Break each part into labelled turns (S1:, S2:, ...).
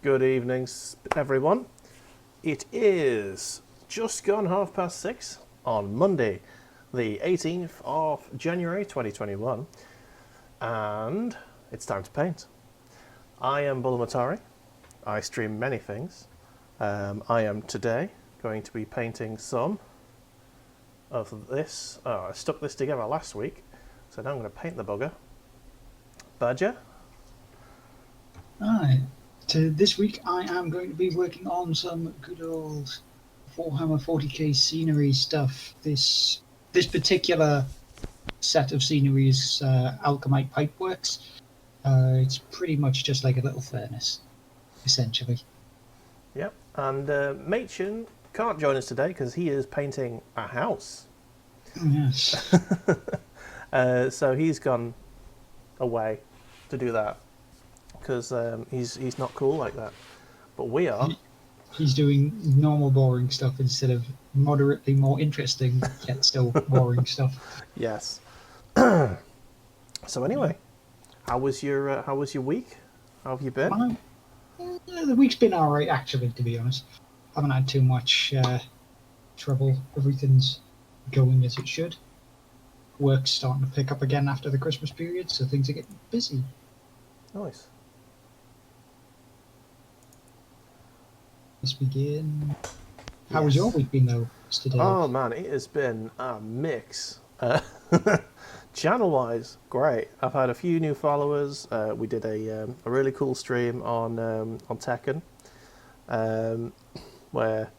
S1: Good evening, everyone. It is just gone 6:30 on Monday, the 18th of January 2021, and it's time to paint. I am Bulamatari. I stream many things. I am today going to be painting some of this. I stuck this together last week, so now I'm going to paint the bugger. Badger?
S2: Alright, so this week I am going to be working on some good old Warhammer 40k scenery stuff. This particular set of scenery is Alchemite Pipeworks. It's pretty much just like a little furnace, essentially.
S1: Yep, and Machin can't join us today because he is painting a house.
S2: Yes.
S1: So he's gone away to do that because he's not cool like that. But we are.
S2: He's doing normal boring stuff instead of moderately more interesting yet still boring stuff.
S1: Yes. So anyway, how was your week? How have you been?
S2: The week's been alright, actually, to be honest. Haven't had too much trouble. Everything's going as it should. Work's starting to pick up again after the Christmas period, so things are getting busy.
S1: Nice.
S2: Let's begin. How was your week been, though, Mr. Dave?
S1: Oh man, it has been a mix. Channel-wise, great. I've had a few new followers. We did a really cool stream on Tekken, where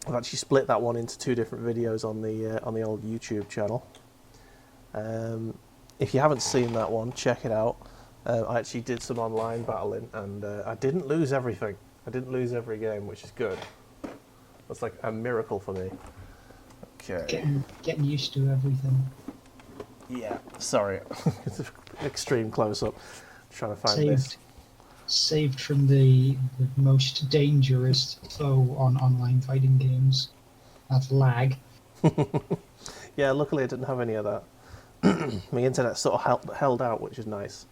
S1: I've actually split that one into 2 different videos on the old YouTube channel. If you haven't seen that one, check it out. I actually did some online battling, and I didn't lose everything. I didn't lose every game, which is good. That's like a miracle for me. Okay.
S2: Getting used to everything.
S1: Yeah, sorry. It's an extreme close-up. Trying to find this.
S2: Saved from the most dangerous foe on online fighting games. That's lag.
S1: Yeah, luckily I didn't have any of that. My internet sort of held out, which is nice.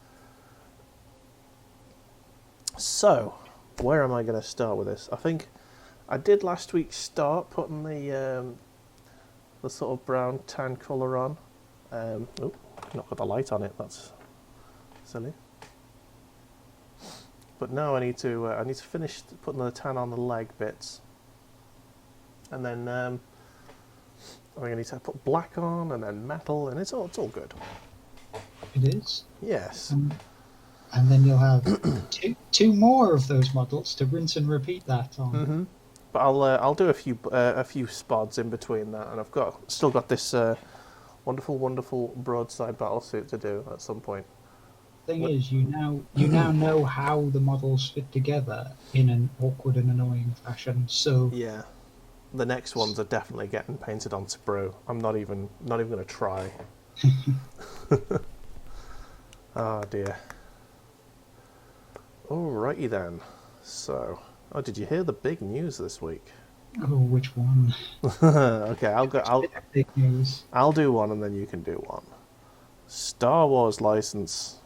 S1: So, where am I going to start with this? I think I did last week start putting the sort of brown tan colour on. Not got the light on it. That's silly. But now I need to finish putting the tan on the leg bits, and then I'm going to need to put black on, and then metal, and it's all good.
S2: It is.
S1: Yes.
S2: And then you'll have two more of those models to rinse and repeat that on.
S1: Mm-hmm. But I'll do a few spots in between that, and I've still got this wonderful broadside battlesuit to do at some point.
S2: Thing is, you now know how the models fit together in an awkward and annoying fashion. So
S1: yeah, the next ones are definitely getting painted on sprue. I'm not even going to try. Oh dear. Alrighty then. So, did you hear the big news this week?
S2: Oh, which one?
S1: Okay, I'll go.
S2: Big news.
S1: I'll do one, and then you can do one. Star Wars license.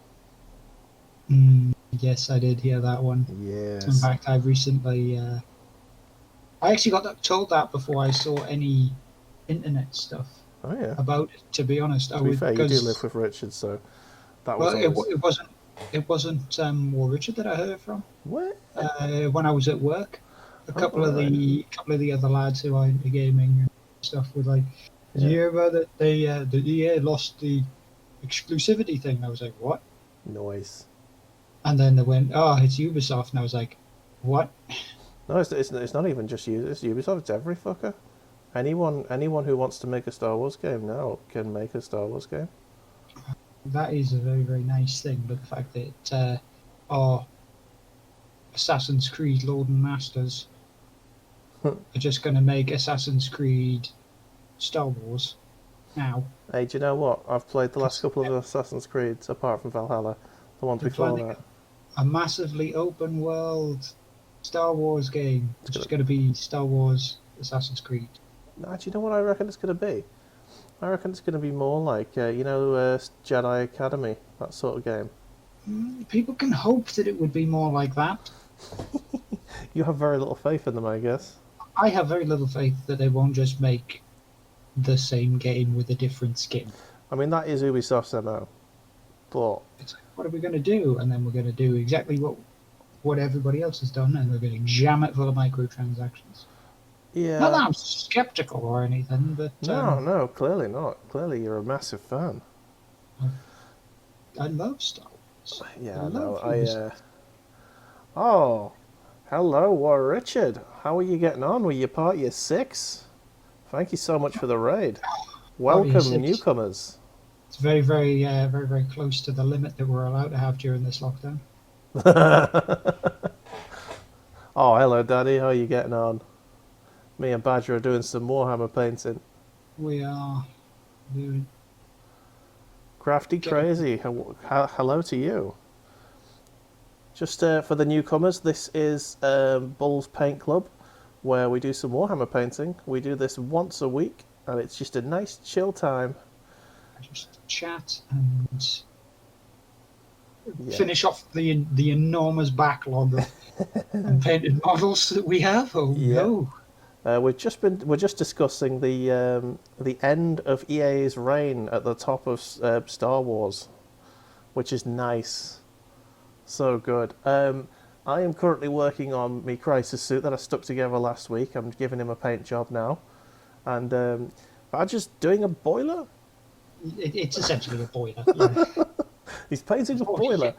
S2: Yes, I did hear that one.
S1: Yes.
S2: In fact, I recently, I actually got told that before I saw any internet stuff.
S1: Oh yeah.
S2: About it. To be honest,
S1: to be fair, you do live with Richard, so that was.
S2: Well, it wasn't Richard that I heard from.
S1: What?
S2: When I was at work, a couple of the other lads who are into gaming and stuff were like, "Did you hear about that? The EA lost the exclusivity thing." And I was like, "What?"
S1: Noise.
S2: And then they went, "Oh, it's Ubisoft," and I was like, "What?"
S1: No, it's not even just Ubisoft. It's every fucker. Anyone who wants to make a Star Wars game now can make a Star Wars game.
S2: That is a very, very nice thing, but the fact that our Assassin's Creed Lord and Masters are just going to make Assassin's Creed Star Wars now.
S1: Hey, do you know what? I've played the last couple of Assassin's Creeds, apart from Valhalla, the ones before that.
S2: A massively open world Star Wars game, which is going to be Star Wars Assassin's Creed.
S1: Do you know what I reckon it's going to be? I reckon it's going to be more like, Jedi Academy, that sort of game.
S2: People can hope that it would be more like that.
S1: You have very little faith in them, I guess.
S2: I have very little faith that they won't just make the same game with a different skin.
S1: I mean, that is Ubisoft's MO, but
S2: It's like, what are we going to do? And then we're going to do exactly what everybody else has done, and we're going to jam it full of microtransactions. Not
S1: yeah,
S2: that I'm skeptical or anything, but
S1: no, no, clearly not. Clearly, you're a massive fan.
S2: I love Star Wars. I
S1: Yeah, no,
S2: love Ubisoft.
S1: Oh, hello, War Richard. How are you getting on? Were you part year 6? Thank you so much for the raid.
S2: Party
S1: Welcome,
S2: 6.
S1: newcomers.
S2: It's very, very close to the limit that we're allowed to have during this lockdown.
S1: Oh, hello, Daddy. How are you getting on? Me and Badger are doing some Warhammer painting.
S2: We are doing
S1: Crafty
S2: getting
S1: Crazy, hello to you. Just for the newcomers, this is Bull's Paint Club, where we do some Warhammer painting. We do this once a week, and it's just a nice chill time.
S2: just chat and
S1: Yeah.
S2: finish off the enormous backlog of unpainted models that we have. Oh
S1: Yeah.
S2: no!
S1: We're just discussing the end of EA's reign at the top of Star Wars, which is nice, so good. I am currently working on my Crisis suit that I stuck together last week. I'm giving him a paint job now, and I'm just doing a boiler.
S2: It's essentially a boiler. Yeah.
S1: He's painting a
S2: 40k,
S1: boiler.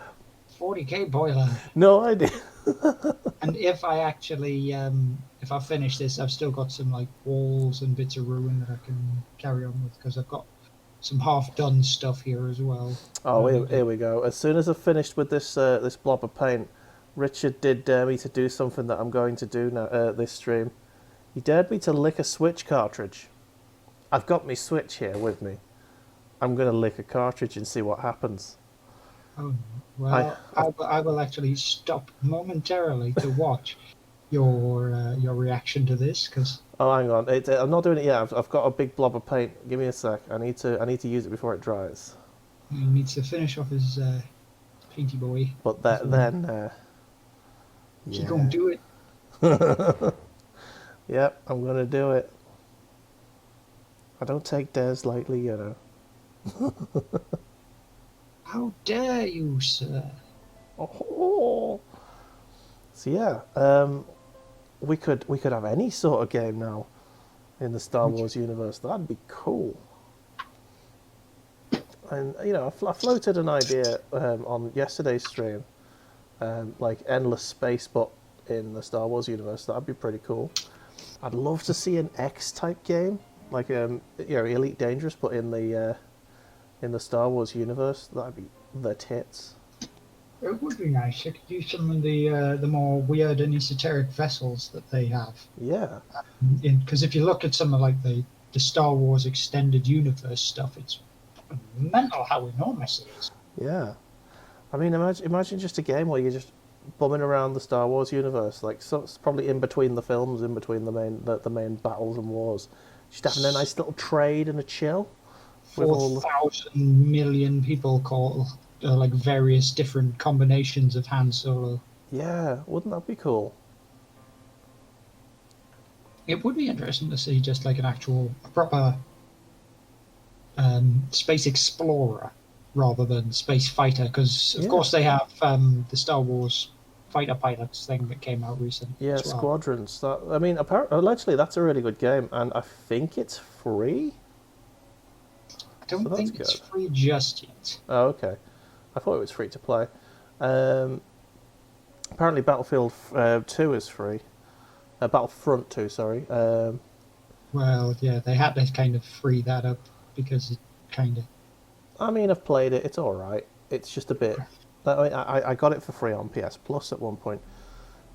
S2: 40k boiler.
S1: No idea.
S2: And if I actually, if I finish this, I've still got some like walls and bits of ruin that I can carry on with because I've got some half-done stuff here as well.
S1: Oh, here we go. As soon as I've finished with this blob of paint, Richard did dare me to do something that I'm going to do now this stream. He dared me to lick a Switch cartridge. I've got my Switch here with me. I'm going to lick a cartridge and see what happens.
S2: Oh, well, I will actually stop momentarily to watch your reaction to this because
S1: Oh, hang on. I'm not doing it yet. I've got a big blob of paint. Give me a sec. I need to use it before it dries.
S2: he needs to finish off his painty boy.
S1: But
S2: He
S1: yeah.
S2: gonna do it.
S1: Yep, I'm going to do it. I don't take dares lightly, you know.
S2: How dare you, sir?
S1: Oh. So yeah, we could have any sort of game now in the Star Wars universe. That'd be cool. And you know, I floated an idea on yesterday's stream, like endless space, but in the Star Wars universe. That'd be pretty cool. I'd love to see an X type game, like you know, Elite Dangerous, but in the Star Wars universe. That'd be the tits.
S2: It would be nice. You could use some of the more weird and esoteric vessels that they have.
S1: Yeah.
S2: Because if you look at some of like the Star Wars extended universe stuff, it's mental how enormous it is.
S1: Yeah. I mean, imagine just a game where you're just bumming around the Star Wars universe, like so it's probably in between the films, in between the main battles and wars, just having a nice little trade and a chill.
S2: 4,000 million people call like various different combinations of Han Solo.
S1: Yeah, wouldn't that be cool?
S2: It would be interesting to see just like an actual proper space explorer rather than space fighter, because of course they have the Star Wars fighter pilots thing that came out recently.
S1: Yeah,
S2: as well.
S1: Squadrons. That I mean, allegedly that's a really good game, and I think it's free.
S2: I don't think it's
S1: good.
S2: free just yet.
S1: Oh, okay. I thought it was free to play. Apparently, Battlefield 2 is free. Battlefront 2, sorry.
S2: Well, yeah, they had to kind of free that up because it kind of.
S1: I mean, I've played it. It's all right. It's just a bit. I got it for free on PS Plus at one point,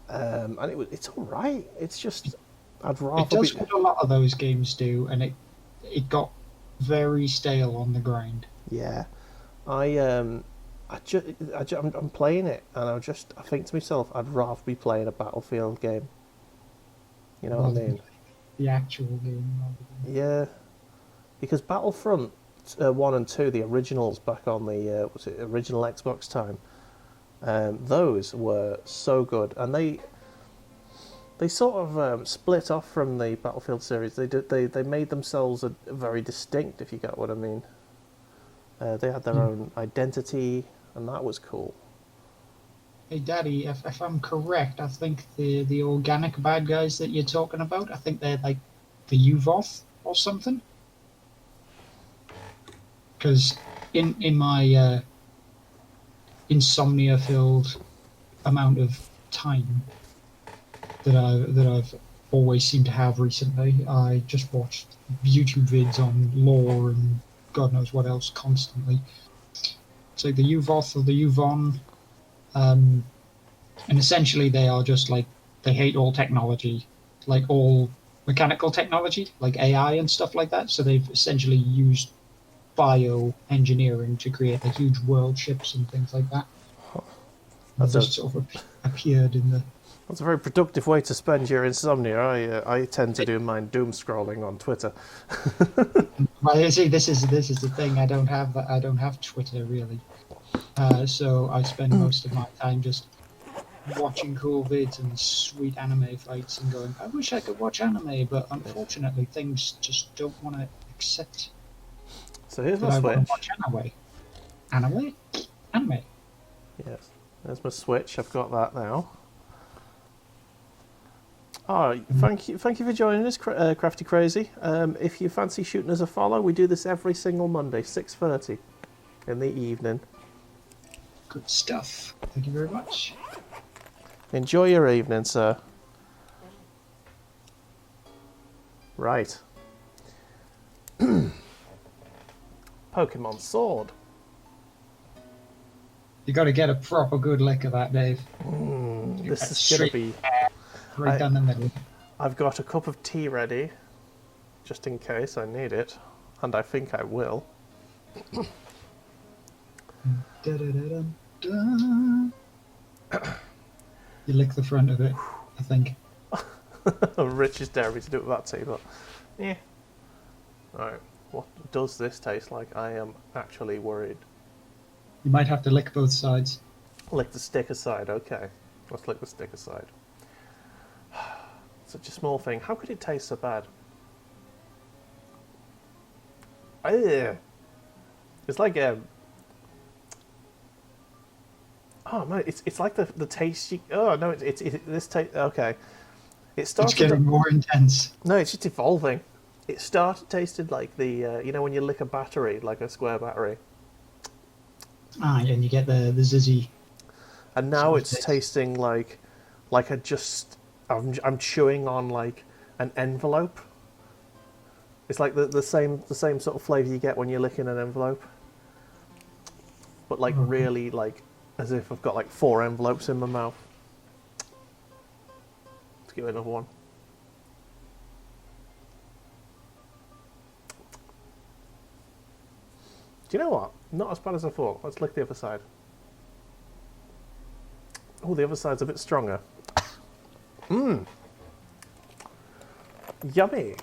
S1: and it's all right. It's just I'd rather.
S2: It does what a lot of those games do, and it got very stale on the grind.
S1: Yeah, I'm playing it, and I think to myself, I'd rather be playing a Battlefield game. You know what I mean?
S2: The actual game.
S1: Yeah, because Battlefront 1 and 2, the originals back on the was it original Xbox time, Those were so good, and they sort of split off from the Battlefield series. They made themselves a very distinct, if you get what I mean. They had their own identity, and that was cool.
S2: Hey, Daddy, if I'm correct, I think the organic bad guys that you're talking about, I think they're like the Uvoth or something. Because in my insomnia-filled amount of time that I've always seemed to have recently, I just watched YouTube vids on lore and God knows what else constantly. So the Uvoth or the Uvon, and essentially they are just like they hate all technology, like all mechanical technology, like AI and stuff like that. So they've essentially used bioengineering to create like huge world ships and things like that.
S1: That's
S2: just sort of appeared in the.
S1: That's a very productive way to spend your insomnia. I tend to do mine doom scrolling on Twitter.
S2: Well, you see, this is the thing. I don't have Twitter really, so I spend most of my time just watching cool vids and sweet anime fights and going, I wish I could watch anime, but unfortunately things just don't want to accept
S1: So here's
S2: that
S1: my
S2: I want to
S1: Switch.
S2: watch anime. Anime.
S1: Yes, there's my Switch. I've got that now. Oh, thank you for joining us, Crafty Crazy. If you fancy shooting us a follow, we do this every single Monday, 6:30 in the evening.
S2: Good stuff. Thank you very much.
S1: Enjoy your evening, sir. Right. Pokemon Sword.
S2: You got to get a proper good lick of that, Dave.
S1: This is going to be...
S2: Right down the middle.
S1: I've got a cup of tea ready, just in case I need it, and I think I will.
S2: You lick the front of it, I think.
S1: Rich is daring me to do it with that tea, but yeah. Alright, what does this taste like? I am actually worried.
S2: You might have to lick both sides.
S1: Lick the stick aside, okay. Let's lick the stick aside. Such a small thing. How could it taste so bad? Ugh. It's like a... Oh no, it's like the taste you... Oh no, this taste... Okay. It started...
S2: It's getting more intense.
S1: No, it's just evolving. It tasted like the... you know when you lick a battery, like a square battery.
S2: Ah, yeah, and you get the zizzy.
S1: And now it's tasting like I just... I'm chewing on like an envelope. It's like the same sort of flavour you get when you're licking an envelope. But like really like as if I've got like 4 envelopes in my mouth. Let's give it another one. Do you know what? Not as bad as I thought. Let's lick the other side. Oh, the other side's a bit stronger. Mmm. Yummy.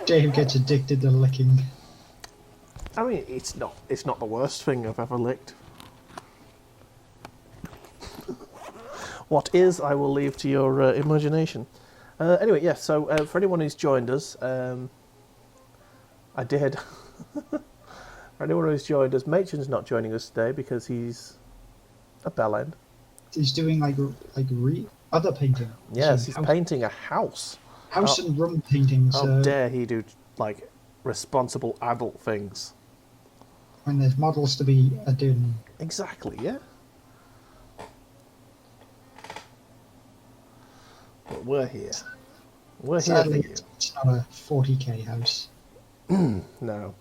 S2: Dave gets addicted to licking.
S1: I mean, it's not the worst thing I've ever licked. What is, I will leave to your imagination. Anyway, yeah, so for anyone who's joined us, I did... For anyone who's joined us, Machin's not joining us today because he's a bellend.
S2: He's doing like other painting.
S1: Yes, he's painting a house.
S2: House and room paintings.
S1: How dare he do like responsible adult things?
S2: When there's models to be doing.
S1: Exactly, yeah. But we're here. We're
S2: Sadly,
S1: here for you.
S2: it's not a 40k house.
S1: No.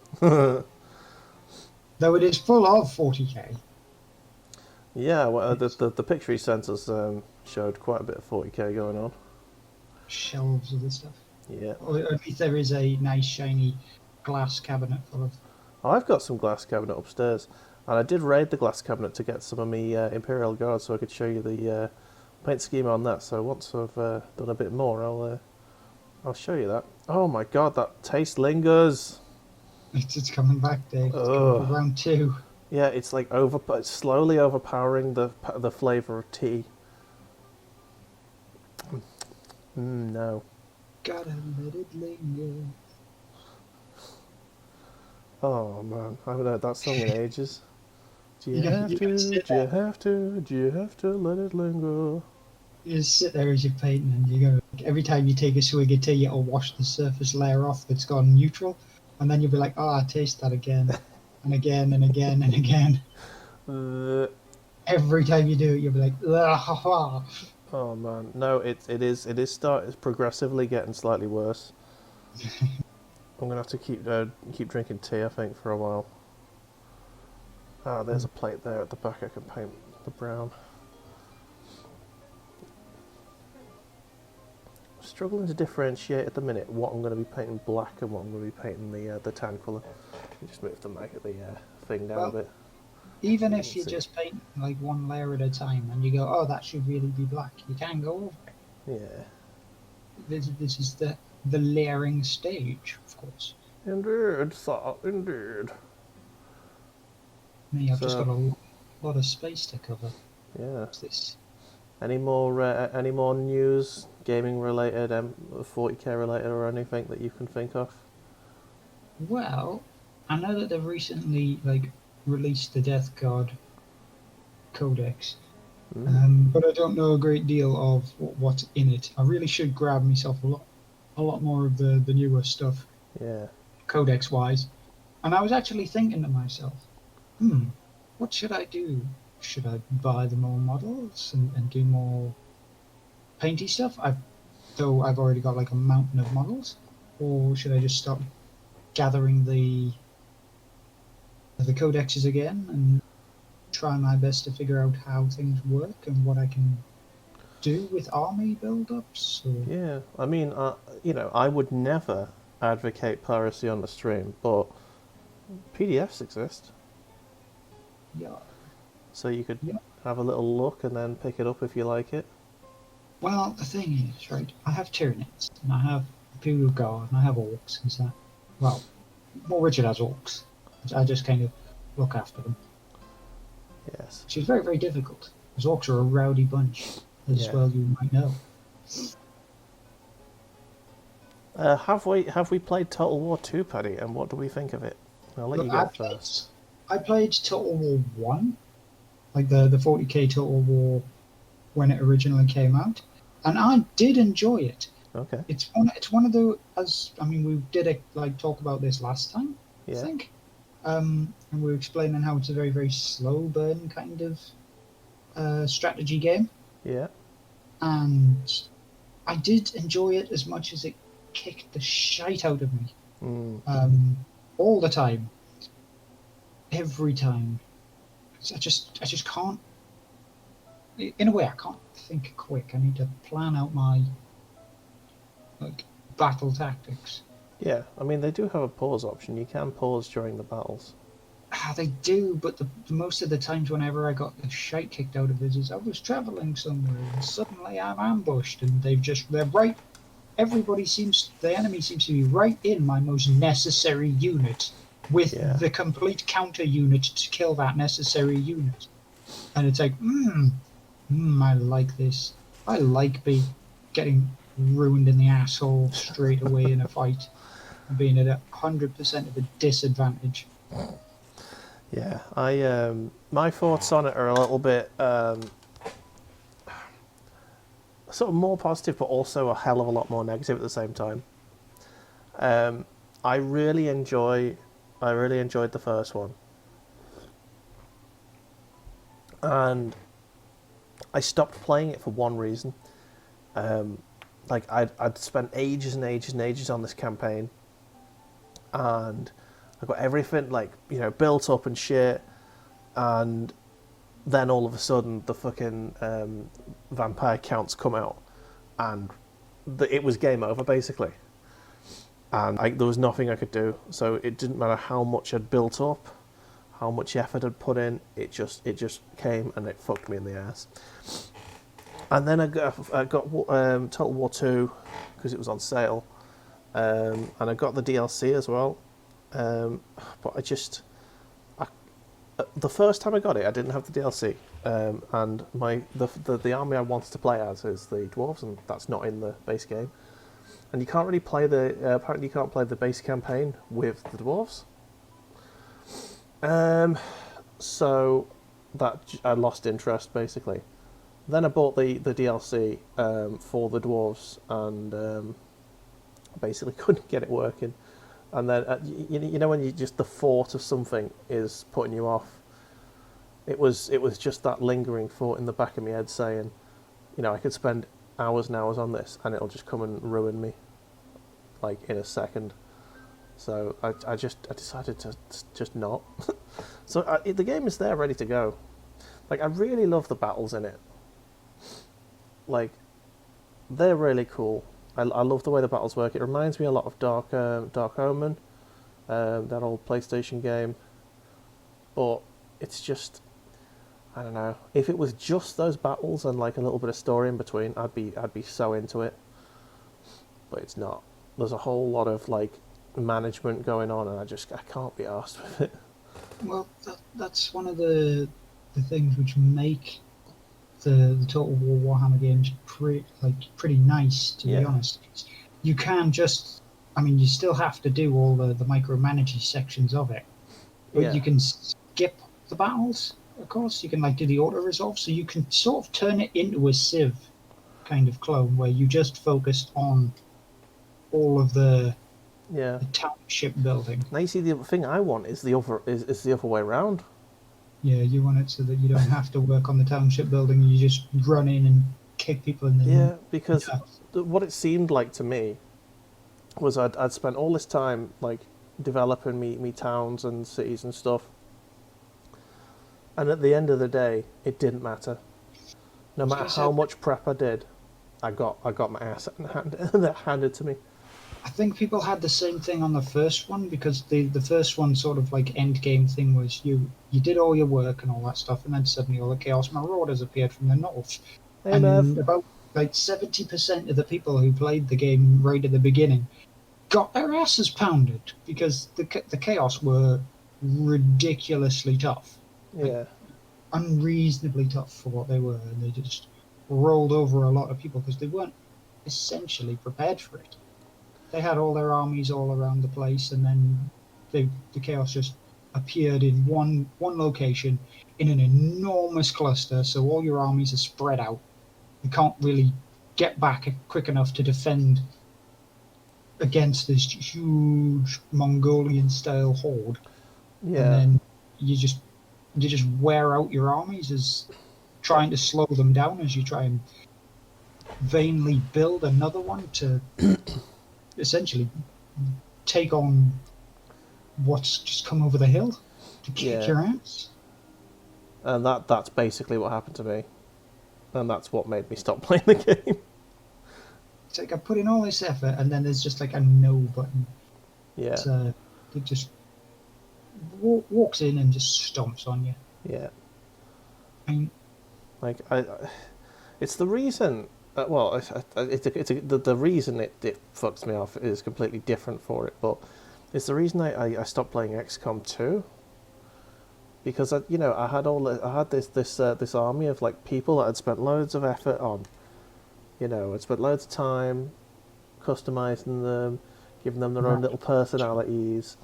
S2: Though it is full of 40k.
S1: Yeah, well, the picture he sent us showed quite a bit of 40k going on.
S2: Shelves of this stuff.
S1: Yeah.
S2: Or at least there is a nice shiny glass cabinet full of.
S1: I've got some glass cabinet upstairs, and I did raid the glass cabinet to get some of me Imperial Guard so I could show you the paint scheme on that. So once I've done a bit more, I'll show you that. Oh my god, that taste lingers.
S2: It's coming back, Dave. It's coming for round 2.
S1: Yeah, it's like it's slowly overpowering the flavor of tea. No.
S2: Gotta let it linger.
S1: Oh man, I haven't heard that song in ages. Do you have
S2: You gotta
S1: to?
S2: sit
S1: Do you
S2: there.
S1: have to? Do you have to let it linger?
S2: You just sit there as you're painting, and you go. Every time you take a swig of tea, it'll wash the surface layer off that's gone neutral, and then you'll be like, "Oh, I taste that again, and again, and again, and again."
S1: Uh,
S2: Every time you do it, you'll be like, "Ugh, ha, ha."
S1: oh man, no, it's progressively getting slightly worse. I'm gonna have to keep drinking tea, I think, for a while. Ah, there's a plate there at the back. I can paint the brown. Struggling to differentiate at the minute what I'm going to be painting black and what I'm going to be painting the tan colour. Just move the thing down a
S2: Well,
S1: bit.
S2: even
S1: So you
S2: if
S1: can
S2: you
S1: see.
S2: just paint like one layer at a time, and you go, "Oh, that should really be black," you can go over it.
S1: Yeah.
S2: This is the layering stage, of course.
S1: Indeed, sir, indeed.
S2: Me, I've just got
S1: So,
S2: a lot of space to cover.
S1: yeah.
S2: What's this?
S1: Any more news, gaming related, 40k related, or anything that you can think of?
S2: Well, I know that they've recently released the Death Guard Codex,
S1: Mm,
S2: but I don't know a great deal of what's in it. I really should grab myself a lot more of the newer stuff,
S1: yeah.
S2: Codex wise. And I was actually thinking to myself, what should I do? Should I buy the more models and do more painty stuff? Though I've already got like a mountain of models, or should I just start gathering the codexes again and try my best to figure out how things work and what I can do with army build-ups? Or
S1: Yeah. I mean, I would never advocate piracy on the stream, but PDFs exist.
S2: yeah,
S1: So you could
S2: yeah.
S1: have a little look and then pick it up if you like it.
S2: Well, the thing is, right? I have Tyranids and I have Imperial Guard and I have Orcs and that. Well, more Richard has Orcs. I just kind of look after them.
S1: Yes.
S2: Which is very, very difficult. Because Orcs are a rowdy bunch, as
S1: Yeah.
S2: well you might know.
S1: Have we played Total War 2, Paddy? And what do we think of it? I'll let you
S2: Look,
S1: go first.
S2: I played Total War 1, like the 40k Total War when it originally came out, and I did enjoy it.
S1: Okay.
S2: It's one of the, as I mean, we did talk about this last time, I
S1: Yeah.
S2: think, and we were explaining how it's a very, very slow burn kind of strategy game,
S1: Yeah.
S2: and I did enjoy it as much as it kicked the shite out of me,
S1: Mm.
S2: all the time, every time. I just can't. In a way, I can't think quick. I need to plan out my battle tactics.
S1: Yeah. I mean, they do have a pause option. You can pause during the battles.
S2: They do, but most of the times, whenever I got the shite kicked out of it, is I was traveling somewhere and suddenly I'm ambushed, and they're right. The enemy seems to be right in my most necessary unit, with
S1: Yeah.
S2: the complete counter unit to kill that necessary unit, and it's like, I like this. I like getting ruined in the asshole straight away in a fight and being at 100% of a disadvantage.
S1: Yeah. My thoughts on it are a little bit sort of more positive, but also a hell of a lot more negative at the same time. Um, I really enjoy. I really enjoyed the first one, and I stopped playing it for one reason. I'd spent ages and ages and ages on this campaign, and I got everything built up and shit, and then all of a sudden the fucking vampire counts come out, and it was game over basically. And there was nothing I could do, so it didn't matter how much I'd built up, how much effort I'd put in. It just came and it fucked me in the ass. And then I got Total War 2 because it was on sale, and I got the DLC as well. But I the first time I got it, I didn't have the DLC, and the army I wanted to play as is the dwarves, and that's not in the base game. And you can't really play apparently you can't play the base campaign with the dwarves. So that I lost interest basically. Then I bought the DLC for the dwarves, and basically couldn't get it working. And then you know when you just the thought of something is putting you off. It was just that lingering thought in the back of my head saying, I could spend hours and hours on this and it'll just come and ruin me, like in a second. So I decided to just not. So the game is there, ready to go. Like I really love the battles in it. Like they're really cool. I love the way the battles work. It reminds me a lot of Dark Omen, that old PlayStation game. But it's just, I don't know. If it was just those battles and like a little bit of story in between, I'd be so into it. But it's not. There's a whole lot of like management going on, and I can't be arsed with it.
S2: Well, that's one of the things which make the Total War Warhammer games pretty nice, to be honest. You can just, I mean, you still have to do all the micromanaging sections of it, but you can skip the battles. Of course, you can like do the auto resolve, so you can sort of turn it into a Civ kind of clone where you just focused on all of the township building.
S1: Now you see, the thing I want is the other way around.
S2: Yeah, you want it so that you don't have to work on the township building. You just run in and kick people in the
S1: because what it seemed like to me was I'd spent all this time like developing me towns and cities and stuff, and at the end of the day, it didn't matter. No matter how much prep I did, I got my ass handed to me.
S2: I think people had the same thing on the first one, because the first one sort of like end game thing was you did all your work and all that stuff, and then suddenly all the Chaos Marauders appeared from the north.
S1: Hey,
S2: and
S1: Mev.
S2: About like 70% of the people who played the game right at the beginning got their asses pounded because the Chaos were ridiculously tough.
S1: Yeah.
S2: Unreasonably tough for what they were, and they just rolled over a lot of people because they weren't essentially prepared for it. They had all their armies all around the place, and then the Chaos just appeared in one location in an enormous cluster, so all your armies are spread out. You can't really get back quick enough to defend against this huge Mongolian-style horde.
S1: Yeah.
S2: And then you just wear out your armies as trying to slow them down as you try and vainly build another one to essentially take on what's just come over the hill to kick your ass.
S1: And that's basically what happened to me. And that's what made me stop playing the game.
S2: It's like I put in all this effort, and then there's just like a no button.
S1: Yeah.
S2: It just walks in and just stomps on you.
S1: Yeah.
S2: I mean,
S1: like it's the reason. The reason it fucks me off is completely different for it, but it's the reason I stopped playing XCOM 2. Because I had this army of like people that had spent loads of effort on. I'd spent loads of time customizing them, giving them their own little personalities,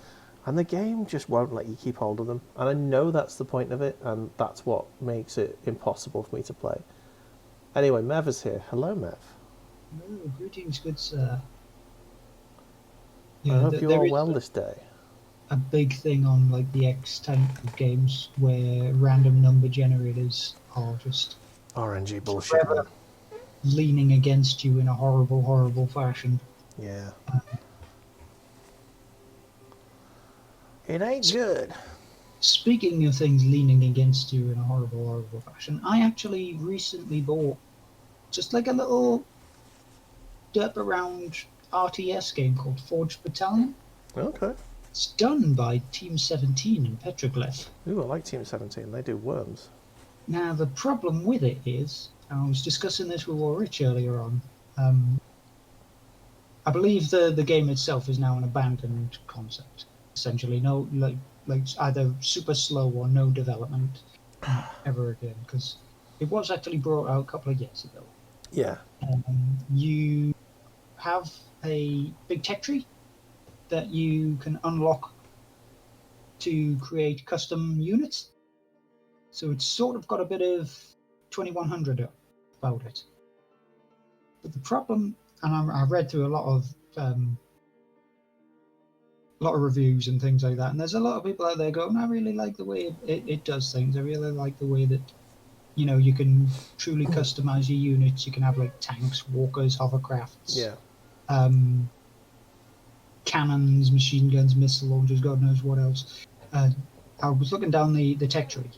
S1: and the game just won't let you keep hold of them. And I know that's the point of it, and that's what makes it impossible for me to play. Anyway, Mev is here. Hello, Mev.
S2: Oh, greetings, good sir.
S1: I hope you're all well this day.
S2: A big thing on like the X type of games where random number generators are just
S1: RNG bullshit.
S2: Leaning against you in a horrible, horrible fashion.
S1: Yeah. It ain't good.
S2: Speaking of things leaning against you in a horrible, horrible fashion, I actually recently bought just like a little derp around RTS game called Forged Battalion.
S1: Okay.
S2: It's done by Team 17 in Petroglyph.
S1: Ooh, I like Team 17. They do worms.
S2: Now, the problem with it is, I was discussing this with Rich earlier on, I believe the game itself is now an abandoned concept. Essentially, like either super slow or no development ever again, because it was actually brought out a couple of years ago.
S1: Yeah.
S2: You have a big tech tree that you can unlock to create custom units. So it's sort of got a bit of 2100 about it. But the problem, and I've read through a lot of reviews and things like that, and there's a lot of people out there going, I really like the way it does things. I really like the way that, you know, you can truly customize your units. You can have like tanks, walkers, hovercrafts,
S1: Yeah.
S2: cannons, machine guns, missile launchers, God knows what else. I was looking down the tech tree,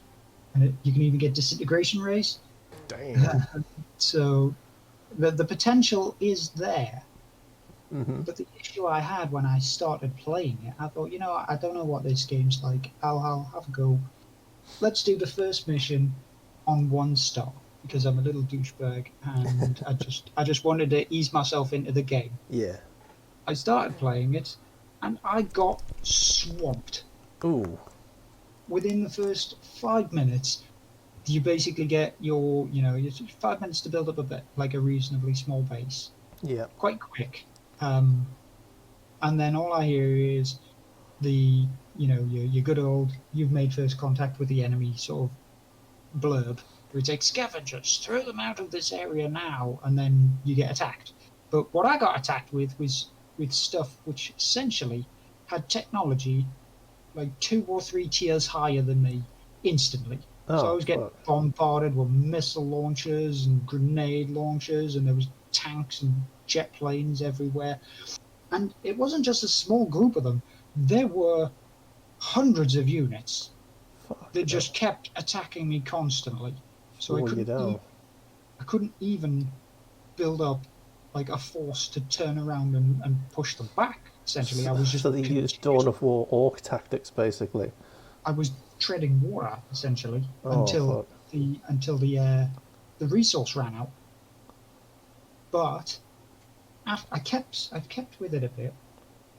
S2: and you can even get disintegration rays.
S1: Damn.
S2: So the potential is there.
S1: Mm-hmm.
S2: But the issue I had when I started playing it, I thought, you know, I don't know what this game's like. I'll have a go. Let's do the first mission on 1 star because I'm a little douchebag and I just wanted to ease myself into the game.
S1: Yeah.
S2: I started playing it and I got swamped.
S1: Ooh.
S2: Within the first 5 minutes, you basically get you know, 5 minutes to build up a bit, like a reasonably small base,
S1: Yeah.
S2: quite quick. And then all I hear is you know, your good old, you've made first contact with the enemy sort of blurb, where it's like, scavengers, throw them out of this area now, and then you get attacked. But what I got attacked with was with stuff which essentially had technology like 2 or 3 tiers higher than me instantly. So I
S1: Oh,
S2: was getting
S1: fuck.
S2: bombarded with missile launchers and grenade launchers, and there was tanks and jet planes everywhere. And it wasn't just a small group of them. There were hundreds of units
S1: Fuck
S2: that
S1: no.
S2: just kept attacking me constantly. So
S1: Wore you down.
S2: I couldn't even build up like a force to turn around and push them back. Essentially, I was just
S1: So they used Dawn of War orc tactics, basically.
S2: I was treading water essentially
S1: Oh, fuck.
S2: the resource ran out. But I've kept with it a bit,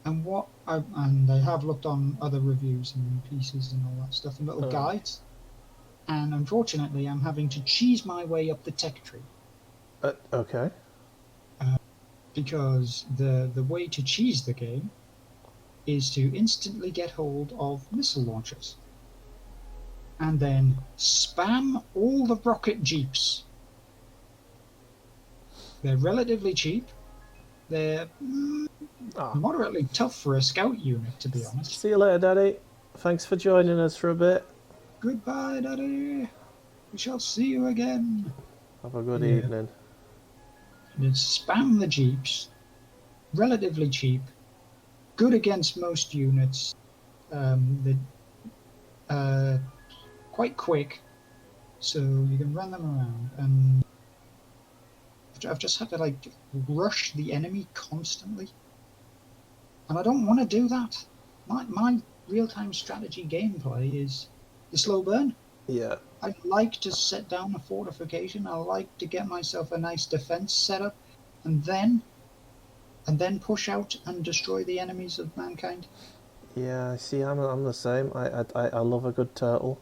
S2: and I have looked on other reviews and pieces and all that stuff and little
S1: Oh.
S2: guides, and unfortunately, I'm having to cheese my way up the tech tree
S1: Okay.
S2: because the way to cheese the game is to instantly get hold of missile launchers and then spam all the rocket jeeps. They're relatively cheap. They're
S1: Ah.
S2: moderately tough for a scout unit, to be honest.
S1: See you later, Daddy. Thanks for joining us for a bit.
S2: Goodbye, Daddy. We shall see you again.
S1: Have a good
S2: Yeah.
S1: evening.
S2: And then spam the jeeps. Relatively cheap. Good against most units. They're quite quick, so you can run them around. And I've just had to like rush the enemy constantly, and I don't want to do that. My real-time strategy gameplay is the slow burn.
S1: Yeah.
S2: I like to set down a fortification. I like to get myself a nice defense set up, and then push out and destroy the enemies of mankind.
S1: Yeah, see, I'm the same. I love a good turtle.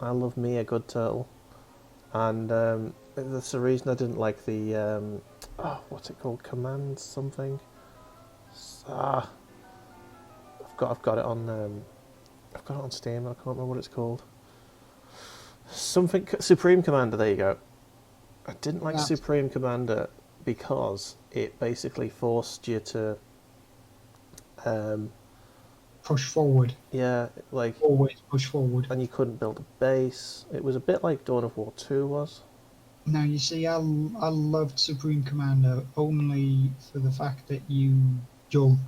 S1: I love me a good turtle. And that's the reason I didn't like the, what's it called? Command something? Ah, I've got it on, I've got it on Steam. I can't remember what it's called. Something Supreme Commander. There you go. I didn't like
S2: Yeah.
S1: Supreme Commander because it basically forced you to,
S2: Push forward,
S1: yeah, like,
S2: always push forward.
S1: and you couldn't build a base. It was a bit like Dawn of War 2 was.
S2: Now you see, I loved Supreme Commander only for the fact that your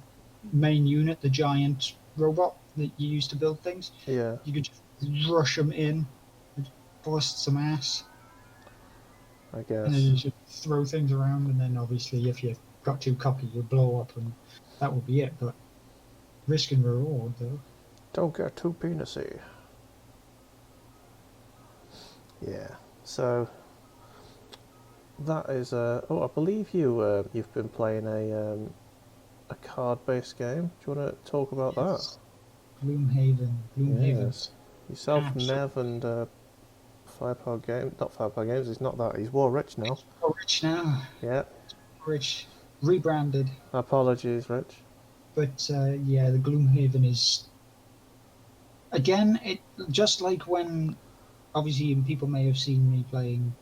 S2: main unit, the giant robot that you use to build things,
S1: Yeah,
S2: you could just rush them in, bust some ass,
S1: I
S2: and then
S1: guess.
S2: you just throw things around. And then obviously, if you got too cocky, you blow up, and that would be it. But risk and reward, though.
S1: Don't get too penisy. Yeah. So that is. I believe you've been playing a card-based game. Do you want to talk about that?
S2: Gloomhaven.
S1: Yes. Yourself,
S2: Absolutely
S1: Nev, and Firepower Games. Not Firepower Games, he's not that. He's War Rich now.
S2: rich now.
S1: Yeah.
S2: Rich, rebranded.
S1: Apologies, Rich.
S2: But yeah, the Gloomhaven is again. It just like when obviously people may have seen me playing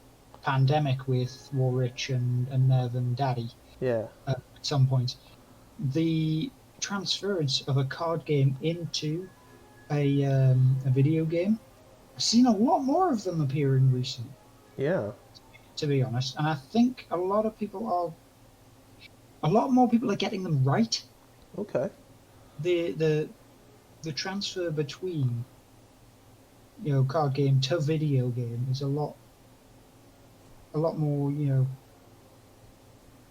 S2: Pandemic with Warrich and Nev and Daddy
S1: Yeah.
S2: at some point. The transference of a card game into a video game. I've seen a lot more of them appearing recently,
S1: Yeah.
S2: to be honest, and I think a lot more people are getting them right.
S1: Okay.
S2: The the the transfer between card game to video game is a lot more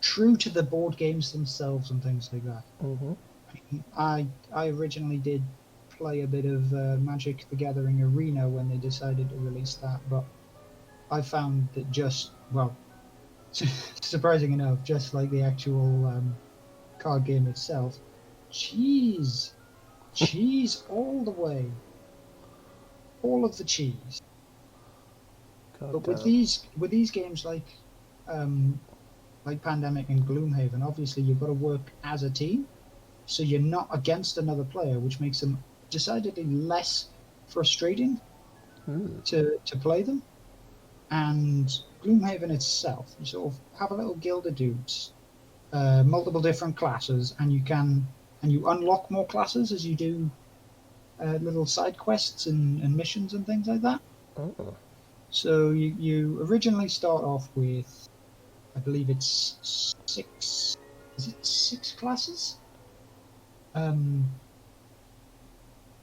S2: true to the board games themselves and things like that.
S1: Mm-hmm.
S2: I originally did play a bit of Magic the Gathering Arena when they decided to release that, but I found that surprising enough, just like the actual card game itself, cheese, cheese all the way, all of the cheese.
S1: God
S2: But with
S1: damn.
S2: these games um, like Pandemic and Gloomhaven, obviously you've got to work as a team, so you're not against another player, which makes them decidedly less frustrating
S1: Mm.
S2: to play them. And Gloomhaven itself, you sort of have a little guild of dudes, multiple different classes, and you unlock more classes as you do little side quests and missions and things like that.
S1: Oh.
S2: So you originally start off with, I believe it's six. Is it six classes? Um,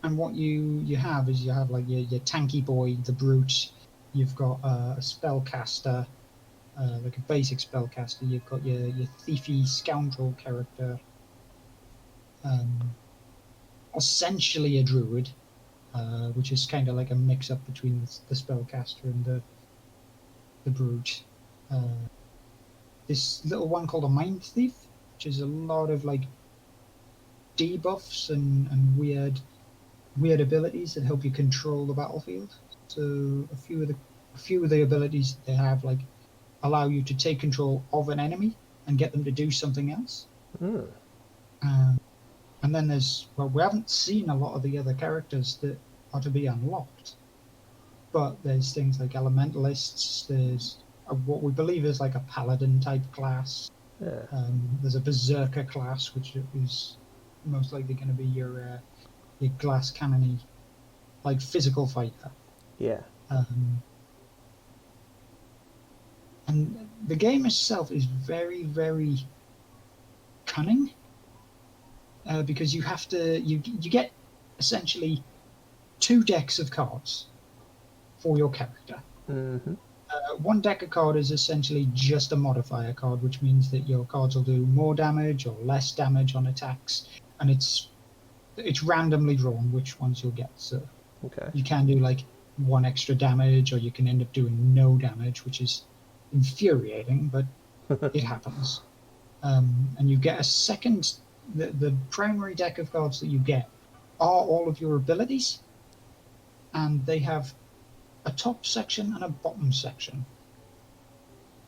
S2: and what you have is you have like your tanky boy, the brute. You've got a spellcaster, like a basic spellcaster. You've got your thiefy scoundrel character, um, essentially a druid, which is kind of like a mix up between the spellcaster and the brute. Uh, this little one called a mind thief, which is a lot of like debuffs and weird abilities that help you control the battlefield. So a few of the abilities they have like allow you to take control of an enemy and get them to do something else.
S1: Mm.
S2: Um, and then we haven't seen a lot of the other characters that are to be unlocked, but there's things like elementalists. There's what we believe is like a paladin type class.
S1: Yeah.
S2: There's a berserker class, which is most likely going to be your glass cannony, like physical fighter.
S1: Yeah.
S2: Um, and the game itself is very, very cunning because you get essentially two decks of cards for your character.
S1: Mm-hmm.
S2: One deck of card is essentially just a modifier card, which means that your cards will do more damage or less damage on attacks, and it's randomly drawn which ones you'll get. So
S1: Okay.
S2: you can do like one extra damage, or you can end up doing no damage, which is infuriating, but it happens. And you get a second. The primary deck of cards that you get are all of your abilities, and they have a top section and a bottom section.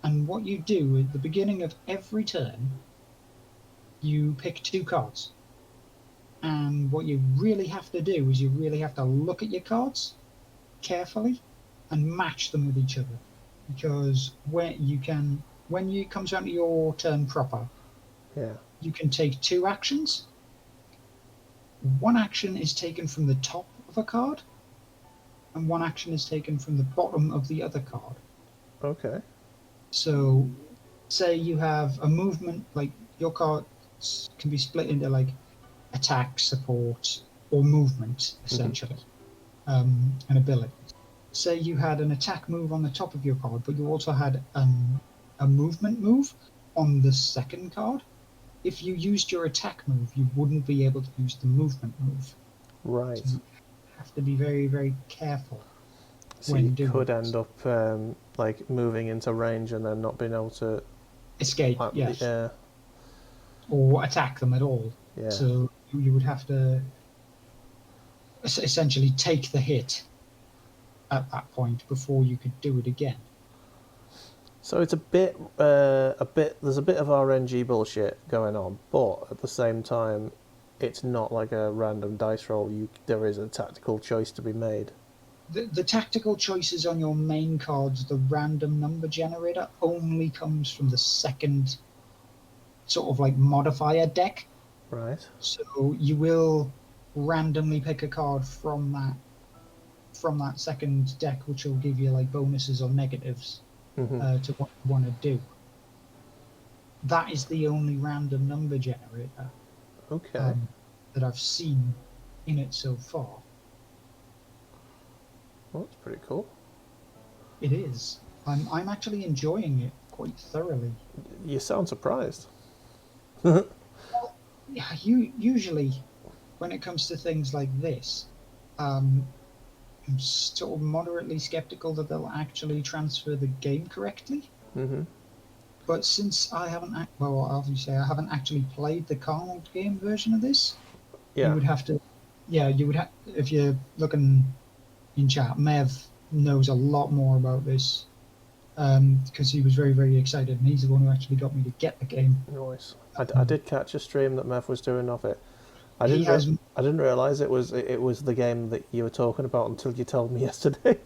S2: And what you do at the beginning of every turn, you pick two cards. And what you really have to do is you really have to look at your cards carefully and match them with each other. Because when it comes down to your turn proper,
S1: Yeah.
S2: you can take two actions. One action is taken from the top of a card, and one action is taken from the bottom of the other card.
S1: Okay.
S2: So, say you have a movement, like your cards can be split into like attack, support, or movement, essentially, an ability. Say you had an attack move on the top of your card, but you also had a movement move on the second card. If you used your attack move, you wouldn't be able to use the movement move.
S1: Right.
S2: So you have to be very, very careful
S1: So you
S2: when doing
S1: could
S2: it.
S1: end up like moving into range and then not being able to.
S2: Escape, yes,
S1: Yeah.
S2: or attack them at all.
S1: Yeah.
S2: So you would have to essentially take the hit at that point before you could do it again.
S1: So it's there's a bit of RNG bullshit going on, but at the same time, it's not like a random dice roll. There is a tactical choice to be made.
S2: The tactical choices on your main cards, the random number generator, only comes from the second sort of like modifier deck.
S1: Right.
S2: So you will randomly pick a card from that second deck, which will give you like bonuses or negatives
S1: Mm-hmm.
S2: to what you want to do. That is the only random number generator
S1: Okay.
S2: um, that I've seen in it so far.
S1: Well, that's pretty cool.
S2: It is. I'm actually enjoying it quite thoroughly.
S1: You sound surprised.
S2: Yeah, usually when it comes to things like this, um, I'm sort of moderately skeptical that they'll actually transfer the game correctly.
S1: Mm-hmm.
S2: But since well, obviously I haven't actually played the card game version of this, you
S1: Yeah.
S2: would have to, yeah, you would have if you're looking in chat. Mev knows a lot more about this because he was very, very excited, and he's the one who actually got me to get the game.
S1: Nice. I
S2: Um,
S1: did catch a stream that Mev was doing of it.
S2: he has,
S1: I didn't realize it was the game that you were talking about until you told me yesterday.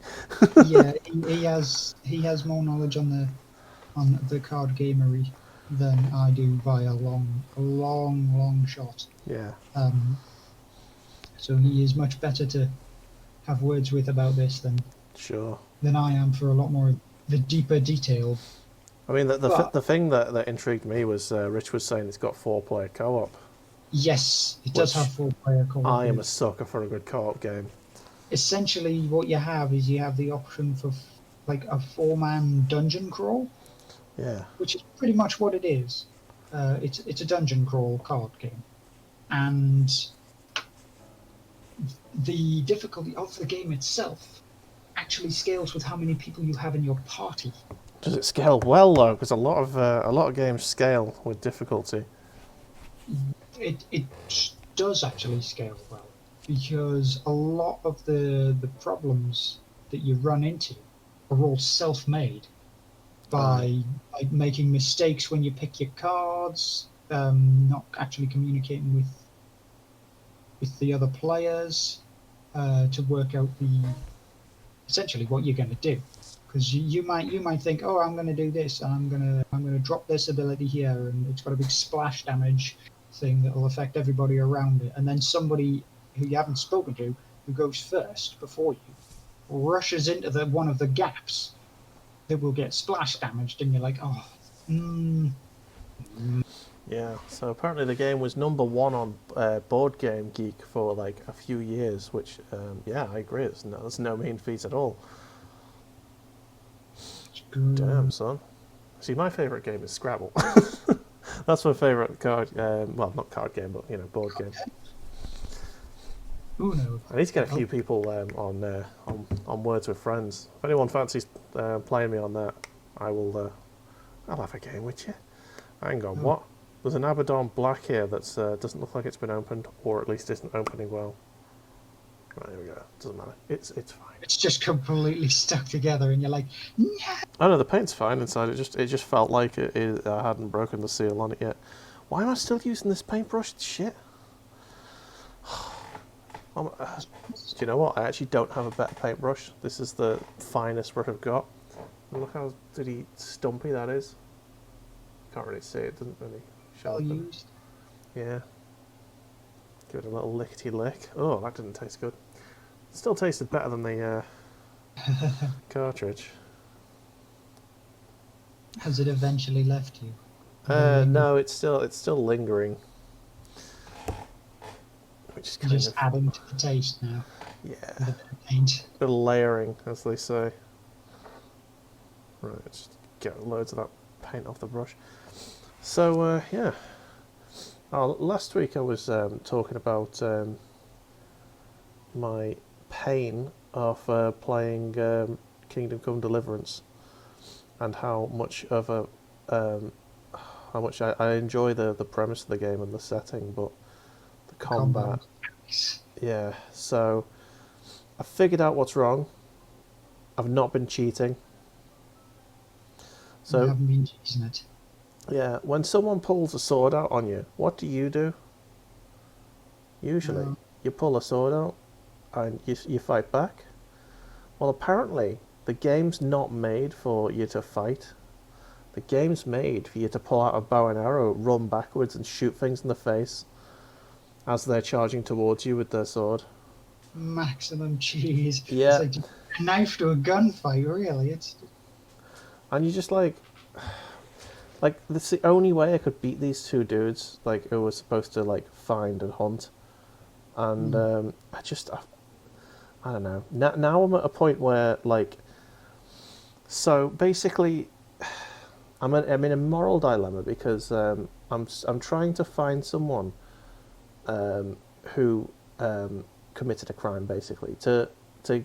S2: yeah, he has more knowledge on the card gamery than I do by a long shot.
S1: Yeah.
S2: Um, so he is much better to have words with about this
S1: Sure.
S2: than I am for a lot more of the deeper detail.
S1: I mean,
S2: But
S1: the thing that intrigued me was Rich was saying it's got 4-player co-op,
S2: yes, it does have
S1: which
S2: four-player
S1: I
S2: co-op.
S1: am a sucker for a good co-op game.
S2: Essentially, what you have is you have the option for like a four-man dungeon crawl,
S1: Yeah.
S2: which is pretty much what it is. It's a dungeon crawl card game, and the difficulty of the game itself actually scales with how many people you have in your party.
S1: Does it scale well though? Because a lot of games scale with difficulty.
S2: It does actually scale well because a lot of the problems that you run into are all self-made
S1: Aye.
S2: by like making mistakes when you pick your cards, not actually communicating with the other players to work out the essentially what you're going to do. Because you might think, oh, I'm going to do this, and I'm gonna drop this ability here, and it's got a big splash damage thing that will affect everybody around it, and then somebody who you haven't spoken to, who goes first before you, rushes into the one of the gaps that will get splash damaged, and you're like, oh,
S1: Yeah. So apparently the game was number one on Board Game Geek for like a few years, which yeah, I agree. It's no mean feat at all. Damn, son. See, my favourite game is Scrabble. That's my favourite card. Well, not card game, but board game.
S2: Uno.
S1: I need to get a
S2: Oh,
S1: few people on Words with Friends. If anyone fancies playing me on that, I will. I'll have a game with you. Hang on,
S2: oh.
S1: what? There's an Abaddon Black here that doesn't look like it's been opened, or at least isn't opening well. Right, here we go. Doesn't matter. It's fine.
S2: It's just completely stuck together, and you're like, no.
S1: Oh no, the paint's fine inside. It just felt like I hadn't broken the seal on it yet. Why am I still using this paintbrush? Shit. Do you know what? I actually don't have a better paintbrush. This is the finest brush I've got. And look how stumpy that is. Can't really see it. Doesn't really show
S2: Well
S1: up.
S2: used.
S1: Yeah. Give it a little lickety lick. Oh, that didn't taste good. It still tasted better than the cartridge.
S2: Has it eventually left you?
S1: No, it's still lingering. Which is
S2: You're
S1: kind
S2: just
S1: of
S2: adding to the taste now
S1: yeah,
S2: with a bit of paint.
S1: bit of layering, as they say. Right, just get loads of that paint off the brush. So yeah. Oh, last week I was talking about my pain of playing Kingdom Come Deliverance and how much of a how much I enjoy the premise of the game and the setting, but the combat Yeah, so I figured out what's wrong. I've not been cheating.
S2: You
S1: So,
S2: haven't been using it.
S1: yeah, when someone pulls a sword out on you, what do? Usually,
S2: Uh,
S1: you pull a sword out and you fight back. Well, apparently, the game's not made for you to fight. The game's made for you to pull out a bow and arrow, run backwards, and shoot things in the face as they're charging towards you with their sword.
S2: maximum cheese. It's
S1: Yeah,
S2: like a knife to a gunfight, really. It's
S1: and you just like that's the only way I could beat these two dudes, like who were supposed to like find and hunt. And
S2: mm,
S1: I don't know. Now I'm at a point where like, so basically, I'm in a moral dilemma because I'm trying to find someone who committed a crime, basically to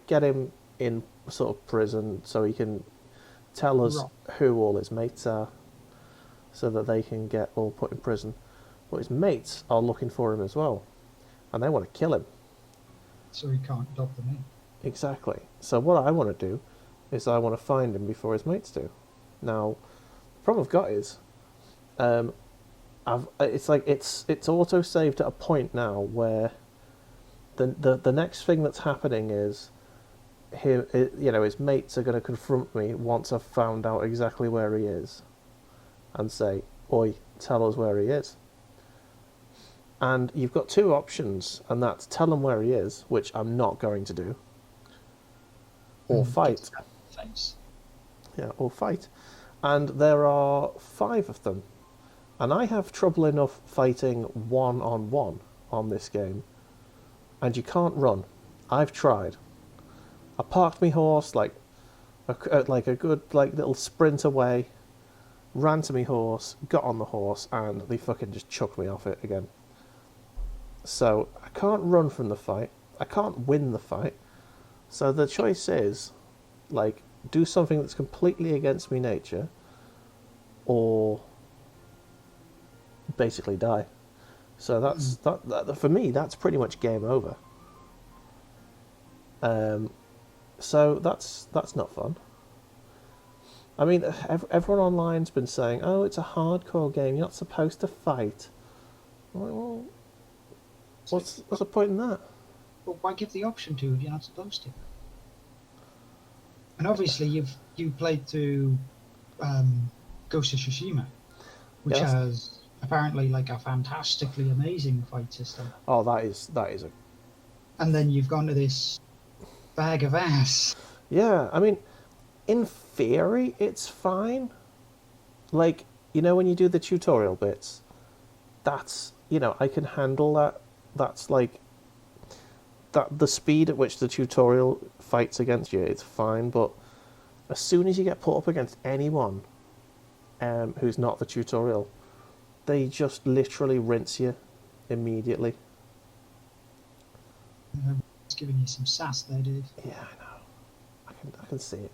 S1: get him in sort of prison so he can tell us
S2: raw,
S1: who all his mates are, so that they can get all put in prison. But his mates are looking for him as well, and they want to kill him.
S2: so he can't dob them in.
S1: Exactly. So what I want to do is I want to find him before his mates do. Now, the problem I've got is, it's auto saved at a point now where the next thing that's happening is his mates are going to confront me once I've found out exactly where he is, and say, "Oi, tell us where he is." And you've got two options, and that's tell him where he is, which I'm not going to do, or
S2: And get
S1: fight.
S2: stabbed in the face.
S1: Yeah, or fight. And there are five of them, and I have trouble enough fighting one on this game, and you can't run. I've tried. I parked my horse like a good like little sprint away, ran to my horse, got on the horse, and they fucking just chucked me off it again. So I can't run from the fight. I can't win the fight. So the choice is, like, do something that's completely against me nature, or basically die. So
S2: Mm.
S1: that for me. That's pretty much game over. Um, so that's not fun. I mean, everyone online's been saying, "Oh, it's a hardcore game. You're not supposed to fight." I'm like, well,
S2: So,
S1: what's the point in that?
S2: but why give the option to if you're not supposed to? And obviously, you played through um, Ghost of Tsushima, which
S1: Yes.
S2: has apparently like a fantastically amazing fight system,
S1: Oh, that is a
S2: and then you've gone to this bag of ass.
S1: yeah. I mean, in theory, it's fine. Like, when you do the tutorial bits, that's I can handle that. That's like that the speed at which the tutorial fights against you, it's fine. But as soon as you get put up against anyone who's not the tutorial, they just literally rinse you immediately.
S2: It's giving you some sass there, Dave.
S1: Yeah, I know. I can see it.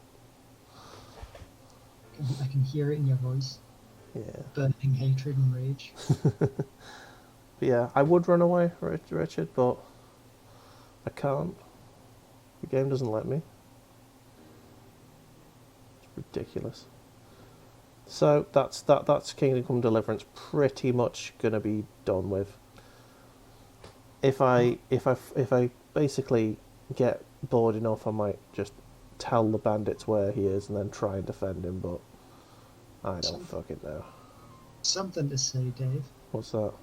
S2: I can hear it in your voice,
S1: Yeah.
S2: burning hatred and rage.
S1: But yeah, I would run away, Richard, but I can't. The game doesn't let me. It's ridiculous. So that's Kingdom Come Deliverance pretty much gonna be done with. If I basically get bored enough, I might just tell the bandits where he is and then try and defend him. But I don't
S2: Some,
S1: fucking know.
S2: something to say, Dave.
S1: What's that?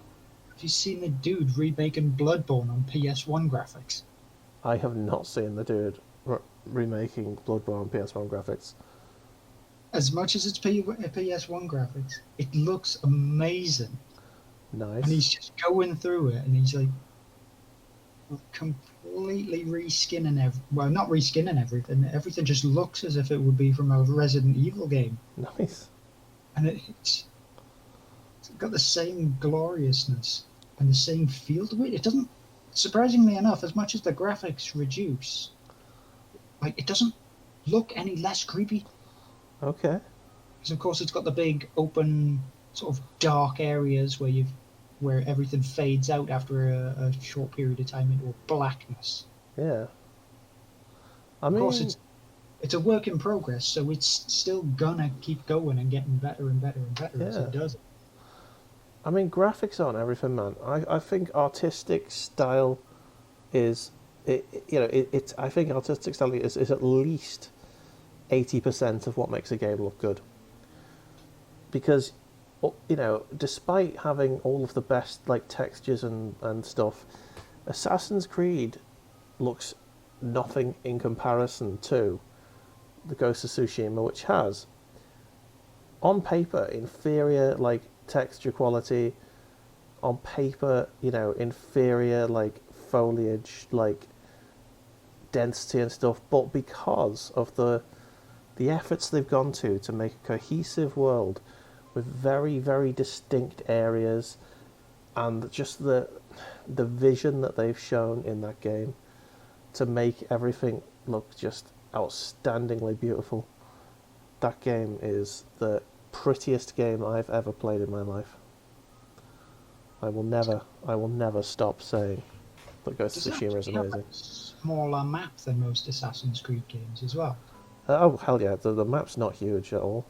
S2: Have you seen the dude remaking Bloodborne on PS1 graphics?
S1: I have not seen the dude remaking Bloodborne PS1 graphics.
S2: As much as it's PS1 graphics, it looks amazing. And
S1: Nice.
S2: he's just going through it, and he's like completely reskinning well, not reskinning everything. Everything just looks as if it would be from a Resident Evil game,
S1: Nice.
S2: and it's got the same gloriousness and the same feel to it. It doesn't, surprisingly enough, as much as the graphics reduce, like it doesn't look any less creepy.
S1: Okay.
S2: Because of course it's got the big open sort of dark areas where you've where everything fades out after a short period of time into a blackness.
S1: Yeah. I
S2: Of course,
S1: mean,
S2: it's a work in progress, so it's still gonna keep going and getting better and better and better as
S1: yeah.
S2: it does.
S1: I mean, graphics aren't everything, man. I think artistic style is, it's. I think artistic style is at least 80% of what makes a game look good. Because, despite having all of the best like textures and stuff, Assassin's Creed looks nothing in comparison to the Ghost of Tsushima, which has, on paper, inferior like texture quality, on paper, inferior like foliage, like density and stuff, but because of the efforts they've gone to make a cohesive world with very, very distinct areas, and just the vision that they've shown in that game to make everything look just outstandingly beautiful. That game is the prettiest game I've ever played in my life. I will never stop saying that Ghost
S2: Does
S1: of
S2: it
S1: Tsushima is
S2: actually have
S1: amazing.
S2: a smaller map than most Assassin's Creed games as well?
S1: Oh hell yeah, the map's not huge at all.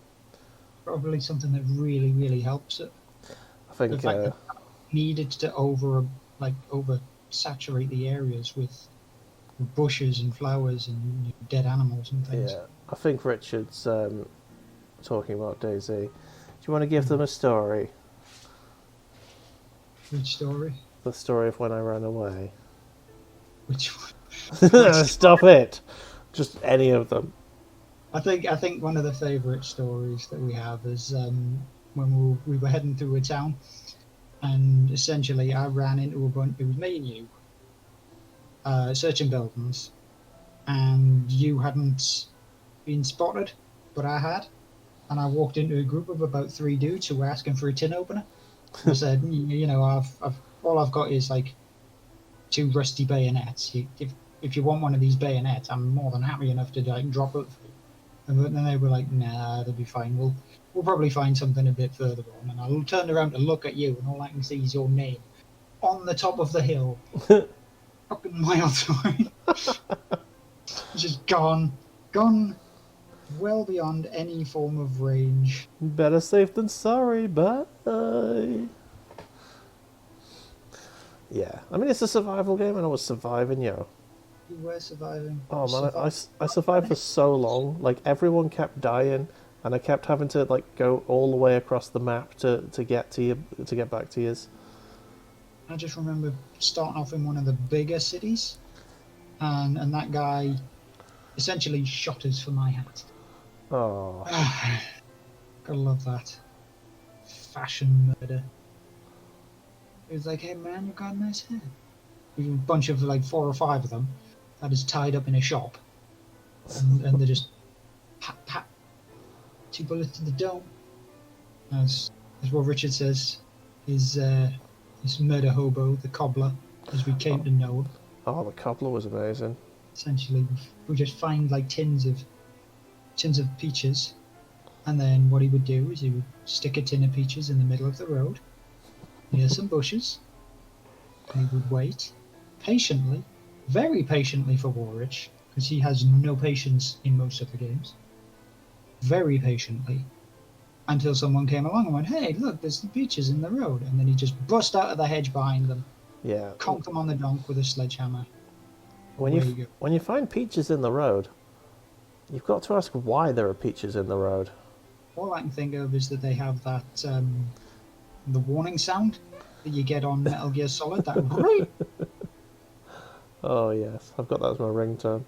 S2: Probably something that really, really helps it.
S1: I
S2: The
S1: think
S2: fact that needed to over saturate the areas with bushes and flowers and dead animals and things.
S1: yeah, I think Richard's talking about Daisy. Do you want to give
S2: Hmm.
S1: them a story?
S2: Which story?
S1: The story of when I ran away.
S2: Which which
S1: Stop it! Just any of them.
S2: I think one of the favourite stories that we have is when we were heading through a town, and essentially I ran into a bunch. It was me and you searching buildings, and you hadn't been spotted, but I had. And I walked into a group of about three dudes who were asking for a tin opener. And I said, I've all I've got is like two rusty bayonets. If you want one of these bayonets, I'm more than happy enough to like drop it for you. And then they were like, nah, they'll be fine. We'll probably find something a bit further on. And I turned around to look at you, and all I can see is your name on the top of the hill, fucking miles away, just gone well beyond any form of range.
S1: Better safe than sorry, bye. Yeah, I mean, it's a survival game, and I was surviving, yo.
S2: You were surviving.
S1: Oh
S2: You
S1: man, I,
S2: survived.
S1: I survived for so long. Like, everyone kept dying, and I kept having to like go all the way across the map to get to you, to get back to yours.
S2: I just remember starting off in one of the bigger cities, and that guy essentially shot us for my hat.
S1: Oh,
S2: Gotta love that fashion murder. He was like, "Hey man, you got a nice hair." There's a bunch of like four or five of them that is tied up in a shop, and they're just pat pat, two bullets to the dome. As what Richard says, his murder hobo, the cobbler, as we came to know him.
S1: oh, the cobbler was amazing.
S2: Essentially, we just find like tins of peaches, and then what he would do is he would stick a tin of peaches in the middle of the road near some bushes. And he would wait patiently, very patiently for Warwich, because he has no patience in most of the games. Very patiently until someone came along and went, "Hey, look, there's the peaches in the road," and then he just bust out of the hedge behind them,
S1: Yeah,
S2: conked them on the donk with a sledgehammer.
S1: when you
S2: Away you go.
S1: when you find peaches in the road, you've got to ask why there are peaches in the road.
S2: All I can think of is that they have that the warning sound that you get on Metal Gear Solid. That
S1: Oh yes, I've got that as my ringtone.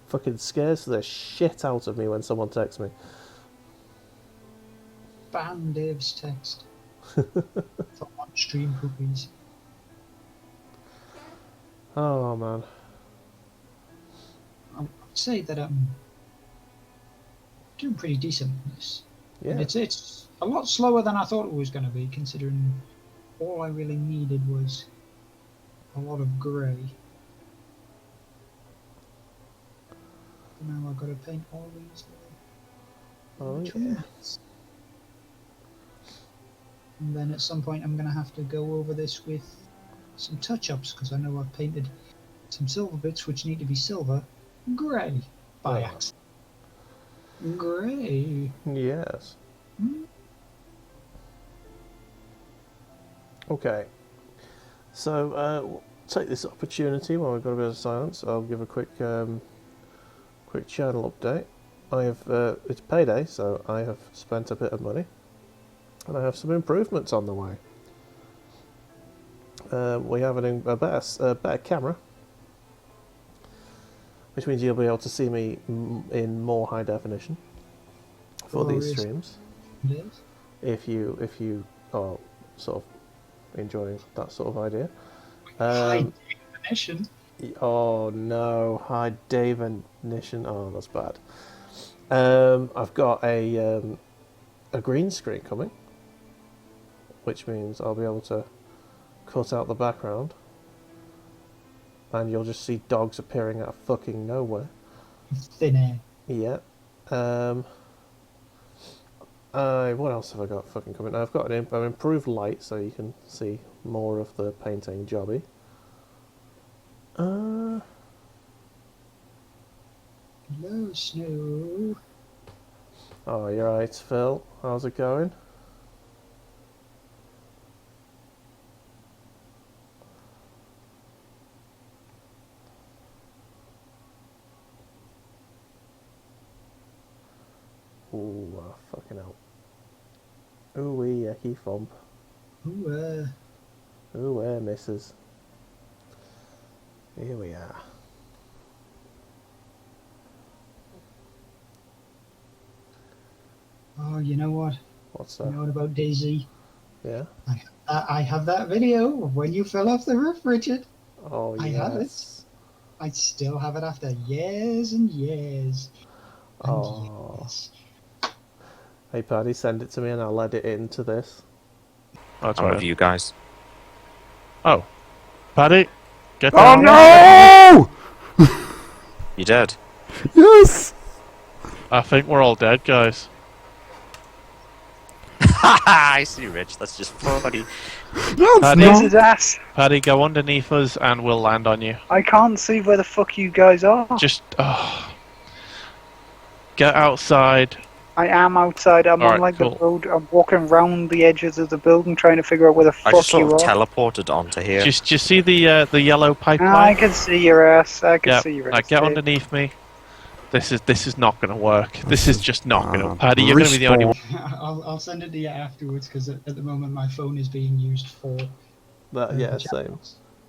S1: Fucking scares the shit out of me when someone texts me.
S2: ban Dave's text for on-stream poopies.
S1: Oh man.
S2: I would say that doing pretty decent on this. And
S1: Yeah.
S2: it's a lot slower than I thought it was going to be, considering all I really needed was a lot of grey. Now I've got to paint all these
S1: Oh
S2: little
S1: yeah.
S2: trees. And then at some point I'm going to have to go over this with some touch-ups, because I know I've painted some silver bits which need to be silver grey by accident. Grey.
S1: Yes. Okay. So, take this opportunity while we've got a bit of silence. I'll give a quick channel update. I have it's payday, so I have spent a bit of money, and I have some improvements on the way. We have a better camera, which means you'll be able to see me in more high definition for these streams.
S2: Yes.
S1: If you are sort of enjoying that sort of idea.
S2: High definition.
S1: Oh no, high definition. Oh, that's bad. I've got a green screen coming, which means I'll be able to cut out the background, and you'll just see dogs appearing out of fucking nowhere.
S2: Thin air.
S1: Yeah. What else have I got fucking coming? I've got an improved light, so you can see more of the painting jobby.
S2: Hello, Snow.
S1: Oh, you're right, Phil. How's it going? Ooh, fucking hell. Ooh-wee, yucky thump. Ooh, missus. Here we are.
S2: Oh, you know what?
S1: What's that?
S2: You know what about Daisy?
S1: Yeah?
S2: I have that video of when you fell off the roof, Richard.
S1: Oh, yes.
S2: I have it. I still have it after years and years and years.
S1: Hey, Paddy, send it to me and I'll add it into this.
S3: That's one of you guys.
S4: Oh. Paddy, get
S3: down.
S4: Oh
S3: no! You dead?
S4: Yes! I think we're all dead, guys.
S3: I see, Rich. That's just funny.
S4: Paddy,
S5: his ass.
S4: Paddy, go underneath us and we'll land on you.
S5: I can't see where the fuck you guys are.
S4: Just, get outside.
S5: I am outside. I'm on the road. I'm walking around the edges of the building trying to figure out where the fuck
S3: I just sort
S5: you
S3: of
S5: are.
S3: teleported onto here.
S4: Just you see the yellow pipeline?
S5: I can see your ass. I can see your ass.
S4: Get underneath me. This is not going to work. This is just not going to. Paddy, you're going to be the only one.
S2: I'll send it to you afterwards, because at the moment my phone is being used for
S1: that. Yeah, same.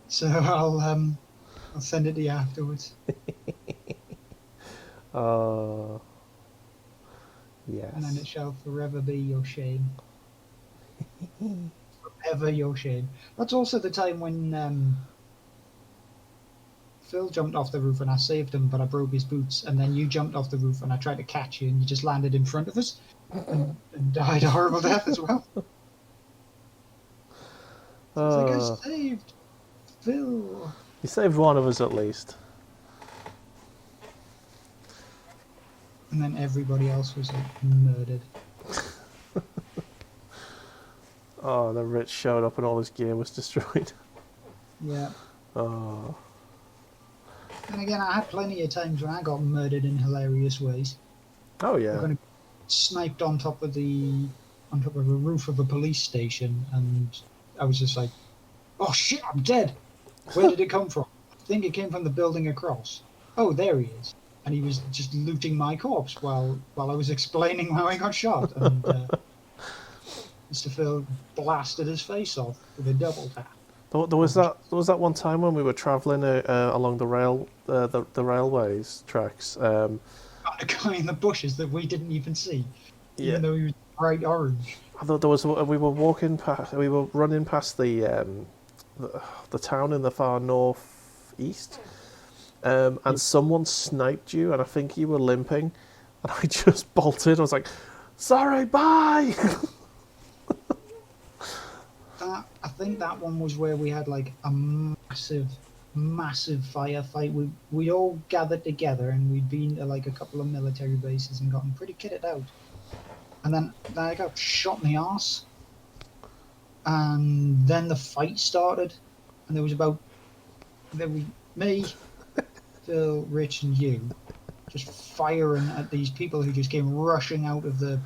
S2: So I'll send it to you afterwards.
S1: Yes.
S2: And then it shall forever be your shame. Forever your shame. That's also the time when Phil jumped off the roof and I saved him, but I broke his boots. And then you jumped off the roof and I tried to catch you and you just landed in front of us and died a horrible death as well. It's like I saved Phil.
S1: You saved one of us at least.
S2: And then everybody else was murdered.
S1: Oh, then Rich showed up and all his gear was destroyed.
S2: Yeah.
S1: Oh.
S2: And again, I had plenty of times when I got murdered in hilarious ways.
S1: Oh yeah.
S2: I got sniped on top of a roof of a police station, and I was just like, "Oh shit, I'm dead! Where did it come from? I think it came from the building across. Oh, there he is." And he was just looting my corpse while I was explaining how I got shot. And Mr. Phil blasted his face off with a double tap.
S1: There was that one time when we were travelling along the railways tracks.
S2: Got a guy in the bushes that we didn't even see, even though he was bright orange.
S1: I thought there was. We were running past the town in the far northeast. And someone sniped you, and I think you were limping, and I just bolted. I was like, "Sorry, bye."
S2: I think that one was where we had like a massive firefight. We all gathered together, and we'd been to like a couple of military bases and gotten pretty kitted out. And then I got shot in the arse. and then the fight started, and there was me, Phil, Rich, and you just firing at these people who just came rushing out of the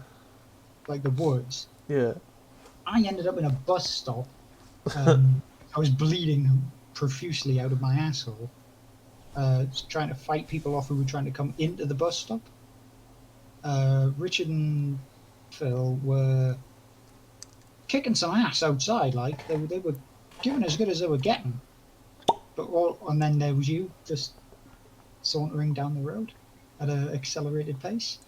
S2: woods.
S1: Yeah.
S2: I ended up in a bus stop. I was bleeding profusely out of my asshole, trying to fight people off who were trying to come into the bus stop. Richard and Phil were kicking some ass outside, like they were giving as good as they were getting. And then there was you just sauntering down the road at an accelerated pace.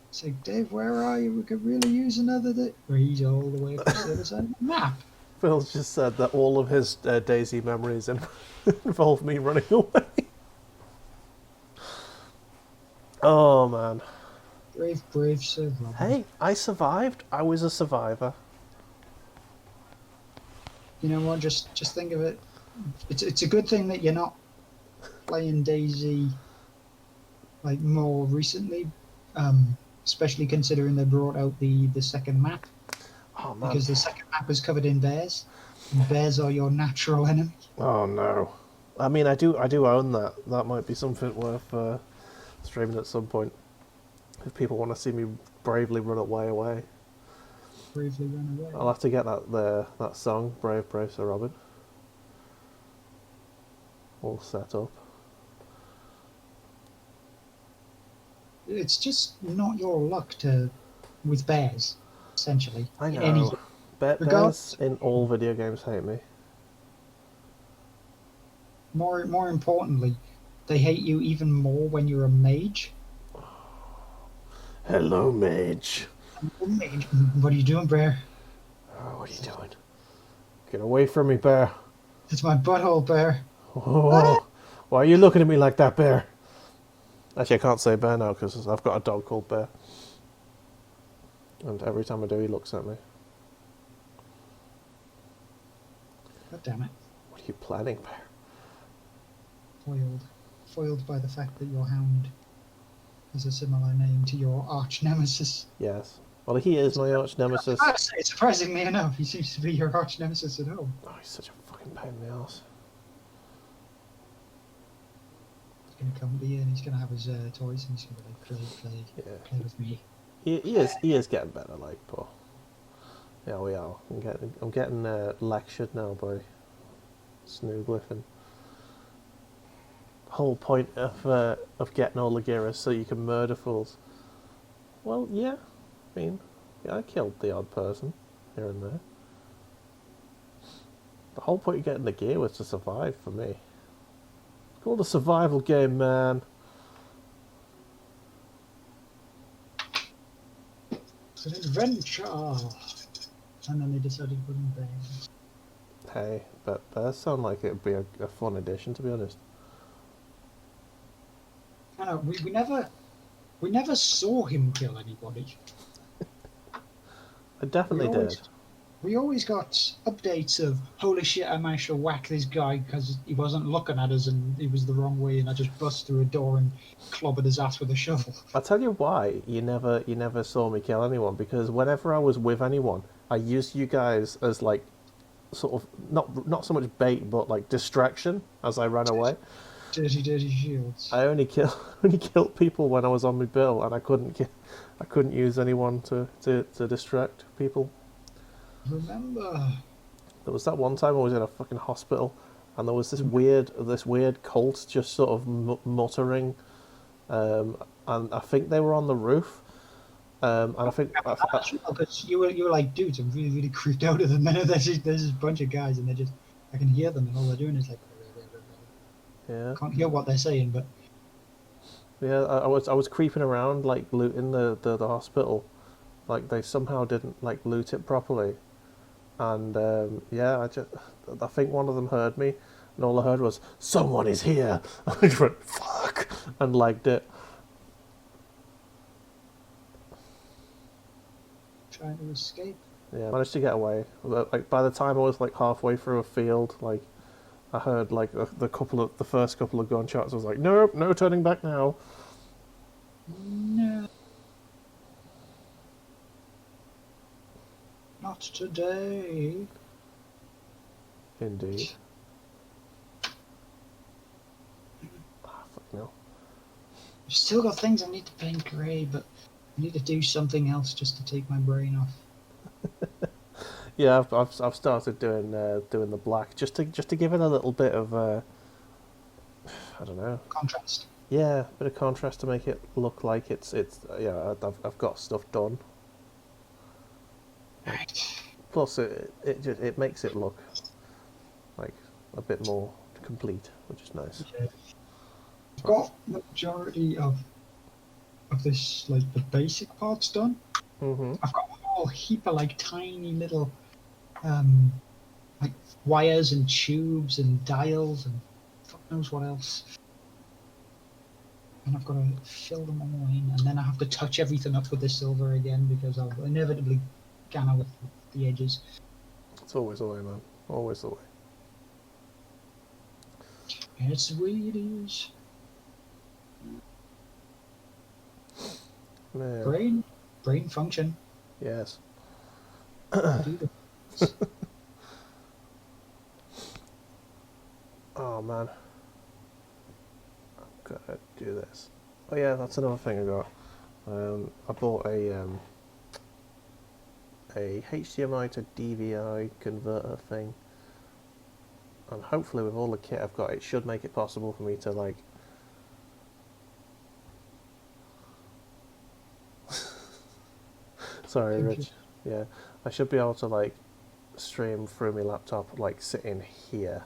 S2: It's like, Dave, where are you? We could really use another day. He's all the way across the other side of the map.
S1: Phil just said that all of his Daisy memories involve me running away. Oh, man.
S2: Brave Sir Robin.
S1: Hey, I survived. I was a survivor.
S2: You know what? Just think of it. It's a good thing that you're not playing Daisy like more recently, especially considering they brought out the second map.
S1: Oh, man.
S2: Because the second map is covered in bears, and bears are your natural enemy.
S1: Oh, no. I mean, I do own that. That might be something worth streaming at some point. If people want to see me bravely run away.
S2: Bravely run away.
S1: I'll have to get that song, Brave Sir Robin, all set up.
S2: It's just not your luck with bears, essentially.
S1: I know. Bears in all video games hate me.
S2: More importantly, they hate you even more when you're a mage.
S1: Hello, mage.
S2: Mage. What are you doing, bear?
S1: Oh, what are you doing? Get away from me, bear.
S2: It's my butthole, bear.
S1: Oh, why are you looking at me like that, bear? Actually, I can't say bear now because I've got a dog called Bear. And every time I do, he looks at me.
S2: God damn it.
S1: What are you planning, Bear?
S2: Foiled by the fact that your hound has a similar name to your arch nemesis.
S1: Yes. Well, he is my arch nemesis.
S2: Surprisingly enough, he seems to be your arch nemesis at home.
S1: Oh, he's such a fucking pain in the ass.
S2: He's going to come to you and he's going to have his toys and he's going to be like, play with me.
S1: He is getting better, like, but yeah, we are. I'm getting lectured now by Snooglyph. The whole point of getting all the gear is so you can murder fools. Well, yeah. I mean, yeah, I killed the odd person here and there. The whole point of getting the gear was to survive for me. It's called a survival game, man.
S2: It's an adventure. And then they decided to put in bears.
S1: Hey, but bears sound like it'd be a fun addition, to be honest.
S2: I know, we never saw him kill anybody.
S1: I definitely did.
S2: We always got updates of, holy shit, I managed to whack this guy because he wasn't looking at us and he was the wrong way and I just bust through a door and clobbered his ass with a shovel.
S1: I'll tell you why you never saw me kill anyone, because whenever I was with anyone, I used you guys as like sort of not so much bait but like distraction as I ran away.
S2: Dirty shields.
S1: I only killed people when I was on my bill, and I couldn't use anyone to distract people.
S2: Remember?
S1: There was that one time I was in a fucking hospital, and there was this weird cult just sort of muttering, and I think they were on the roof, and I think
S2: because you were like, dudes, I'm really creeped out of them. And there's this bunch of guys, and I can hear them, and all they're doing is like.
S1: Yeah.
S2: Can't hear what they're saying, but
S1: yeah, I was creeping around like looting the hospital, like they somehow didn't like loot it properly, and yeah, I think one of them heard me, and all I heard was someone is here. I just went fuck and liked it.
S2: Trying to escape.
S1: Yeah, I managed to get away. Like by the time I was like halfway through a field, like. I heard like the first couple of gunshots. I was like, nope, no turning back now.
S2: No. Not today.
S1: Indeed. Ah, fuck no.
S2: I've still got things I need to paint grey, but I need to do something else just to take my brain off.
S1: Yeah, I've started doing doing the black just to give it a little bit of I don't know.
S2: Contrast.
S1: Yeah, a bit of contrast to make it look like it's yeah, I've got stuff done.
S2: Right.
S1: Plus it makes it look like a bit more complete, which is nice.
S2: Yeah. I've got the majority of this, like the basic parts done.
S1: Mhm.
S2: I've got a whole heap of like tiny little like wires and tubes and dials and fuck knows what else. And I've got to fill them all in, and then I have to touch everything up with the silver again because I'll inevitably gamma with the edges.
S1: It's always the way, man. Always the way.
S2: It's the way it is.
S1: Man.
S2: Brain function.
S1: Yes.
S2: Do this.
S1: Oh man. I've got to do this. Oh yeah, that's another thing I got. I bought a HDMI to DVI converter thing, and hopefully with all the kit I've got, it should make it possible for me to like. Sorry,
S2: Thank
S1: Rich. Yeah, I should be able to like stream through my laptop, like sitting here,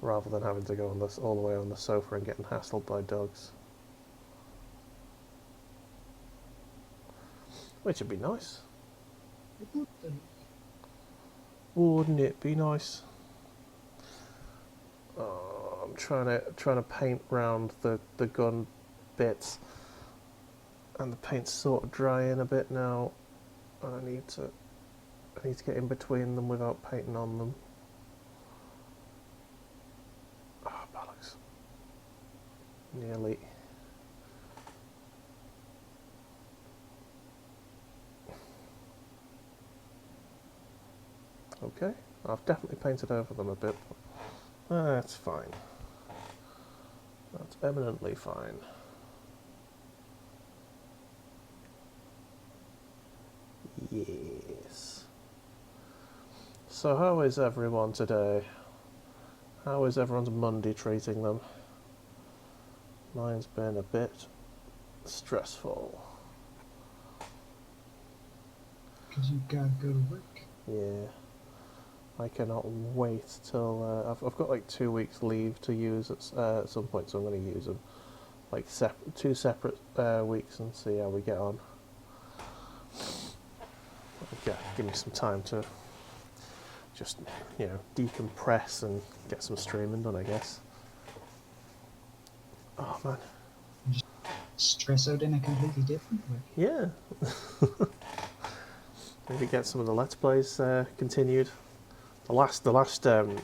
S1: rather than having to go on this all the way on the sofa and getting hassled by dogs. Which would be nice. Wouldn't it be nice? Oh, I'm trying to paint round the gun bits, and the paint's sort of drying a bit now. I need to get in between them without painting on them. Oh, bollocks! Nearly. Okay, I've definitely painted over them a bit, but that's fine. That's eminently fine. Yes. So how is everyone today? How is everyone's Monday treating them? Mine's been a bit stressful.
S2: Because you gotta go to work.
S1: Yeah. I cannot wait till I've got like 2 weeks leave to use at some point, so I'm going to use them like two separate weeks and see how we get on. Yeah, give me some time to just decompress and get some streaming done, I guess. Oh man.
S2: Stress out in a completely different way.
S1: Yeah. Maybe get some of the Let's Plays continued. The last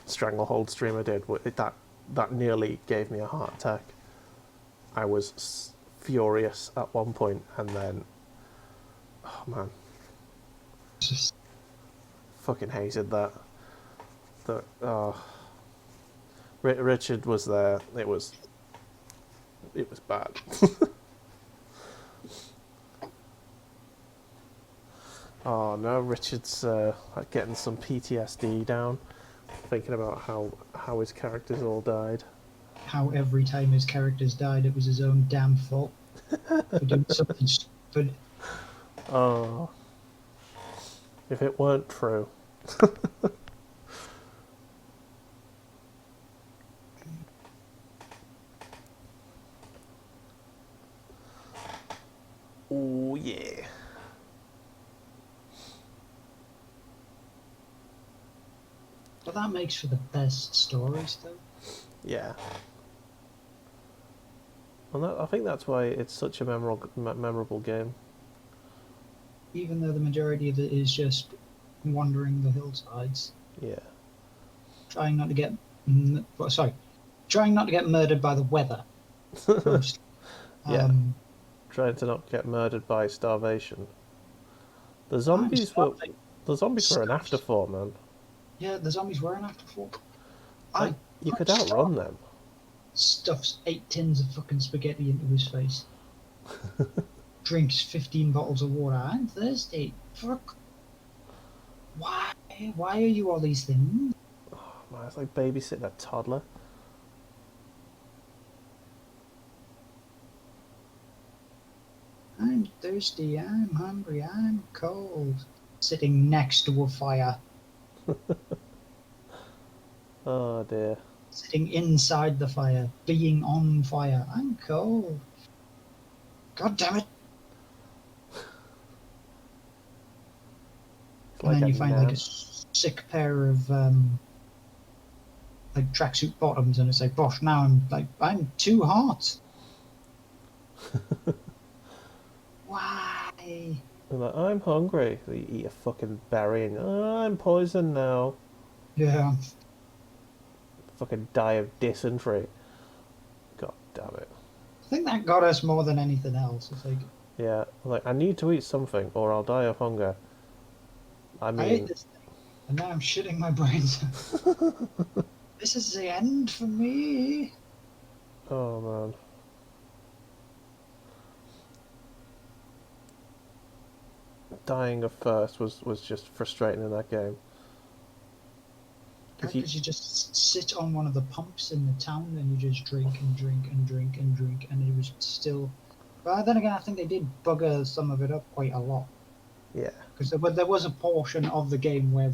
S1: Stranglehold stream I did, that nearly gave me a heart attack. I was furious at one point, and then, oh man,
S2: Just
S1: fucking hated that. Richard was there. It was bad. Oh no, Richard's getting some PTSD down, thinking about how his characters all died.
S2: how every time his characters died, it was his own damn fault for doing something stupid.
S1: Oh, if it weren't true. Oh yeah.
S2: But that makes for the best stories, though.
S1: Yeah. Well, I think that's why it's such a memorable game.
S2: Even though the majority of it is just wandering the hillsides,
S1: Yeah.
S2: trying not to get, trying not to get murdered by the weather. Mostly.
S1: Yeah. Trying to not get murdered by starvation. The The zombies were an afterthought, man.
S2: Yeah, the zombies were an afterthought.
S1: Like, you could outrun them.
S2: Stuffs 8 tins of fucking spaghetti into his face. Drinks 15 bottles of water. I'm thirsty. Fuck. Why? Why are you all these things?
S1: Oh, man, it's like babysitting a toddler.
S2: I'm thirsty. I'm hungry. I'm cold. Sitting next to a fire.
S1: Oh dear.
S2: Sitting inside the fire. Being on fire. I'm cold. God damn it.
S1: It's
S2: And
S1: like
S2: then
S1: a
S2: you find like a
S1: nan.
S2: sick pair of like tracksuit bottoms, and it's like, Bosh, now I'm too hot. Why?
S1: And like, I'm hungry. So you eat a fucking berry and I'm poisoned now.
S2: Yeah.
S1: Fucking die of dysentery. God damn it.
S2: I think that got us more than anything else. It's like,
S1: Yeah, like I need to eat something or I'll die of hunger. I
S2: I ate
S1: mean,
S2: this thing, and now I'm shitting my brains out. This is the end for me.
S1: oh man. Dying of thirst was just frustrating in that game.
S2: Because you just sit on one of the pumps in the town and you just drink and drink and drink and drink, and it was still. But then again, I think they did bugger some of it up quite a lot.
S1: Yeah.
S2: Because there was a portion of the game where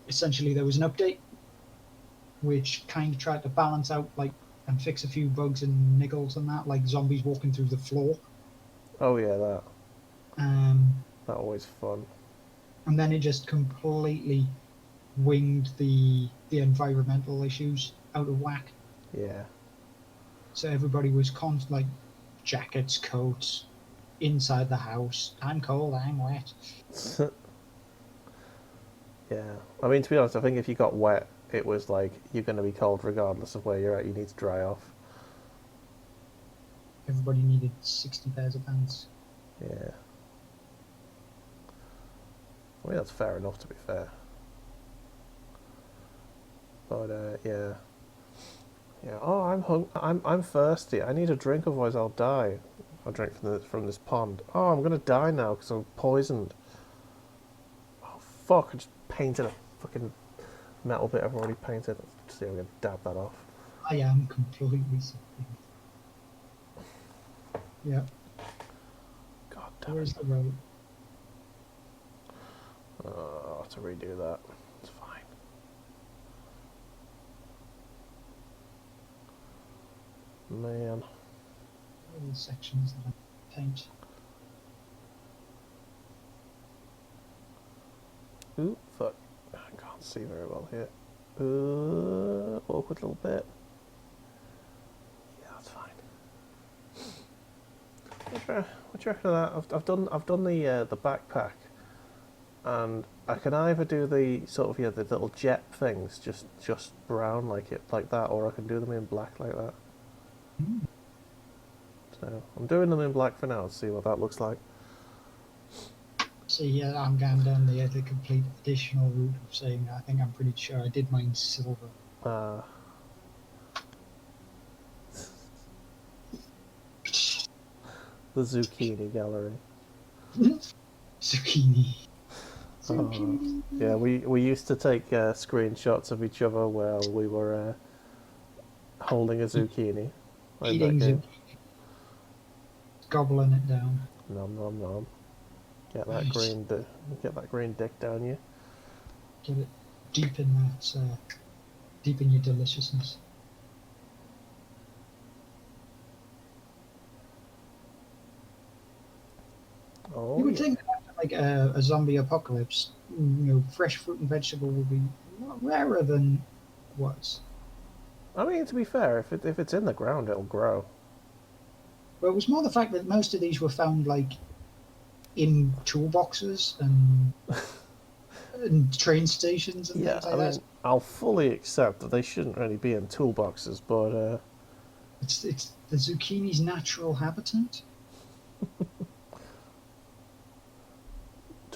S2: essentially there was an update which kind of tried to balance out and fix a few bugs and niggles and that, like zombies walking through the floor.
S1: Oh yeah, that.
S2: Um,
S1: That always fun.
S2: and then it just completely winged the environmental issues out of whack.
S1: Yeah.
S2: So everybody was like jackets, coats, inside the house. I'm cold, I'm wet.
S1: Yeah. I mean, to be honest, I think if you got wet, it was like you're going to be cold regardless of where you're at. You need to dry off.
S2: Everybody needed 60 pairs of pants.
S1: Yeah. I mean, that's fair enough, to be fair. But yeah. Yeah. Oh, I'm thirsty. I need a drink, otherwise I'll die. I'll drink from this pond. Oh, I'm gonna die now because I'm poisoned. Oh fuck! I just painted a fucking metal bit I've already painted. Let's see if I can dab that off.
S2: I am completely sick. Yeah.
S1: God damn
S2: Where's
S1: it!
S2: the road?
S1: I'll have to redo that. It's fine. Man.
S2: All the sections that I paint.
S1: Ooh, fuck. I can't see very well here. Awkward little bit. Yeah, that's fine. What do you reckon of that? I've done the backpack, and I can either do the sort of the little jet things, just brown like that, or I can do them in black like that.
S2: Mm.
S1: So I'm doing them in black for now to see what that looks like.
S2: See, yeah, I'm going down the complete additional route of saying I think I'm pretty sure I did mine silver.
S1: The zucchini gallery.
S2: Zucchini.
S1: Yeah, we used to take screenshots of each other while we were holding a zucchini. Like
S2: Eating
S1: that game.
S2: zucchini. Gobbling it down.
S1: Nom nom nom. Get that
S2: Nice.
S1: get that green dick down you.
S2: Get it deep in that, deep in your deliciousness.
S1: Oh,
S2: You would
S1: yeah.
S2: think that after like a zombie apocalypse, fresh fruit and vegetable would be a lot rarer than it was.
S1: I mean, to be fair, if it's in the ground, it'll grow.
S2: But it was more the fact that most of these were found like in toolboxes and train stations and
S1: Yeah,
S2: things
S1: I
S2: like that.
S1: mean, I'll fully accept that they shouldn't really be in toolboxes, but
S2: It's the zucchini's natural habitat.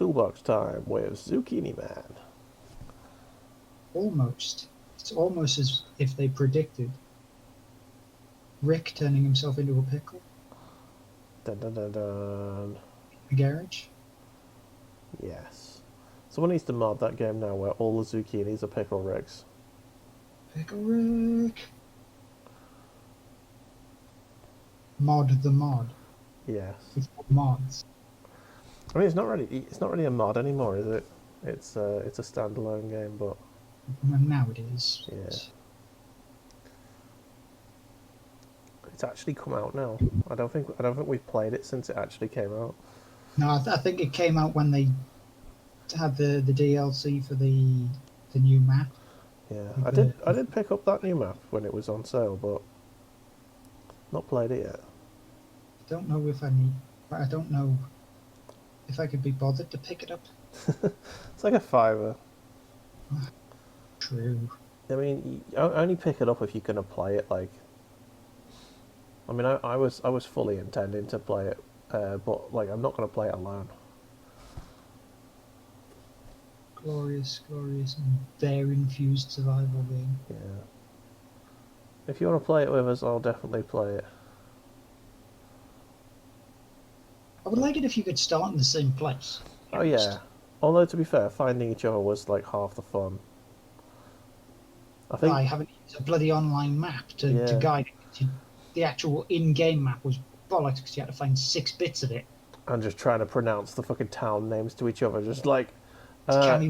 S1: Toolbox time with Zucchini Man.
S2: Almost. It's almost as if they predicted Rick turning himself into a pickle
S1: Dun dun dun dun.
S2: in the garage.
S1: Yes. Someone needs to mod that game now where all the zucchinis are pickle Ricks.
S2: Pickle Rick. Mod the mod.
S1: Yes.
S2: With mods.
S1: I mean, it's not really a mod anymore, is it? It's a standalone game, but
S2: Well, now it is.
S1: yeah. It's actually come out now. I don't think we've played it since it actually came out.
S2: No, I think it came out when they had the DLC for the new map.
S1: Yeah,
S2: With
S1: I did pick up that new map when it was on sale, but not played it yet.
S2: I don't know if I don't know if I could be bothered to pick it up.
S1: It's like a £5.
S2: True.
S1: I mean, you only pick it up if you're gonna play it. Like, I mean, I was fully intending to play it, but like I'm not gonna play it alone.
S2: Glorious, glorious, bear-infused survival game.
S1: Yeah. If you want to play it with us, I'll definitely play it.
S2: I would like it if you could start in the same place.
S1: Oh yeah. Although to be fair, finding each other was like half the fun. I think
S2: I haven't used a bloody online map to
S1: Yeah.
S2: guide it. The actual in-game map was bollocks because you had to find 6 bits of it.
S1: I'm just trying to pronounce the fucking town names to each other, just like
S2: Kami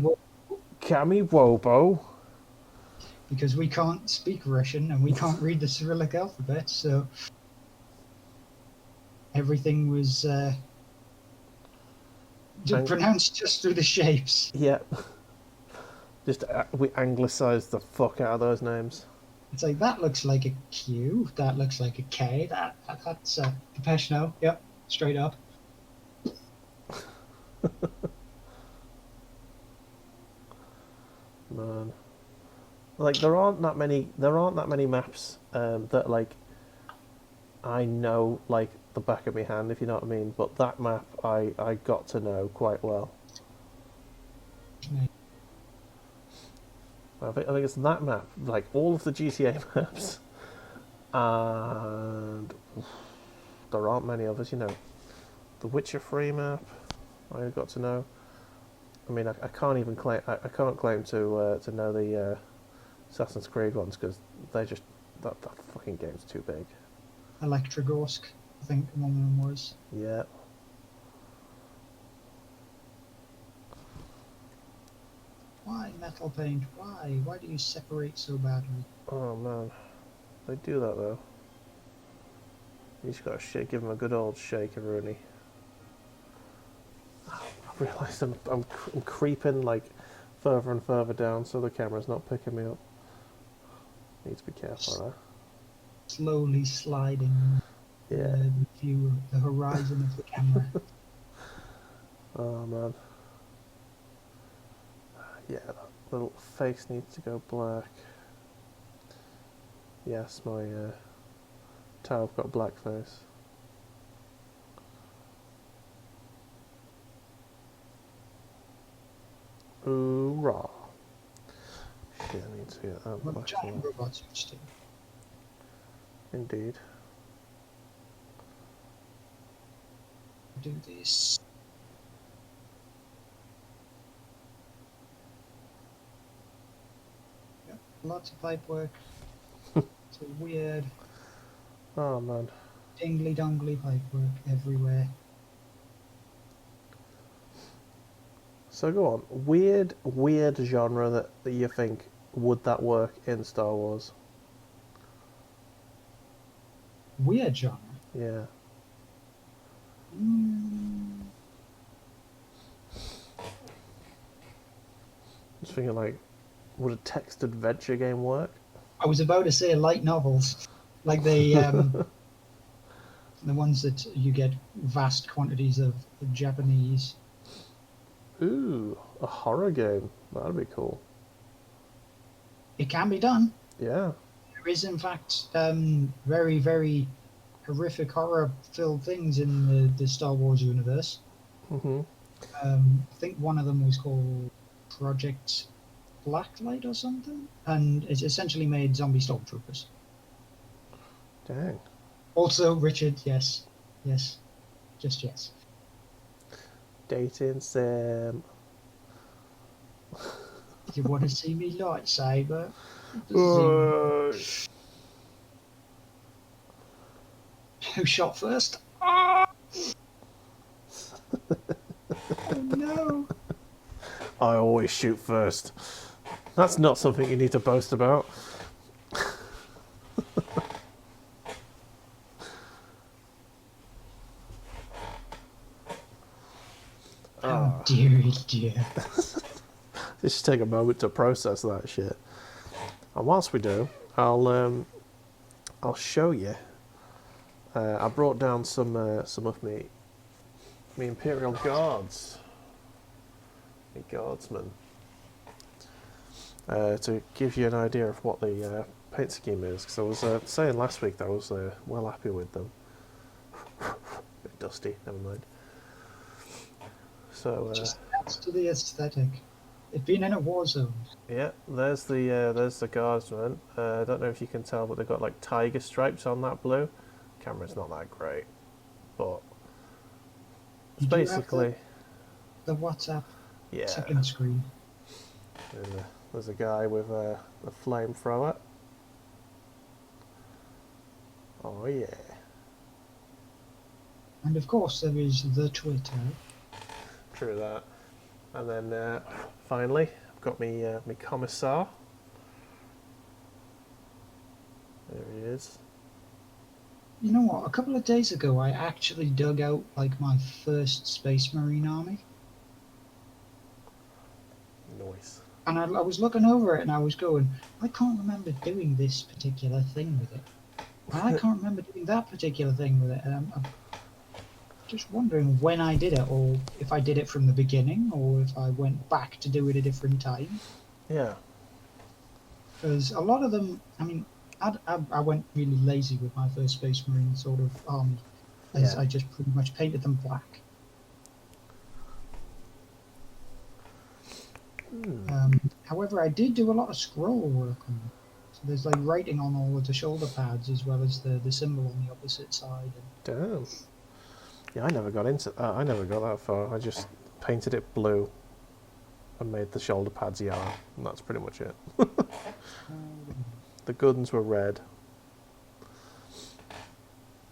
S1: Wobo.
S2: because we can't speak Russian and we can't read the Cyrillic alphabet, so everything was pronounced just through the shapes.
S1: Yep. Just we anglicised the fuck out of those names.
S2: It's like, that looks like a Q, that looks like a K, that's Depeche Mode. Yep, straight up.
S1: Man, like there aren't that many maps that like I know like the back of my hand, if you know what I mean. But that map I got to know quite well. I think it's that map, like all of the GTA maps, and there aren't many others, you know. The Witcher 3 map, I got to know. I mean, I can't even claim I can't claim to know the Assassin's Creed ones because they just that fucking game's too big.
S2: Electrogorsk, I think one of them was.
S1: Yeah.
S2: Why metal paint? Why? Why do you separate so badly?
S1: Oh man, they do that though. You just gotta give them a good old shake and Rooney. I realised I'm creeping like further and further down, so the camera's not picking me up. Need to be careful of that.
S2: Slowly sliding
S1: Yeah.
S2: the view, the horizon of the camera.
S1: Oh man. Yeah, that little face needs to go black. Yes, my towel's got a black face. Hoorah. Shit, I need to get that
S2: What
S1: black as
S2: giant
S1: well.
S2: robots which do.
S1: Indeed.
S2: Do this. Yep, lots of pipe work. It's a weird
S1: Oh man.
S2: dingly dongly pipe work everywhere.
S1: So go on. Weird genre that you think would that work in Star Wars?
S2: Weird genre.
S1: Yeah. Just thinking like, would a text adventure game work?
S2: I was about to say light novels, like the ones that you get vast quantities of Japanese.
S1: Ooh, a horror game. That'd be cool.
S2: It can be done.
S1: Yeah.
S2: There is, in fact, very, very horrific horror-filled things in the Star Wars universe.
S1: Mhm.
S2: I think one of them was called Project Blacklight or something, and it's essentially made zombie stormtroopers.
S1: Dang.
S2: Also, Richard, yes, yes, just yes.
S1: Dating sim.
S2: You want to see me lightsaber?
S1: Uh,
S2: Who shot first? Oh no!
S1: I always shoot first. That's not something you need to boast about.
S2: Oh dearie dear.
S1: Just take a moment to process that shit. And whilst we do, I'll show you. I brought down some of me Imperial Guards, me Guardsmen, to give you an idea of what the paint scheme is. Because I was saying last week that I was well happy with them. Bit dusty, never mind. So
S2: Just adds to the aesthetic. It'd been in a war zone.
S1: yeah, there's the Guardsmen. I don't know if you can tell, but they've got like tiger stripes on that blue. Camera's not that great, but it's
S2: You do have
S1: basically
S2: the WhatsApp
S1: yeah.
S2: second screen.
S1: There's a guy with a flamethrower. Oh yeah.
S2: And of course there is the Twitter.
S1: True that. And then finally, I've got me commissar. There he is.
S2: You know what? A couple of days ago I actually dug out like my first Space Marine army.
S1: Nice.
S2: And I was looking over it and I was going, I can't remember doing this particular thing with it. And I can't remember doing that particular thing with it. And I'm just wondering when I did it, or if I did it from the beginning, or if I went back to do it a different time.
S1: Yeah.
S2: Because a lot of them, I mean, I went really lazy with my first Space Marine sort of army, as
S1: Yeah.
S2: I just pretty much painted them black. However, I did do a lot of scroll work on them. So there's like writing on all of the shoulder pads as well as the symbol on the opposite side.
S1: Damn. Yeah, I never got into that. I never got that far. I just painted it blue and made the shoulder pads yellow, and that's pretty much it. The guns were red.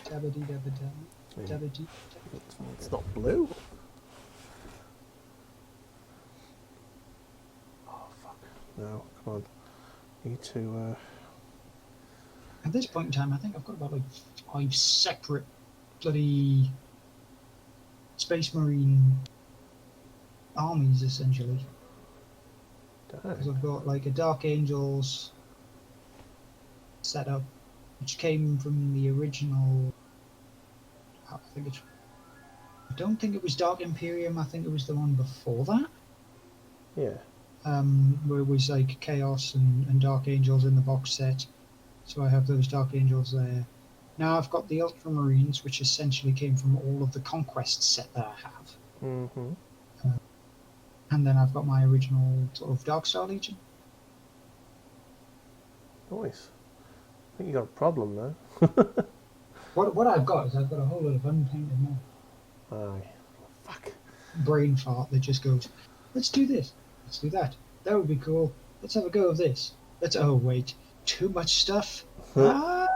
S1: It's not blue. Oh fuck! No, come on. Need to.
S2: At this point in time, I think I've got about like 5 separate bloody Space Marine armies essentially. Because I've got like a Dark Angels setup, which came from the original. I don't think it was Dark Imperium. I think it was the one before that.
S1: Yeah.
S2: Where it was like Chaos and Dark Angels in the box set. So I have those Dark Angels there. Now I've got the Ultramarines, which essentially came from all of the Conquest set that I have.
S1: Mm-hmm.
S2: And then I've got my original sort of Dark Star Legion.
S1: Nice. I think you got a problem there.
S2: What I've got is I've got a whole lot of unpainted men.
S1: Aye. Fuck.
S2: Brain fart that just goes, let's do this, let's do that. That would be cool. Let's have a go of this. Oh wait, too much stuff. Ah!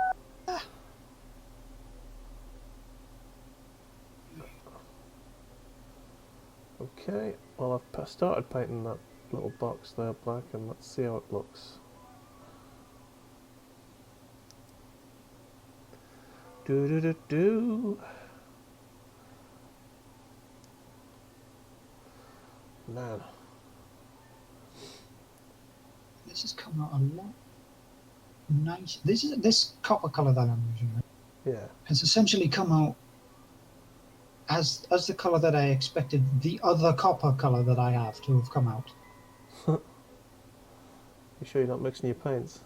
S1: Okay. Well, I've started painting that little box there black, and let's see how it looks. Do do do do. Man.
S2: This has come out a lot nice. This copper color that I'm using, right,
S1: Yeah.
S2: has essentially come out as the color that I expected the other copper color that I have to have come out.
S1: You sure you're not mixing your paints?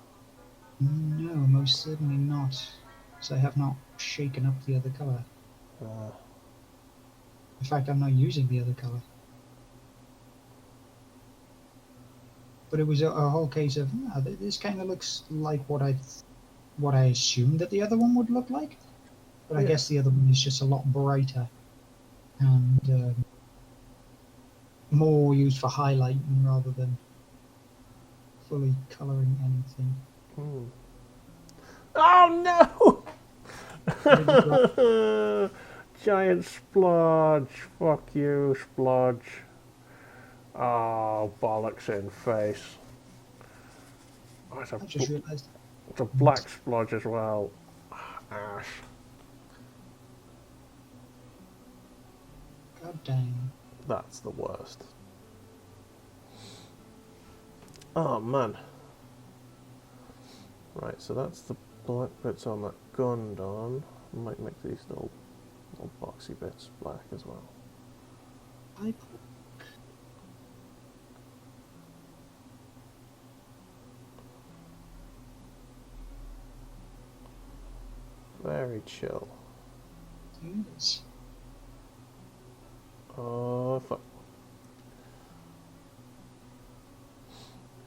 S2: No, most certainly not. So I have not shaken up the other color. In fact, I'm not using the other color. but it was a whole case of this kind of looks like what I assumed that the other one would look like, but I guess the other one is just a lot brighter and more used for highlighting rather than fully colouring anything.
S1: Oh
S2: What did you drop?
S1: no! Giant splodge. Fuck you, splodge. Oh, bollocks in face. Oh,
S2: I just realised.
S1: it's a black splodge as well. Ash.
S2: God dang.
S1: That's the worst. Oh man. Right, so that's the black bits on that gun done. I might make these little boxy bits black as well. Very chill.
S2: Yes.
S1: Oh fuck.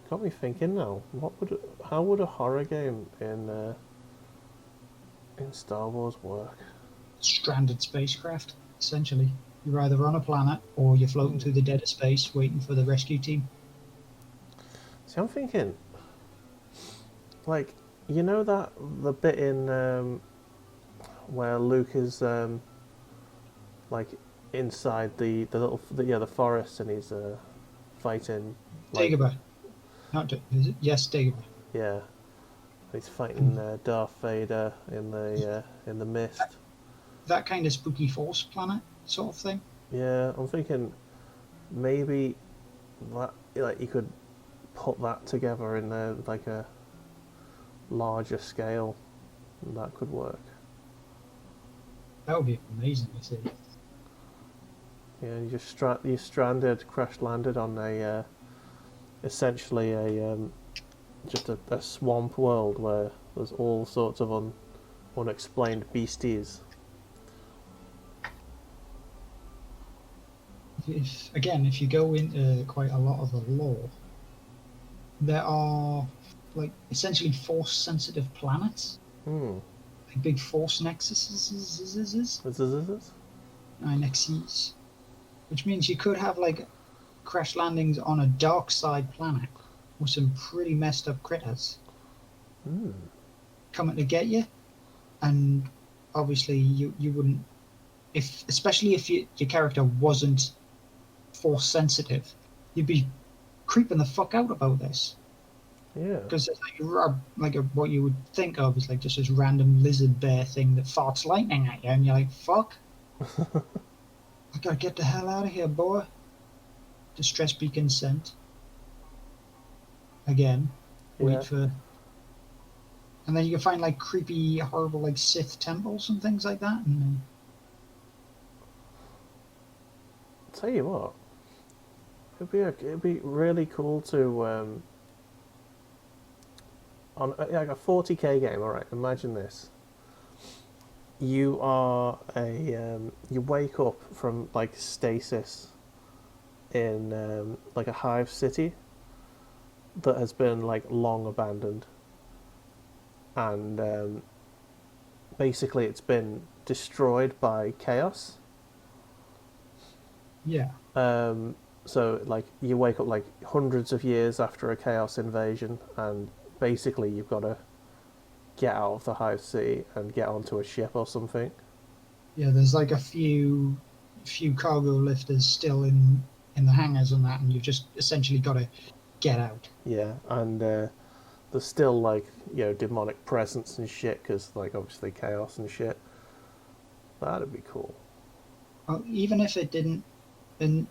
S1: Got me thinking now. How would a horror game in Star Wars work?
S2: Stranded spacecraft, essentially. You're either on a planet or you're floating through the dead of space waiting for the rescue team.
S1: See, I'm thinking, like, you know that the bit in where Luke is like inside the forest and he's fighting. Like,
S2: Dagobah. Is it? Yes, Dagobah.
S1: yeah, he's fighting Darth Vader in the mist.
S2: That kind of spooky force planet sort of thing.
S1: Yeah, I'm thinking maybe that like you could put that together in like a larger scale, and that could work.
S2: That would be amazing to see.
S1: Yeah, you're stranded, crash landed on a essentially just a swamp world where there's all sorts of unexplained beasties.
S2: If you go into quite a lot of the lore, there are like essentially force-sensitive planets, like big force nexuses, nexus, which means you could have like crash landings on a dark side planet with some pretty messed up critters coming to get you, and obviously you wouldn't, especially if your character wasn't force sensitive, you'd be creeping the fuck out about this.
S1: Yeah.
S2: Because it's what you would think of is like just this random lizard bear thing that farts lightning at you, and you're like, fuck. I gotta get the hell out of here, boy. Distress beacon sent. Again. Wait for. And then you can find like creepy, horrible like Sith temples and things like that. And then...
S1: Tell you what, it'd be really cool to on like a 40k game. All right, imagine this. You are you wake up from like stasis in like a hive city that has been like long abandoned, and basically it's been destroyed by chaos.
S2: Yeah.
S1: So like you wake up like hundreds of years after a chaos invasion, and basically you've got to get out of the hive city and get onto a ship or something.
S2: Yeah, there's like a few cargo lifters still in the hangars and that, and you've just essentially got to get out.
S1: Yeah, and there's still like demonic presence and shit because like obviously chaos and shit. That'd be cool.
S2: Well, even if it didn't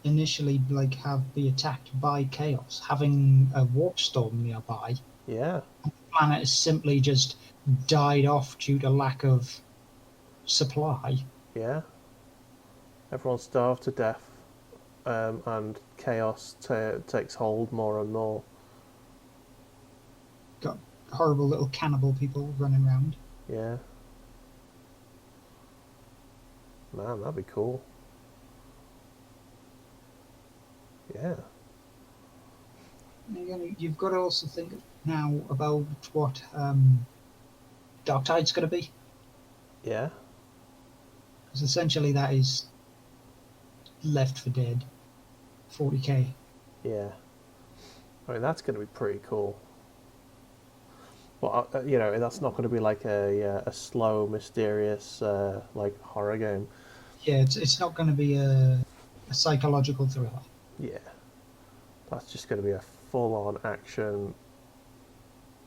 S2: initially like be attacked by chaos, having a warp storm nearby.
S1: Yeah.
S2: The planet has simply just died off due to lack of supply.
S1: Yeah. Everyone's starved to death, and chaos takes hold more and more.
S2: Got horrible little cannibal people running around.
S1: Yeah. Man, that'd be cool.
S2: Yeah, you've got to also think now about what Dark Tide's going to be.
S1: Yeah.
S2: Because essentially that is Left 4 Dead 40k.
S1: Yeah. I mean, that's going to be pretty cool. Well, you know, that's not going to be like a slow, mysterious, like horror game.
S2: Yeah, it's not going to be a psychological thriller.
S1: Yeah. That's just going to be a full-on action,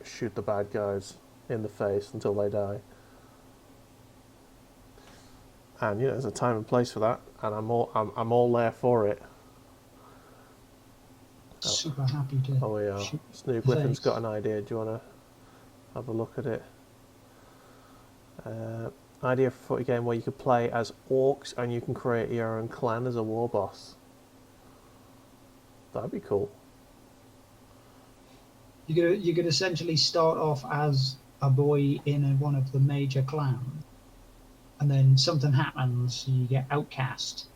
S1: shoot the bad guys in the face until they die. And you know, there's a time and place for that, and I'm all there for it.
S2: Super happy to.
S1: Oh yeah,
S2: shoot
S1: Snoop
S2: the
S1: Whiffen's
S2: face.
S1: got an idea. Do you want to have a look at it? Idea for a footy game where you could play as orcs and you can create your own clan as a war boss. That'd be cool.
S2: You could essentially start off as a boy in one of the major clans, and then something happens, you get outcast,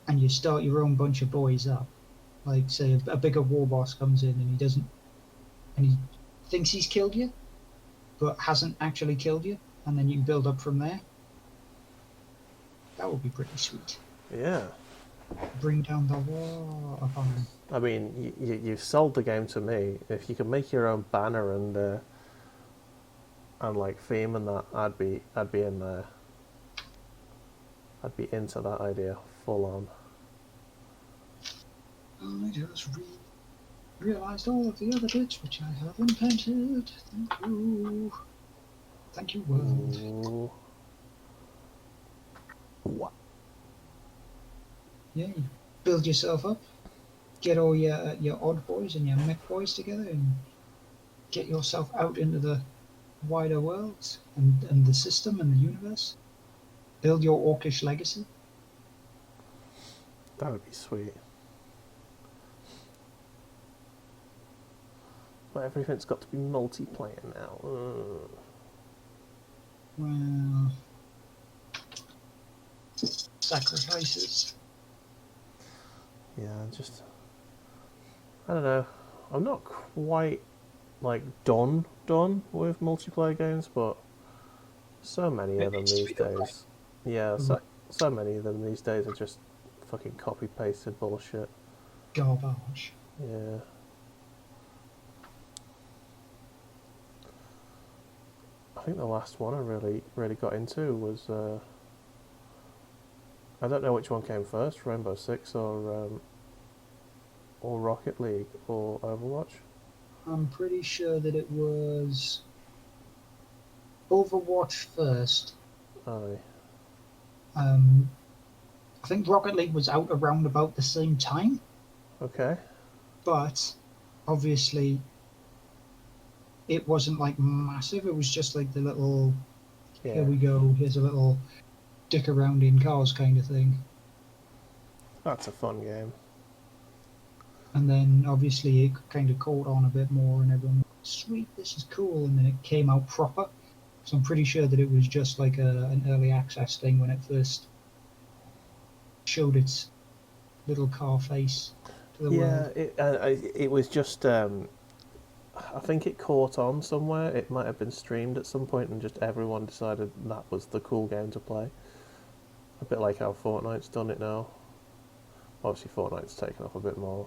S2: and you start your own bunch of boys up. Like, say, a bigger war boss comes in and he thinks he's killed you, but hasn't actually killed you, and then you can build up from there. That would be pretty sweet.
S1: Yeah.
S2: Bring down the wall upon him.
S1: I mean, you've sold the game to me. If you can make your own banner and like theme and that, I'd be in there. I'd be into that idea full on.
S2: I just realised all of the other bits which I have invented. Thank you. Thank you, world.
S1: Ooh. What?
S2: Yeah, you build yourself up, get all your odd boys and your mech boys together, and get yourself out into the wider world and the system and the universe. Build your orcish legacy.
S1: That would be sweet. But everything's got to be multiplayer now.
S2: Well, sacrifices.
S1: Yeah, I don't know. I'm not quite like done with multiplayer games, but so many of them these days. Yeah, so many of them these days are just fucking copy pasted bullshit.
S2: Garbage.
S1: Yeah. I think the last one I really got into was I don't know which one came first, Rainbow Six or Rocket League or Overwatch.
S2: I'm pretty sure that it was Overwatch first.
S1: Aye.
S2: I think Rocket League was out around about the same time,
S1: Okay.
S2: but obviously it wasn't like massive. It was just like the little,
S1: Yeah.
S2: here we go, here's a little dick around in cars kind of thing.
S1: That's a fun game.
S2: And then obviously it kind of caught on a bit more, and everyone was, sweet, this is cool. And then it came out proper. So I'm pretty sure that it was just like an early access thing when it first showed its little car face to the world.
S1: Yeah, it was just. I think it caught on somewhere. It might have been streamed at some point, and just everyone decided that was the cool game to play. A bit like how Fortnite's done it now. Obviously, Fortnite's taken off a bit more.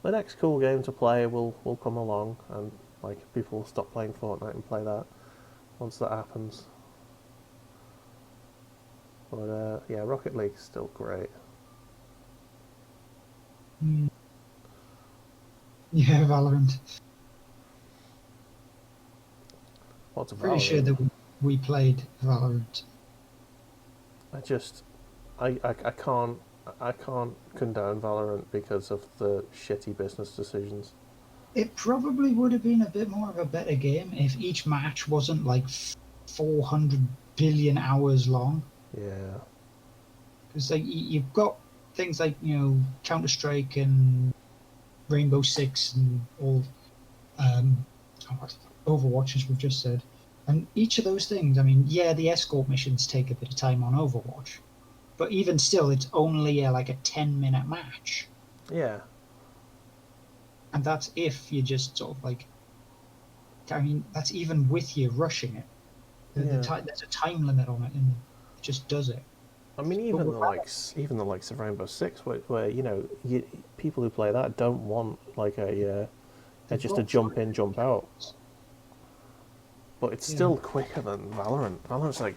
S1: The next cool game to play will come along, and like people will stop playing Fortnite and play that once that happens. But yeah, Rocket League's still great.
S2: Yeah, Valorant.
S1: What's Valorant?
S2: Pretty sure that we played Valorant.
S1: I can't condone Valorant because of the shitty business decisions.
S2: It probably would have been a bit more of a better game if each match wasn't like 400 billion hours long.
S1: Yeah.
S2: Because like you've got things like, you know, Counter-Strike and Rainbow Six and all Overwatch, as we've just said. And each of those things, I mean, yeah, the escort missions take a bit of time on Overwatch, but even still, it's only like a 10-minute match.
S1: Yeah.
S2: And that's if you just sort of like, I mean, that's even with you rushing it. There's a time limit on it, and it just does it.
S1: I mean,
S2: But
S1: even the likes of Rainbow Six, where people who play that don't want like just a jump in, jump out. But it's still quicker than Valorant. Valorant's like,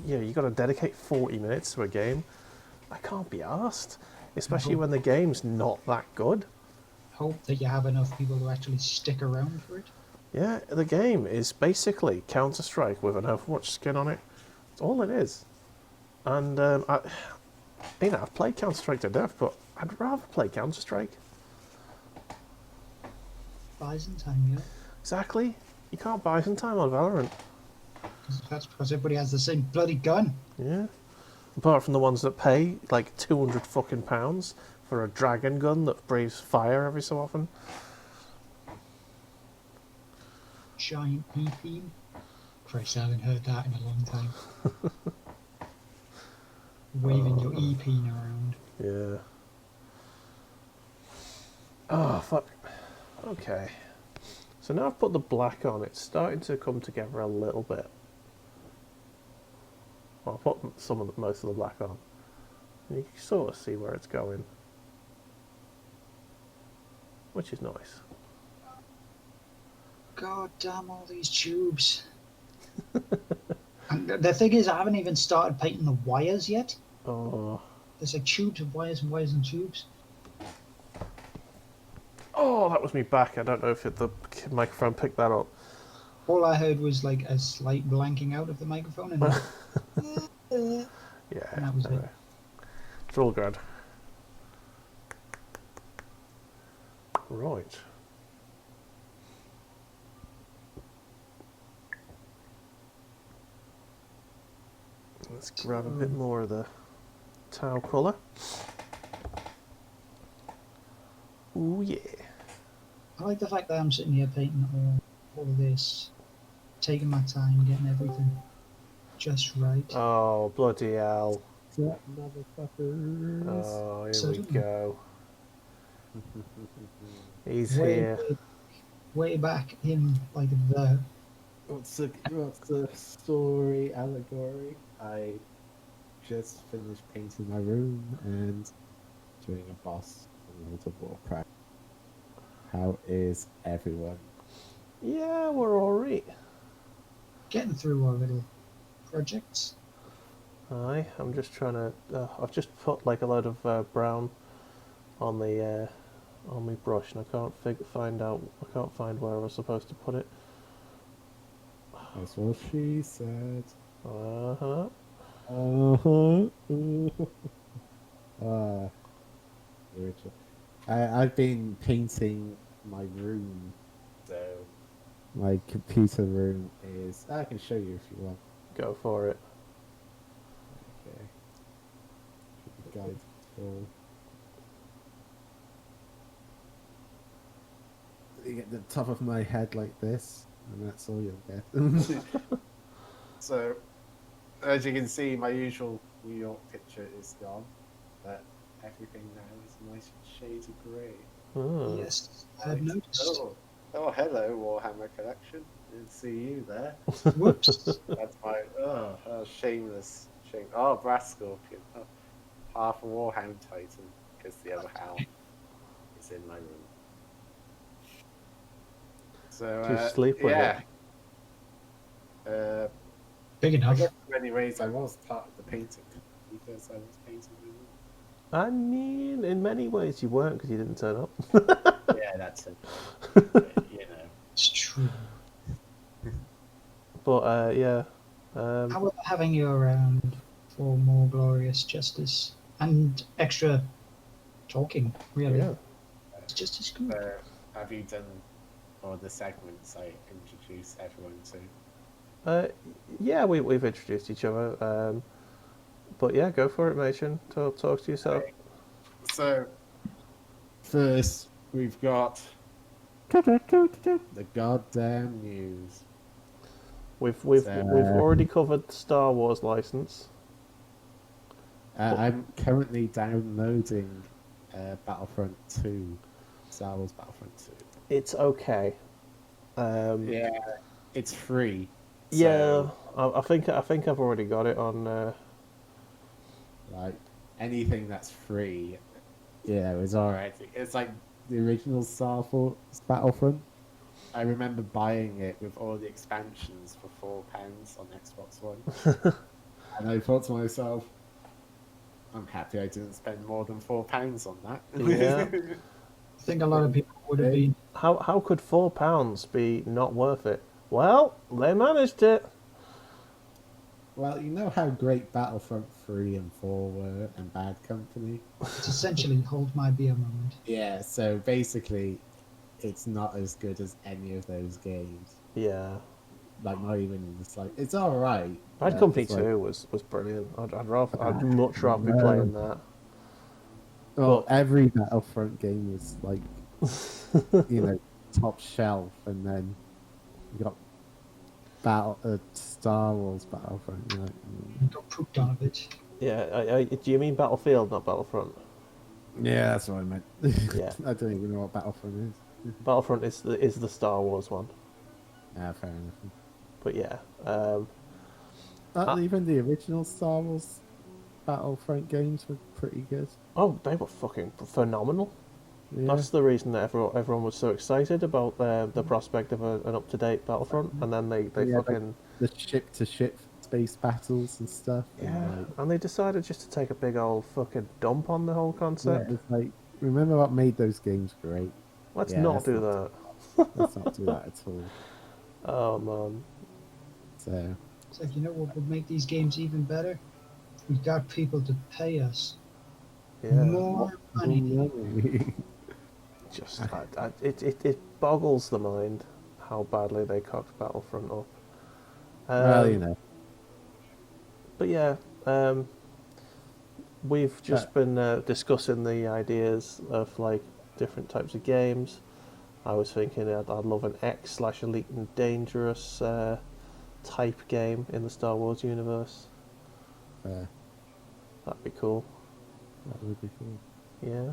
S1: you got to dedicate 40 minutes to a game. I can't be asked, especially when the game's not that good.
S2: Hope that you have enough people to actually stick around for it.
S1: Yeah, the game is basically Counter-Strike with an Overwatch skin on it. That's all it is. And I've played Counter-Strike to death, but I'd rather play Counter-Strike.
S2: Buys in time, yeah.
S1: Exactly. You can't buy some time on Valorant.
S2: That's because everybody has the same bloody gun.
S1: Yeah. Apart from the ones that pay like 200 fucking pounds for a dragon gun that breathes fire every so often.
S2: Giant E-beam. Christ, I haven't heard that in a long time. Waving your E-beam around.
S1: Yeah. Oh, fuck. Okay. So now I've put the black on, it's starting to come together a little bit. Well, I'll put most of the black on. And you can sort of see where it's going. Which is nice.
S2: God damn all these tubes. And the thing is, I haven't even started painting the wires yet.
S1: Oh.
S2: There's like tubes and wires and wires and tubes.
S1: Oh, that was me back. I don't know if the microphone picked that up.
S2: All I heard was like a slight blanking out of the microphone, and
S1: Yeah,
S2: and that was it.
S1: It's all good. Right. Let's grab a bit more of the tau colour. Ooh, yeah.
S2: I like the fact that I'm sitting here painting all of this, taking my time, getting everything just right.
S1: Oh, bloody hell.
S6: Motherfuckers.
S1: Oh, here
S2: So
S1: we go. He's
S2: way,
S1: here.
S2: way back in like the.
S6: What's the story allegory? I just finished painting my room and doing a boss in World of Warcraft. How is everyone?
S1: Yeah, we're alright.
S2: Getting through our little projects.
S1: Aye, I'm just trying to. I've just put like a load of brown on the on my brush, and I can't find where I was supposed to put it.
S6: That's what she said.
S1: Uh-huh.
S6: Richard. I've been painting my room, so my computer room is. I can show you if you want.
S1: Go for it.
S6: Okay. Guide tool. You get the top of my head like this, and that's all you'll get. So, as you can see, my usual New York picture is gone, but everything now is nice shades of grey.
S1: Hmm.
S2: Yes, I've noticed.
S6: Oh, hello, Warhammer Collection. Didn't see you there.
S2: Whoops.
S6: That's my shameless shame. Oh, Brass Scorpion. Oh, half a Warhound Titan, because the other half is in my room. So,
S1: Do you sleep with
S6: yeah.
S2: Big
S6: I
S2: enough.
S6: guess in many ways I was part of the painting, because I was painting my room.
S1: I mean, in many ways you weren't because you didn't turn up.
S6: Yeah, that's it. You know.
S2: It's true.
S1: But yeah.
S2: How about having you around for more glorious justice and extra talking, really?
S1: Yeah.
S2: It's just as good.
S6: Have you done all the segments I introduce everyone to?
S1: Yeah, we've introduced each other. But yeah, go for it, Machin. Talk to yourself.
S6: Okay. So, first we've got the goddamn news.
S1: We've already covered Star Wars license.
S6: I'm currently downloading Battlefront 2, Star Wars Battlefront 2.
S1: It's okay.
S6: Yeah, it's free.
S1: Yeah,
S6: So,
S1: I think I've already got it on.
S6: like, anything that's free, it's alright. It's like the original Star Wars Battlefront. I remember buying it with all the expansions for £4 on Xbox One. And I thought to myself, I'm happy I didn't spend more than £4 on that.
S1: Yeah.
S2: I think a lot of people would have been.
S1: How could £4 be not worth it? Well, they managed it.
S6: Well, you know how great Battlefront 3 and 4 were, and Bad Company?
S2: It's essentially hold my beer moment.
S6: Yeah, so basically, it's not as good as any of those games.
S1: Yeah.
S6: Like, not even just like, it's alright.
S1: Bad Company 2 was brilliant. I'd much rather be playing that.
S6: Well,
S1: But-
S6: every Battlefront game was like, top shelf, and then you got Star Wars Battlefront. You're like,
S2: Got pooped on a bit.
S1: Yeah, do you mean Battlefield, not Battlefront?
S6: yeah, that's what I meant.
S1: Yeah.
S6: I don't even know what Battlefront is.
S1: Battlefront is the Star Wars one.
S6: Yeah, fair enough.
S1: But yeah,
S6: Even the original Star Wars Battlefront games were pretty good.
S1: oh, they were fucking phenomenal.
S6: Yeah.
S1: That's the reason that everyone was so excited about the prospect of an up-to-date Battlefront, and then they fucking
S6: the ship-to-ship space battles and stuff.
S1: and they decided just to take a big old fucking dump on the whole
S6: Yeah,
S1: concept.
S6: it's like, remember what made those games great?
S1: Let's
S6: Yeah,
S1: not
S6: let's
S1: do
S6: not-
S1: that.
S6: Let's not do that at all.
S1: Oh man.
S6: So,
S2: It's like, you know what would make these games even better? We got people to pay us
S1: Yeah.
S2: more money.
S1: Just it boggles the mind how badly they cocked Battlefront up.
S6: well,
S1: But yeah, we've just been discussing the ideas of like different types of games. I was thinking I'd love an X/Elite and Dangerous type game in the Star Wars universe. That'd be cool.
S6: that would be cool.
S1: Yeah.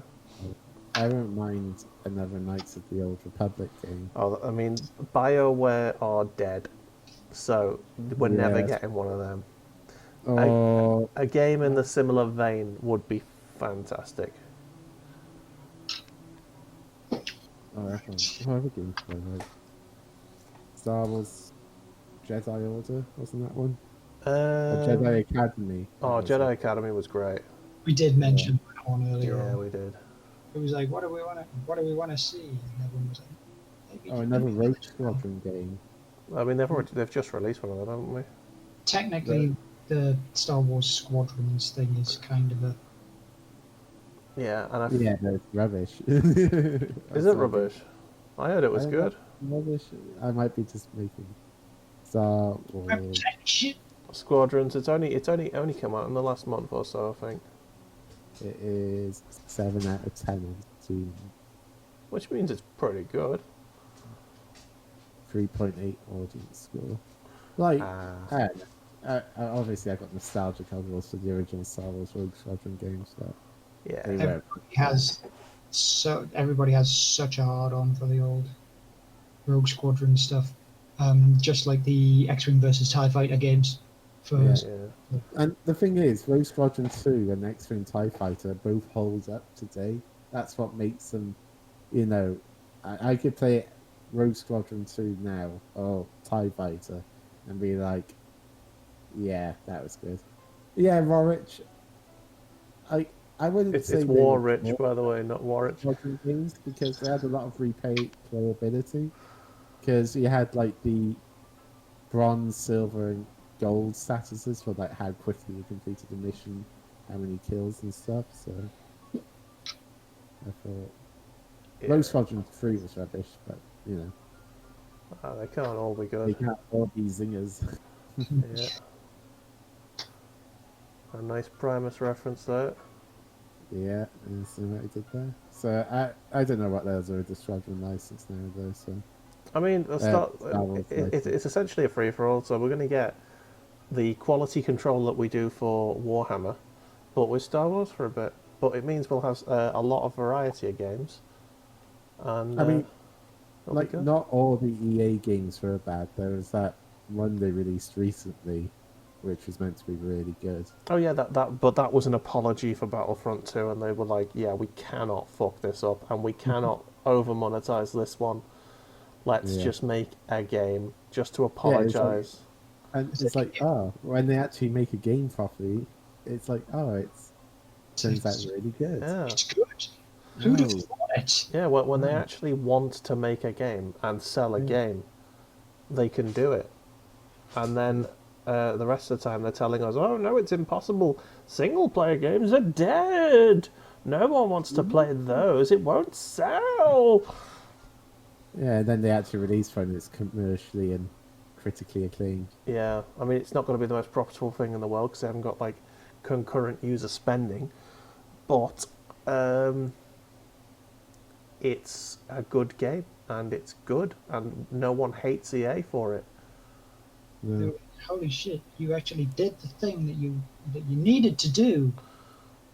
S6: I don't mind another Knights of the Old Republic game.
S1: Oh, I mean, BioWare are dead, so we're never
S6: Yeah.
S1: getting one of them.
S6: Oh,
S1: A game in the similar vein would be fantastic.
S6: what other games did I like? Star Wars Jedi Order, wasn't that one? Or Jedi Academy.
S1: Oh,
S6: that was
S1: Jedi
S6: it.
S1: Academy was great.
S2: We did mention that one earlier.
S1: Yeah,
S2: on.
S1: we did.
S2: It was like, what do we want to see? And everyone was like, maybe.
S6: Oh, another Rogue Squadron game.
S1: I mean, they've just released one of them, haven't we?
S2: Technically, the Star Wars Squadrons thing is kind of a.
S1: Yeah, and
S6: Yeah, no, it's rubbish.
S1: Is it rubbish? I heard it was good.
S6: Rubbish. I might be just making Star Wars.
S2: Shit.
S1: Squadrons. It's only come out in the last month or so, I think.
S6: It is 7 out of 10 on Steam.
S1: Which means it's pretty good.
S6: 3.8 audience score. Like,
S1: Ah.
S6: obviously I got nostalgic overalls for the original Star Wars Rogue Squadron games. So
S1: Yeah.
S6: they were
S2: Everybody has such a hard on for the old Rogue Squadron stuff. Just like the X-Wing versus TIE Fighter games. First.
S1: Yeah.
S6: And the thing is, Rogue Squadron 2 and X-Wing TIE Fighter both hold up today. That's what makes them, I could play Rogue Squadron 2 now, or TIE Fighter, and be like, yeah, that was good. Yeah, Warwich, I wouldn't say
S1: It's
S6: they were
S1: Warrich, by the way, not Warwich.
S6: Squadron games, because they had a lot of replayability. Because you had like the bronze, silver, and gold statuses for like how quickly you completed the mission, how many kills and stuff. So I thought Rogue Squadron 3 was rubbish, but
S1: They can't all be
S6: they
S1: good.
S6: can't all be zingers.
S1: Yeah. A nice Primus reference there.
S6: Yeah, and so what I did there. So I don't know what those are the Squadron license now though. So
S1: I mean,
S6: Star Wars
S1: it's essentially a free-for-all, so we're going to get the quality control that we do for Warhammer, but with Star Wars for a bit. but it means we'll have a lot of variety of games. And
S7: I mean,
S1: it'll be
S7: like,
S1: good.
S7: not all the EA games were bad. There was that one they released recently, which was meant to be really good.
S1: Oh yeah, but that was an apology for Battlefront 2, and they were like, yeah, we cannot fuck this up, and we cannot over monetize this one. Let's
S7: Yeah.
S1: just make a game just to
S7: Yeah,
S1: apologize.
S7: and it's like, oh, when they actually make a game properly, it's like, oh, it turns out really good.
S1: Yeah,
S2: It's good. Who'd have
S7: No.
S2: thought it?
S1: yeah. When they actually want to make a game and sell a game, they can do it. And then the rest of the time they're telling us, oh no, it's impossible. Single player games are dead. No one wants to play those. It won't sell.
S7: Yeah, and then they actually release one that's commercially and critically acclaimed.
S1: Yeah, I mean, it's not going to be the most profitable thing in the world because they haven't got like concurrent user spending, but it's a good game and it's good, and no one hates EA for it.
S7: Yeah.
S2: Holy shit! You actually did the thing that you needed to do.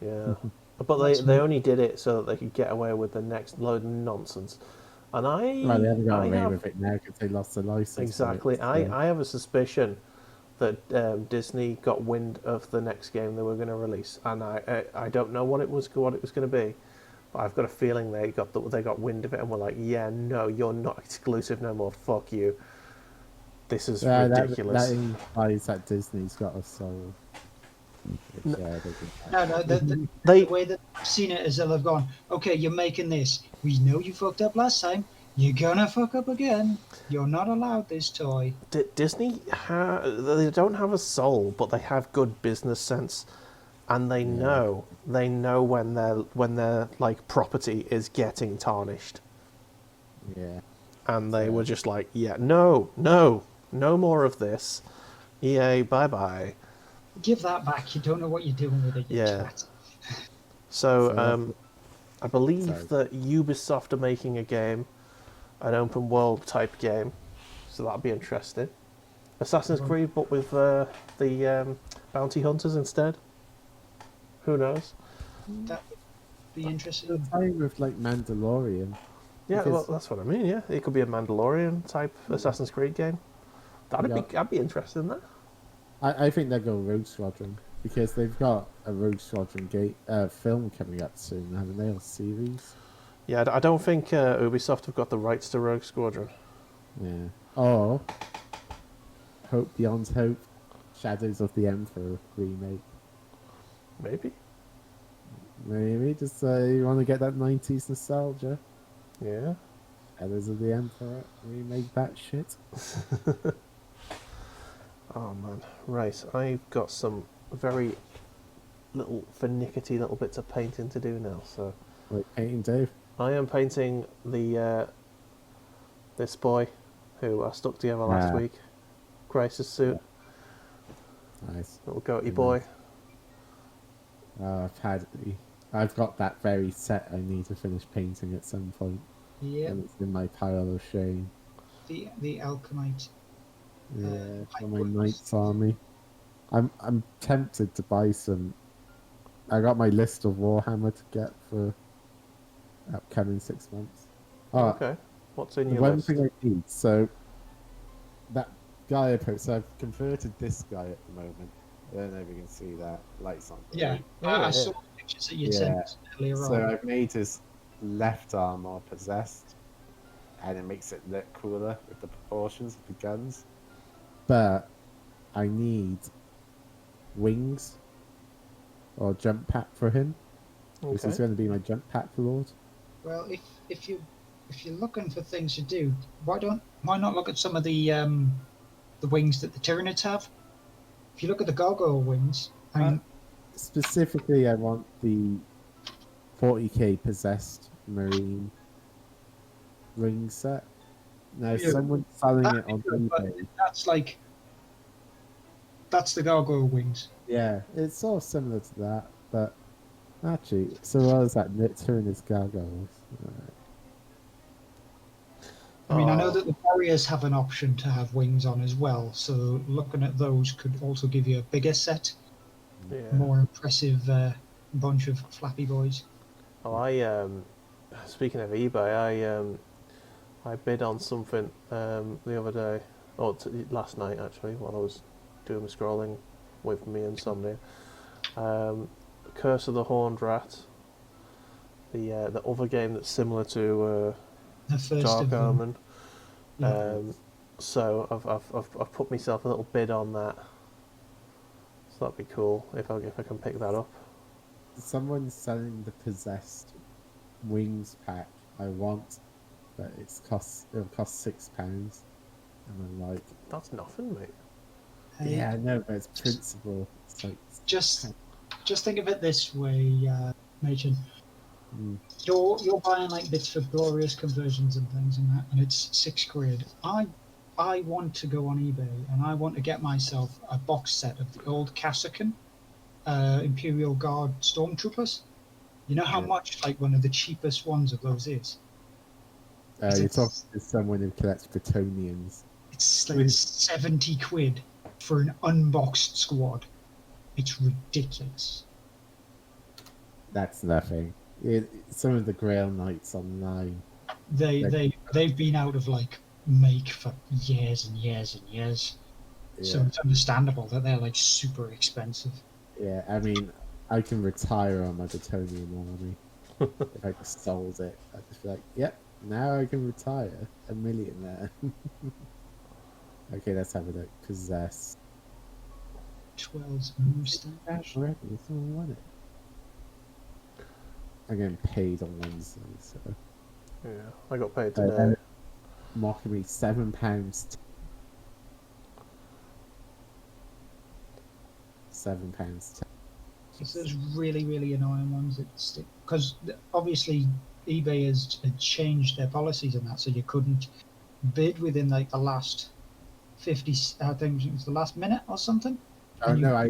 S1: Yeah, but they only did it so that they could get away with the next load of nonsense. And
S7: Well, they haven't got away
S1: have,
S7: with it now because they lost the license.
S1: exactly.
S7: For it, so.
S1: I have a suspicion that Disney got wind of the next game they were going to release, and I don't know what it was going to be, but I've got a feeling they got wind of it and were like, yeah, no, you're not exclusive no more. Fuck you. This is ridiculous.
S7: That implies that Disney's got a soul. Which,
S2: No, the way that I've seen it is they'll have gone, okay, you're making this. We know you fucked up last time. You're gonna fuck up again. You're not allowed this toy.
S1: Disney, they don't have a soul, but they have good business sense, and they know when their like property is getting tarnished.
S7: Yeah.
S1: And they were just like, yeah, no more of this. EA, bye bye.
S2: Give that back. You don't know what you're doing with it. You twat.
S1: So I believe that Ubisoft are making a game, an open world type game, so that'll be interesting. Assassin's Creed, but with the bounty hunters instead. Who knows?
S2: That would be interesting.
S7: Same with like Mandalorian.
S1: Yeah, well, that's what I mean. Yeah, it could be a Mandalorian type Assassin's Creed game. I'd be interested in that.
S7: I think they'll go Rogue Squadron because they've got a Rogue Squadron film coming up soon, haven't they? Or series?
S1: Yeah, I don't think Ubisoft have got the rights to Rogue Squadron.
S7: Yeah. Or Hope Beyond Hope, Shadows of the Emperor remake. Maybe just you want to get that 90s nostalgia.
S1: Yeah.
S7: Shadows of the Emperor remake that shit.
S1: Oh man, right. I've got some very finicky little bits of painting to do now. So,
S7: Like painting Dave.
S1: I am painting the this boy who I stuck together last week. Crisis suit.
S7: Nice.
S1: Little goatee boy.
S7: I've got that very set I need to finish painting at some point.
S2: Yeah.
S7: And it's in my pile of shame.
S2: The Alchemite.
S7: Yeah, for my Knights army. I'm tempted to buy some. I got my list of Warhammer to get for upcoming 6 months.
S1: Okay. What's in your
S7: one
S1: list?
S7: thing I need, so that guy I posted, so I've converted this guy at the moment. I don't know if you can see that. Lights on.
S2: Yeah, I saw the pictures that you sent earlier on.
S7: So I've made his left arm more possessed, and it makes it look cooler with the proportions of the guns. But I need wings or jump pack for him. This is going to be my jump pack lord.
S2: Well, if you're looking for things to do, why not look at some of the wings that the Tyranids have? If you look at the gargoyle wings,
S7: specifically, I want the 40k possessed marine ring set. Now, someone's selling it on eBay.
S2: That's the gargoyle wings.
S7: Yeah, it's sort of similar to that, but actually, so what is that? Tyranids gargoyles.
S2: I mean, I know that the warriors have an option to have wings on as well, so looking at those could also give you a bigger set, more impressive bunch of flappy boys.
S1: Oh, I speaking of eBay, I bid on something the other day, or last night actually, while I was doing my scrolling with me insomnia. Curse of the Horned Rat, the other game that's similar to
S2: The first
S1: Dark
S2: of them.
S1: Omen.
S2: Yeah.
S1: So I've put myself a little bid on that. So that'd be cool if I can pick that up.
S7: Someone's selling the Possessed Wings pack I want, but it'll cost £6. And I'm like,
S1: That's nothing, mate.
S2: Hey,
S7: yeah, I know, but it's principle. It's like,
S2: just think of it this way, Machin.
S7: mm,
S2: You're buying like bits for glorious conversions and things and that, and it's £6. I want to go on eBay and I want to get myself a box set of the old Casacan Imperial Guard Stormtroopers. You know how
S7: Yeah.
S2: much like one of the cheapest ones of those is?
S7: you're talking to someone who collects Bretonians.
S2: It's like 70 quid for an unboxed squad. It's ridiculous.
S7: That's nothing. Some of the Grail Knights online.
S2: They've been out of like make for years and years and years. So
S7: Yeah.
S2: it's understandable that they're like super expensive.
S7: Yeah, I mean, I can retire on my Bretonian army. If I just sold it, I'd just be like, yep, now I can retire a millionaire. Okay, let's have a look. Possess.
S2: 12's Mustang.
S7: Already, someone won it. I'm getting paid on Wednesday, so.
S1: Yeah, I got paid today.
S7: Mocking me £7. £7.
S2: It's those really, really annoying ones that stick. Because obviously eBay has changed their policies and that, so you couldn't bid within like the last 50, I think it was the last minute or something.
S7: Oh,
S2: And you-
S7: no,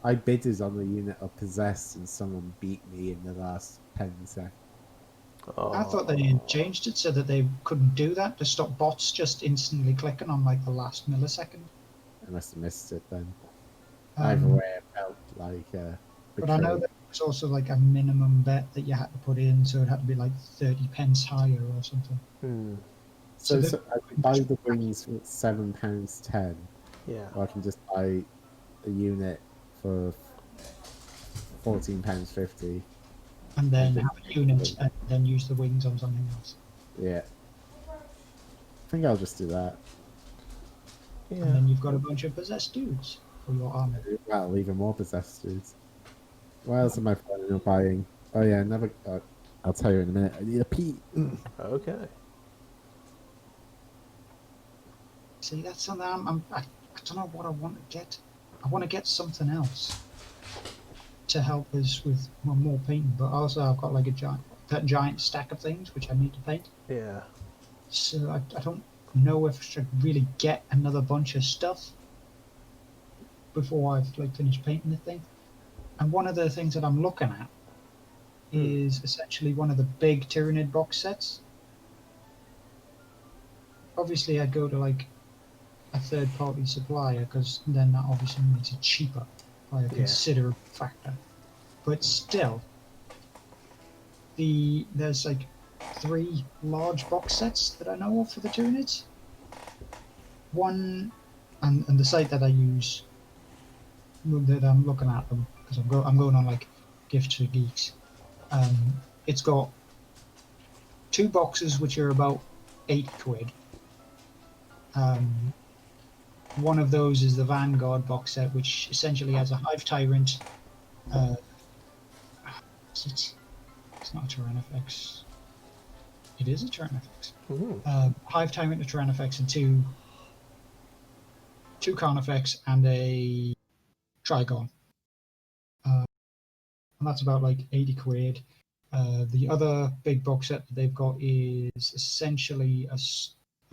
S7: I bidded on the unit of Possessed and someone beat me in the last 10 seconds.
S2: I thought they had changed it so that they couldn't do that to stop bots just instantly clicking on like the last millisecond.
S7: I must have missed it then.
S2: Um,
S7: Either way, it felt like
S2: But I know
S7: betrayal.
S2: that there was also like a minimum bet that you had to put in, so it had to be like 30 pence higher or something.
S7: So,
S2: So
S7: I can buy the wings for £7.10,
S1: Yeah.
S7: or I can just buy a unit for £14.50.
S2: And then have a unit and then use the wings on something else.
S7: Yeah. I think I'll just do that.
S2: And
S1: Yeah.
S2: then you've got a bunch of possessed dudes for your army.
S7: Well, even more Possessed dudes. What else am I planning on buying? Oh yeah, another. I'll tell you in a minute. I need a pee.
S1: Okay.
S2: See, that's something I don't know what I want to get. I want to get something else to help us with more painting, but also I've got like that giant stack of things which I need to paint.
S1: Yeah.
S2: So I don't know if I should really get another bunch of stuff before I've like finished painting the thing. And one of the things that I'm looking at is essentially one of the big Tyranid box sets. Obviously, I'd go to like a third-party supplier because then that obviously makes it cheaper by a considerable factor. But still, there's like 3 large box sets that I know of for the Tyranids. One, and the site that I use, that I'm looking at them because I'm going on like Gifts for Geeks. It's got 2 boxes which are about 8 quid. One of those is the Vanguard box set, which essentially has a Hive Tyrant. It's not a Tyrannofex. It is a Tyrannofex. Hive Tyrant, a Tyrannofex, and two Carnifex and a Trigon. And that's about like 80 quid. The other big box set that they've got is essentially a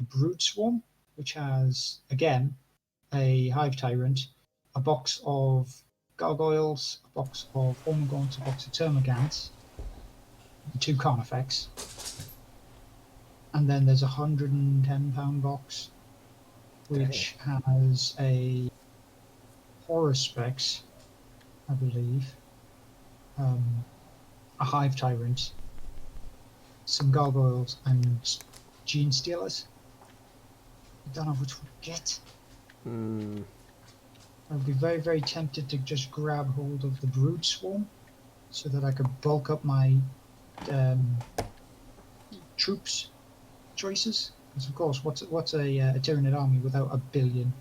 S2: Brood Swarm, which has, again, a Hive Tyrant, a box of Gargoyles, a box of Ormagants, a box of Termagants, 2 Carnifex. And then there's a £110 box, which has a Horror Specs, I believe, a Hive Tyrant, some Gargoyles, and Gene Stealers. I don't know which one to get. I'd be very, very tempted to just grab hold of the Brood Swarm so that I could bulk up my troops choices. Because of course, what's a Tyranid army without a billion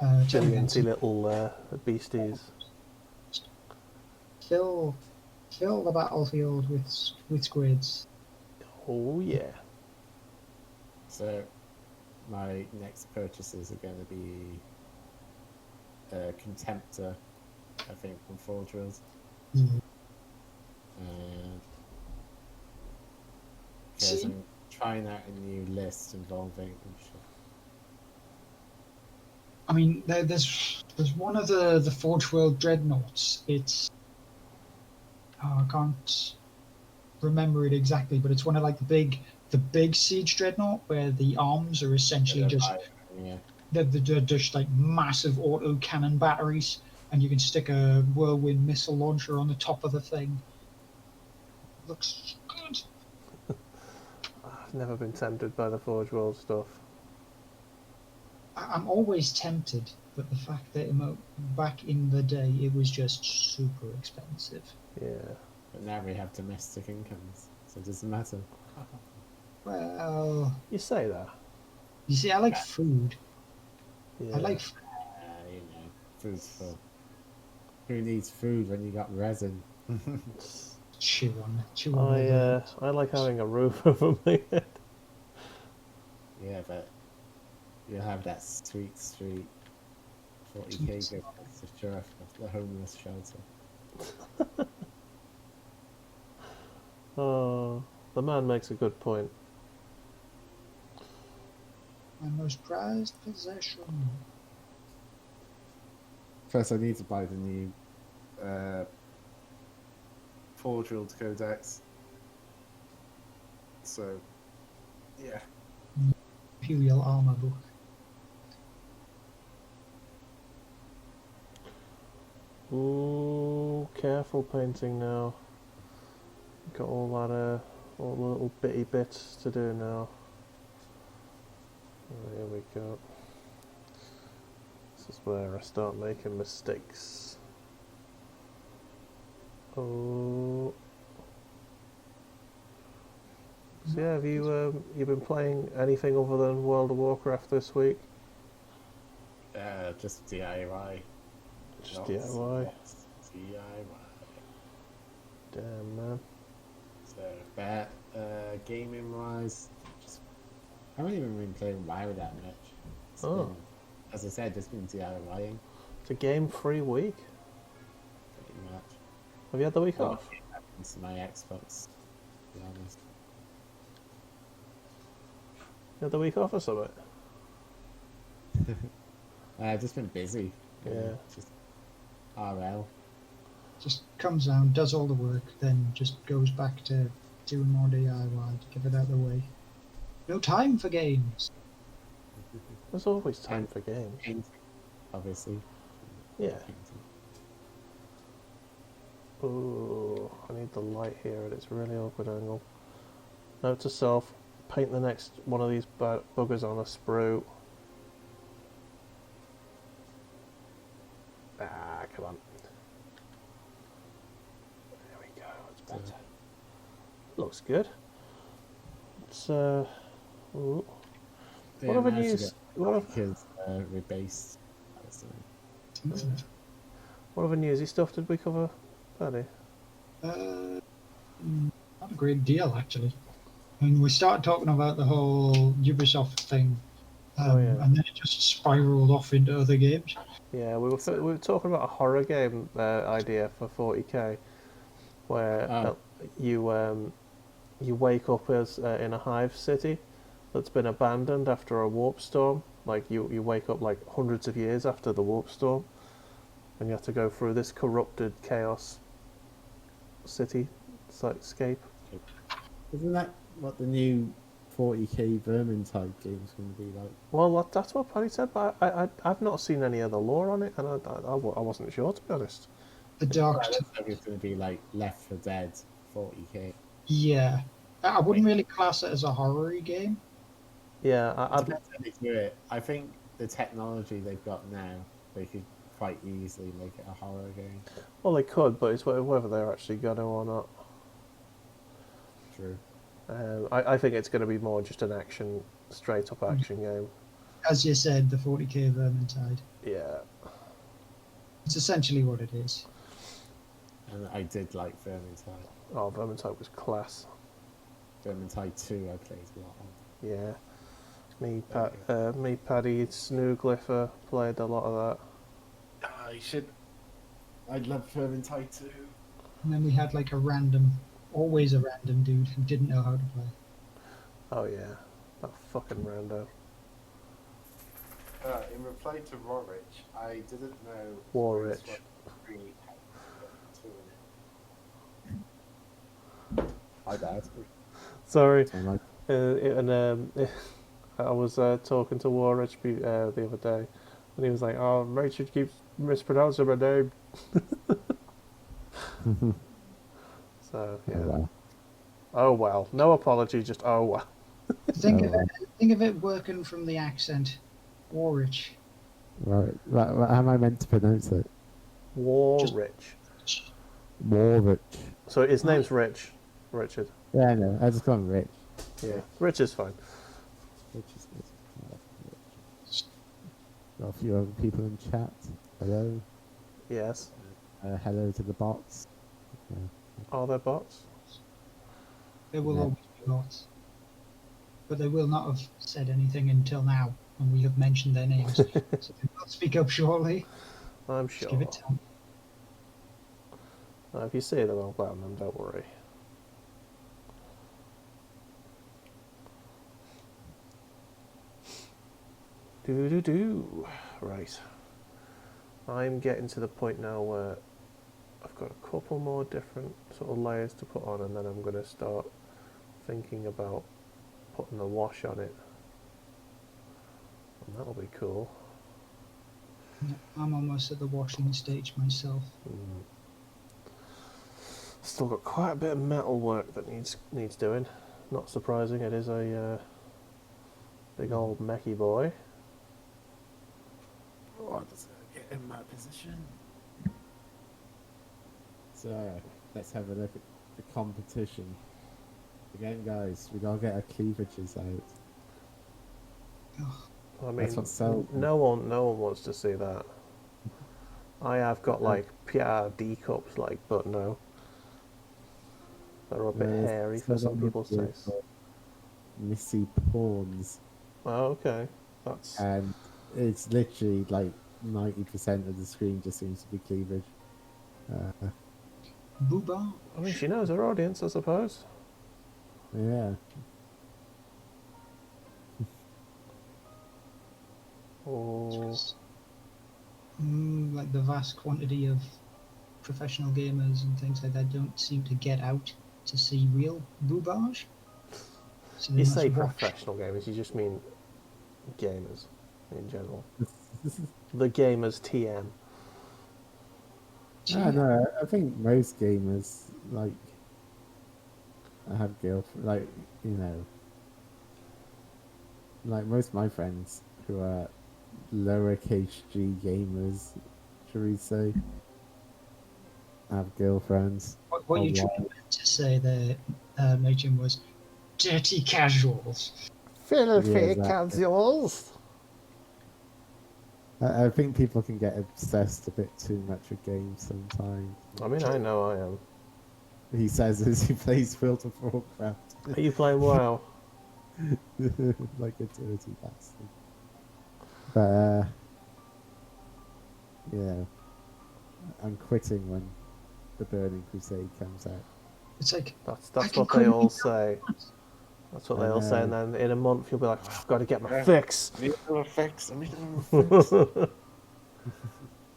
S1: Brillianty little beasties.
S2: Fill the battlefield with squids.
S1: Oh yeah.
S6: So, my next purchases are going to be Contemptor, I think, from Four Drills. Because I'm trying out a new list involving.
S2: I mean, there's one of the Forge World Dreadnoughts. It's I can't remember it exactly, but it's one of like the big siege dreadnought where the arms are essentially they're just like massive auto cannon batteries, and you can stick a whirlwind missile launcher on the top of the thing. Looks good.
S1: I've never been tempted by the Forge World stuff.
S2: I'm always tempted, but the fact that back in the day it was just super expensive.
S1: Yeah.
S6: But now we have domestic incomes, so it doesn't matter.
S2: Well,
S1: You say that.
S2: you see, I like food.
S1: Yeah.
S2: I like.
S6: Food's for. Who needs food when you got resin?
S2: Chew on.
S1: I like having a roof over my head.
S6: Yeah, but you'll have that sweet 40k go to Sheriff of the homeless shelter.
S1: Oh, the man makes a good point.
S2: My most prized possession.
S6: First, I need to buy the new Four Drilled Codex. So, yeah.
S2: Imperial armor book.
S1: Ooh, careful painting now. Got all the little bitty bits to do now. Oh, here we go. This is where I start making mistakes. Oh. So yeah, have you been playing anything other than World of Warcraft this week?
S6: Just DIY.
S1: Just DIY.
S6: DIY.
S1: Damn, man.
S6: So, gaming wise, I haven't even been playing WoW that much. It's been, as I said, just been DIYing.
S1: It's a game-free week.
S6: Pretty much.
S1: Have you had the week off?
S6: Happens to my Xbox, to be honest.
S1: You had the week off or something?
S6: I've just been busy.
S1: Yeah.
S6: Just RL.
S2: Just comes down, does all the work, then just goes back to doing more DIY to get it out of the way. No time for games.
S1: There's always time for games.
S6: Painting, obviously.
S1: Yeah. Oh, I need the light here at its really awkward angle. Note to self, paint the next one of these buggers on a sprue. Ah, come on. There we go, it's better. Looks good. It's, ooh. What other news?
S6: Because rebased.
S1: What other newsy stuff did we cover, Paddy?
S2: Not a great deal, actually. I mean, we started talking about the whole Ubisoft thing, and then it just spiraled off into other games.
S1: Yeah, we were talking about a horror game idea for 40k, where you wake up as in a hive city that's been abandoned after a warp storm. Like you wake up like hundreds of years after the warp storm, and you have to go through this corrupted chaos city scape.
S7: Isn't that what the new 40k Vermin type game's going to be like?
S1: Well, that's what Paddy said, but I've not seen any other lore on it, and I wasn't sure, to be honest.
S2: The Dark.
S7: Well, it looks like it's going to be like Left 4 Dead 40k.
S2: Yeah, I wouldn't really class it as a horror game.
S1: Yeah,
S7: It depends how they do it. I think the technology they've got now, they could quite easily make it a horror game.
S1: well, they could, but it's whether they're actually gonna or not.
S7: True.
S1: I think it's going to be more just an action, straight up action game.
S2: As you said, the 40k Vermintide.
S1: Yeah.
S2: It's essentially what it is.
S7: And I did like Vermintide.
S1: Oh, Vermintide was class.
S7: Vermintide 2 I played a lot on.
S1: Yeah. Me, Paddy, Snooglypher played a lot of that.
S7: I should. I'd love Vermintide 2.
S2: And then we had like always a random dude who didn't know how to play.
S1: Oh yeah, that fucking rando.
S7: In reply to Warwich, I didn't know.
S1: Warwich.
S7: Really had two in it. My bad.
S1: Sorry.
S7: Like,
S1: I was talking to Warwich the other day, and he was like, "Oh, Richard keeps mispronouncing my name." So yeah.
S7: oh, well.
S1: Oh well. No apology. Just oh well.
S2: Think of it working from the accent. Warwich.
S7: Right. How am I meant to pronounce it?
S1: Warwich.
S7: Warwich.
S1: So his name's Rich. Richard.
S7: Yeah, I know. I just call him Rich.
S1: Yeah. Rich is fine.
S7: Rich is good. Got a few other people in chat. Hello.
S1: Yes.
S7: Hello to the bots.
S1: Are there bots?
S2: There will
S7: Yeah.
S2: always be bots. But they will not have said anything until now, when we have mentioned their names. So they will speak up shortly.
S1: I'm
S2: Just
S1: sure.
S2: give it time.
S1: If you see them, I'll ban them. Don't worry. Do. Right. I'm getting to the point now where I've got a couple more different sort of layers to put on, and then I'm going to start thinking about putting the wash on it. And that'll be cool.
S2: I'm almost at the washing stage myself.
S1: Still got quite a bit of metal work that needs doing. Not surprising, it is a big old mechy boy.
S7: Oh, does it get in my position? So, let's have a look at the competition. Again, guys, we gotta get our cleavages out.
S1: I mean,
S7: That's what's so
S1: no one wants to see that. I have got like PRD cups, like, but no, they're a bit hairy for some people's taste.
S7: Missy pawns.
S1: Oh, okay, that's.
S7: And it's literally like 90% of the screen just seems to be cleavage.
S2: Booba.
S1: I mean, she knows her audience, I suppose.
S7: Yeah.
S1: Oh,
S2: Like the vast quantity of professional gamers and things like that don't seem to get out to see real boobage. So they
S1: you
S2: must
S1: say
S2: watch.
S1: professional gamers, you just mean gamers in general. The gamers TM.
S7: I don't know. I think most gamers like have girlfriends. Like, you know, like most of my friends who are lowercase g gamers, shall we say, have girlfriends.
S2: What you tried to say there, Machin, was dirty casuals.
S1: Filthy
S7: Yeah, exactly.
S1: casuals.
S7: I think people can get obsessed a bit too much with games sometimes.
S1: I mean, I know I am.
S7: He says as he plays World of Warcraft.
S1: Are you playing WoW?
S7: Like a dirty bastard. But, yeah. I'm quitting when the Burning Crusade comes out.
S2: It's like
S1: That's
S2: I
S1: what
S2: can
S1: they
S2: quit
S1: all say. That's what they all say, and then in a month you'll be like, I've got to get my fix.
S7: I need a fix.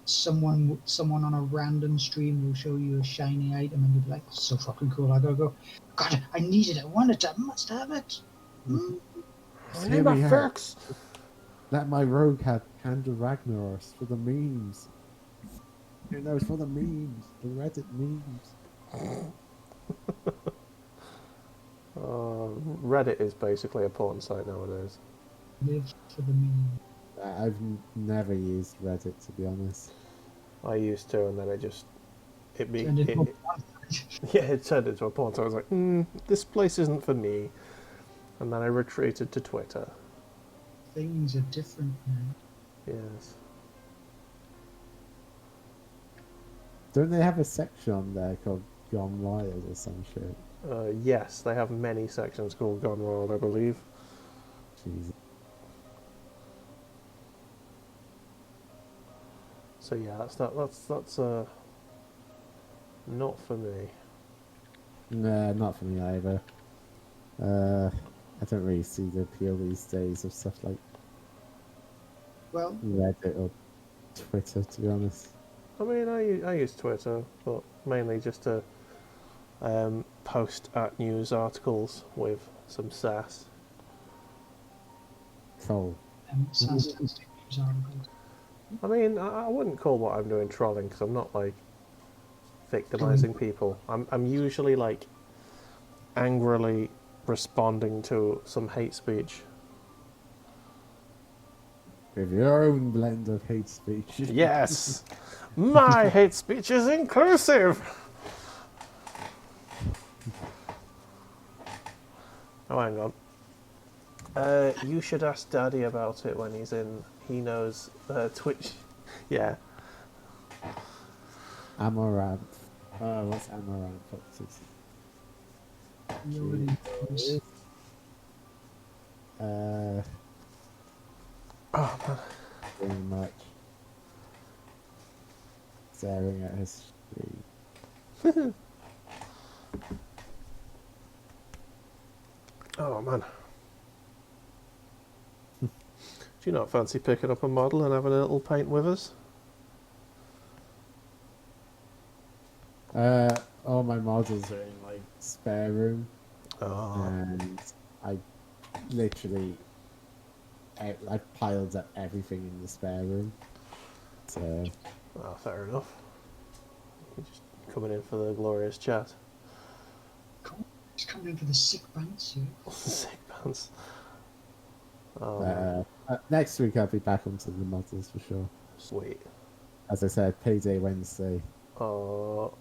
S2: someone on a random stream will show you a shiny item and you'll be like, so fucking cool. I gotta go. God, I need it. I want it. I must have it.
S1: I need my fix.
S7: Let my rogue have Hand of Ragnaros for the memes. Who knows for the memes, the Reddit memes.
S1: Reddit is basically a porn site nowadays.
S2: Live for the meme.
S7: I've never used Reddit, to be honest.
S1: I used to, and then
S2: Turned into a
S1: yeah, it turned into a porn. So I was like, this place isn't for me, and then I retreated to Twitter.
S2: Things are different now.
S1: Yes.
S7: Don't they have a section on there called Gone Wild or some shit?
S1: Yes, they have many sections called Gone Wild, I believe.
S7: Jesus.
S1: So yeah, that's not for me.
S7: Nah, not for me either. I don't really see the appeal these days of stuff like
S2: Well,
S7: Reddit or Twitter, to be honest.
S1: I mean, I use Twitter, but mainly just to post at news articles with some sass.
S7: Cool.
S2: sarcastic news articles.
S1: I mean, I wouldn't call what I'm doing trolling because I'm not like victimizing people. I'm usually like angrily responding to some hate speech.
S7: With your own blend of hate speech.
S1: Yes, my hate speech is inclusive. Oh, hang on. You should ask Daddy about it when he's in. He knows Twitch. Yeah.
S7: Amaranth. What's Amaranth?
S2: Nobody knows.
S1: Oh man.
S7: Very much staring at his screen.
S1: Oh man. Do you not fancy picking up a model and having a little paint with us?
S7: All my models are in my spare room,
S1: Oh.
S7: and I literally I piled up everything in the spare room. So
S1: Well, fair enough. You're just coming in for the glorious chat.
S2: Just coming in for the sick pants, yeah.
S1: Sick pants. Oh, man.
S7: next week I'll be back onto the models for sure.
S1: Sweet.
S7: As I said, payday Wednesday.
S1: Oh.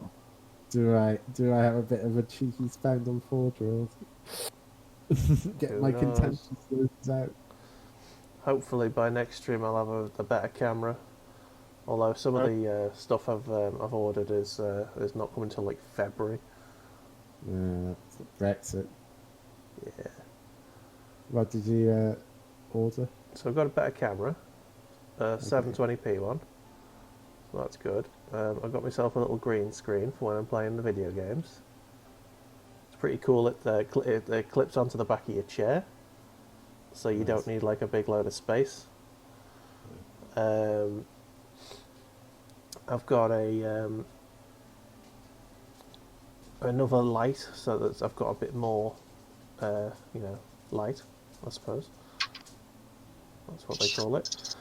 S7: Do I have a bit of a cheeky spend on Forge World? Get
S1: Who
S7: my
S1: knows?
S7: contentious words out.
S1: Hopefully by next stream I'll have a better camera. Although some of the stuff I've ordered is not coming till like February.
S7: Brexit.
S1: Yeah.
S7: What did you order?
S1: So I've got a better camera, 720p one. So that's good. I got myself a little green screen for when I'm playing the video games. It's pretty cool. It clips onto the back of your chair, so you don't need like a big load of space. I've got another light, so that I've got a bit more, light, I suppose. That's what they call it.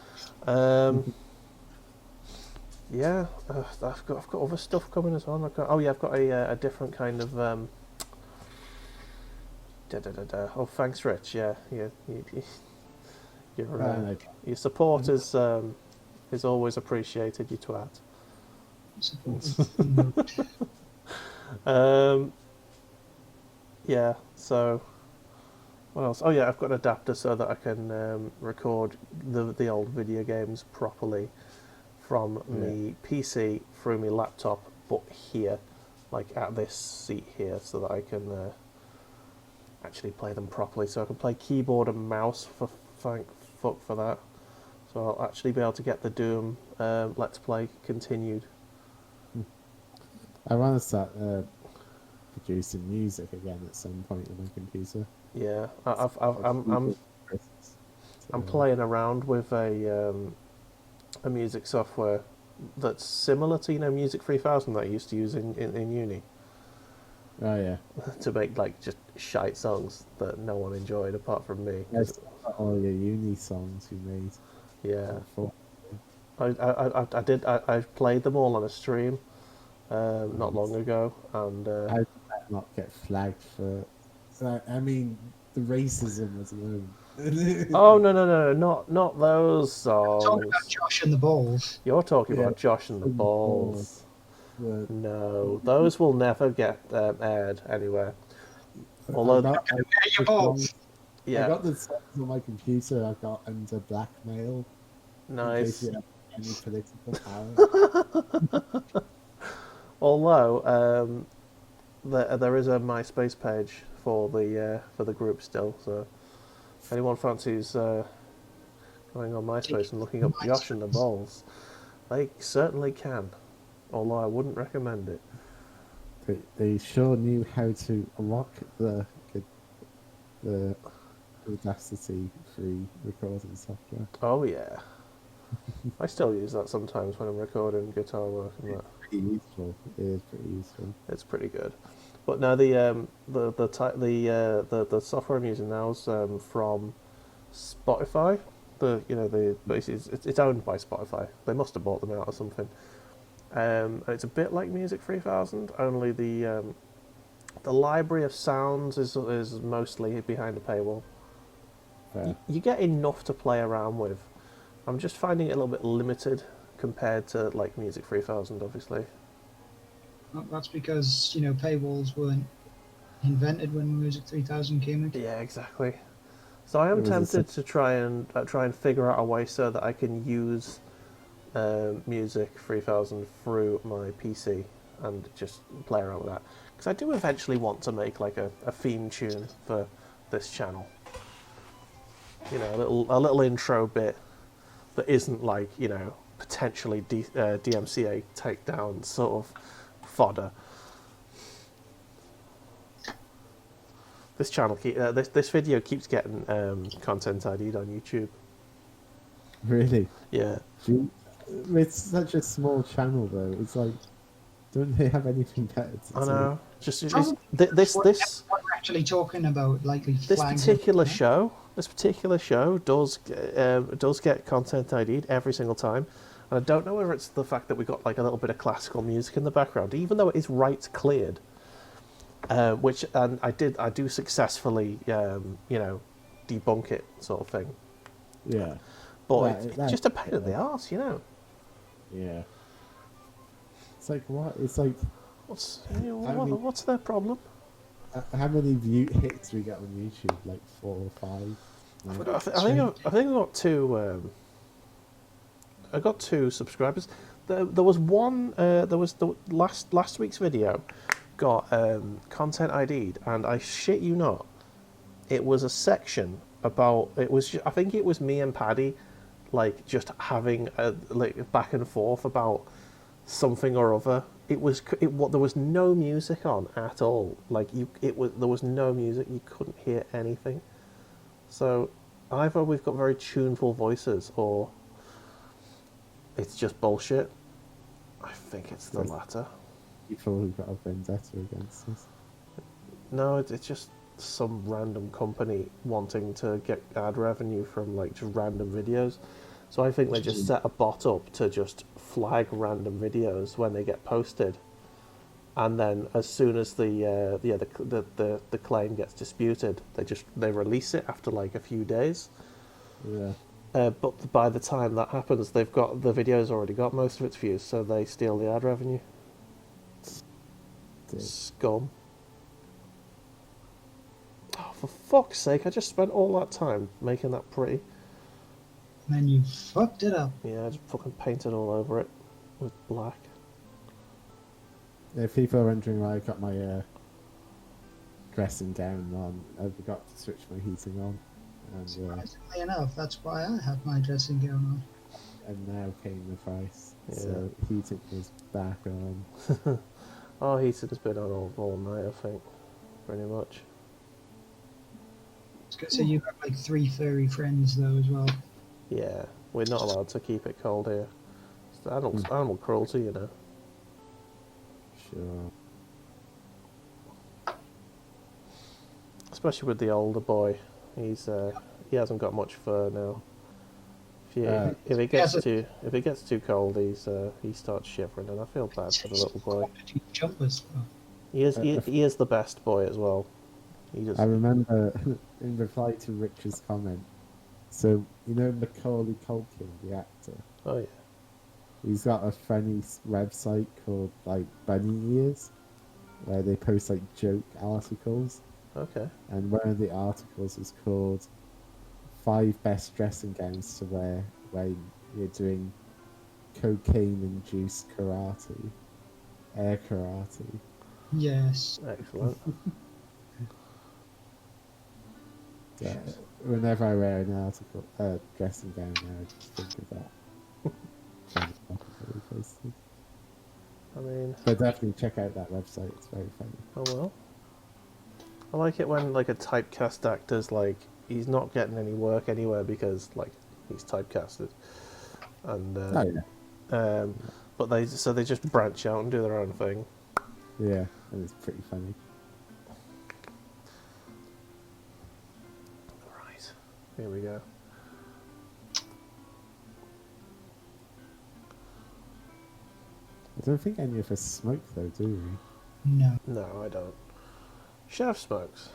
S1: Yeah, I've got other stuff coming as well. I've got a different kind of. Oh, thanks, Rich. Yeah, your support is always appreciated. You twat. Yeah. So, what else? Oh yeah, I've got an adapter so that I can record the old video games properly from me PC through my laptop, but here, like at this seat here, so that I can actually play them properly. So I can play keyboard and mouse, for thank fuck for that. So I'll actually be able to get the Doom Let's Play continued.
S7: I want to start producing music again at some point on my computer.
S1: Yeah, I'm playing around with a music software that's similar to Music 3000 that I used to use in uni.
S7: Oh yeah.
S1: To make like just shite songs that no one enjoyed apart from me.
S7: That's all your uni songs you made.
S1: Yeah. I played them all on a stream not long ago, and
S7: I did not get flagged for. I mean, the racism was alone.
S1: oh no, not those
S2: Talking about
S1: songs.
S2: Josh and the balls.
S1: You're talking
S7: Yeah,
S1: about Josh and the
S7: and the
S1: Balls.
S7: But
S1: No, those will never get aired anywhere.
S7: I
S1: Although,
S7: got, I,
S2: Hey, your
S7: the songs-
S2: balls.
S7: I
S1: yeah,
S7: got the songs on my computer. I got under blackmail in case
S1: nice.
S7: we have any political power.
S1: Although there is a MySpace page for the group still, so if anyone fancies going on MySpace and looking up Josh and the Balls, they certainly can. Although I wouldn't recommend it.
S7: They sure knew how to unlock the Audacity free recording software.
S1: Oh yeah, I still use that sometimes when I'm recording guitar work and that.
S7: Pretty useful. It is pretty useful.
S1: It's pretty good. But no, the software I'm using now is from Spotify. Basically it's owned by Spotify. They must have bought them out or something. And it's a bit like Music 3000, only the library of sounds is mostly behind a paywall.
S7: Fair.
S1: You get enough to play around with. I'm just finding it a little bit limited compared to like Music 3000, obviously.
S2: Well, that's because, paywalls weren't invented when Music 3000 came in.
S1: Yeah, exactly. So I am
S7: It was a
S1: tempted to try and figure out a way so that I can use Music 3000 through my PC and just play around with that. Because I do eventually want to make like a theme tune for this channel. A little intro bit that isn't like, potentially DMCA takedown sort of fodder. This channel, this video keeps getting content ID'd on YouTube.
S7: Really?
S1: Yeah.
S7: It's such a small channel, though. It's like, don't they have anything better to do?
S1: I know. Just
S2: Probably
S1: this
S2: What we're actually talking about, likely
S1: this
S2: flags.
S1: particular show. This particular show does get content ID'd every single time, and I don't know whether it's the fact that we got like a little bit of classical music in the background, even though it is rights cleared. Which and I do successfully debunk it sort of thing.
S7: Yeah.
S1: But it's just a pain in the arse,
S7: Yeah. It's like, what? It's like,
S1: What's their problem?
S7: how many hits we get on YouTube? Like 4 or 5? No?
S1: I think I got two. I got 2 subscribers. There was one. There was the last week's video got content ID'd, and I shit you not, it was a section about. I think it was me and Paddy, like just having a back and forth about something or other. There was no music on at all. There was no music. You couldn't hear anything. So either we've got very tuneful voices, or it's just bullshit. I think it's the latter.
S7: People who've got a vendetta against us.
S1: No, it's just some random company wanting to get ad revenue from like just random videos. So I think they just set a bot up to just flag random videos when they get posted, and then as soon as the claim gets disputed, they release it after like a few days.
S7: Yeah.
S1: But by the time that happens, the video's already got most of its views, so they steal the ad revenue. Scum. Oh, for fuck's sake, I just spent all that time making that pretty.
S2: And then you fucked it up.
S1: Yeah, I just fucking painted all over it with black.
S7: If people are wondering why I got my dressing gown on, I forgot to switch my heating on. And,
S2: Surprisingly enough, that's why I have my dressing gown
S7: and now came the price.
S1: Yeah.
S7: So heating is back on.
S1: Oh, heating's been on all night, I think. Pretty much.
S2: on. So you have like 3 furry friends though as well.
S1: Yeah, we're not allowed to keep it cold here. It's animal cruelty,
S7: Sure.
S1: Especially with the older boy. He hasn't got much fur now. If it gets too cold, he starts shivering, and I feel bad for the little boy.
S2: Jumpers.
S1: He is the best boy as well.
S7: I remember in reply to Rich's comment. So you know Macaulay Culkin, the actor.
S1: Oh yeah.
S7: He's got a funny website called like Bunny Ears, where they post like joke articles.
S1: Okay.
S7: And one of the articles is called 5 Best Dressing Gowns to Wear when you're doing cocaine-induced karate, air karate.
S2: Yes.
S1: Excellent.
S7: Whenever I wear an dressing gown now, I just think of that.
S1: I mean,
S7: but definitely check out that website. It's very funny.
S1: Oh well. I like it when like a typecast actor's like he's not getting any work anywhere because like he's typecasted, and but they just branch out and do their own thing.
S7: Yeah, and it's pretty funny.
S1: Right, here we go.
S7: I don't think any of us smoke though, do we?
S2: No.
S1: No, I don't. Chef smokes.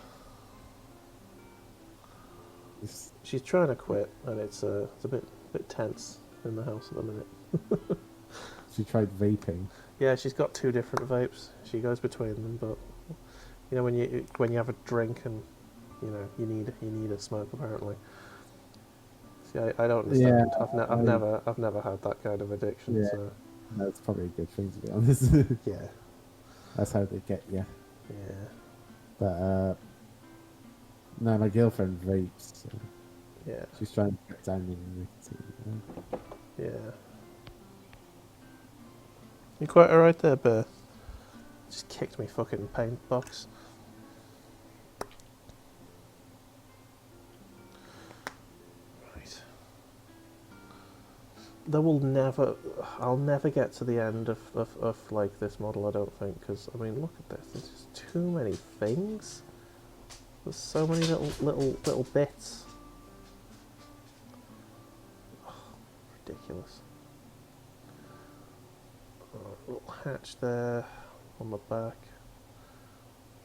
S1: She's trying to quit, and it's a bit tense in the house at the minute.
S7: She tried vaping.
S1: Yeah, she's got 2 different vapes. She goes between them, but you know when you have a drink and you know you need a smoke apparently. See, I don't understand.
S7: Yeah,
S1: I've never had that kind of addiction.
S7: Yeah,
S1: So
S7: that's probably a good thing to be honest.
S1: yeah,
S7: that's how they get you.
S1: yeah.
S7: But no, my girlfriend vapes. So
S1: Yeah.
S7: she's trying to cut down on nicotine.
S1: Yeah. You quite alright there, Bear? Just kicked me fucking paint box. Right. I'll never get to the end of like this model, I don't think, because, I mean, look at this, there's just too many things. There's so many little bits. Oh, ridiculous. Little hatch there on the back.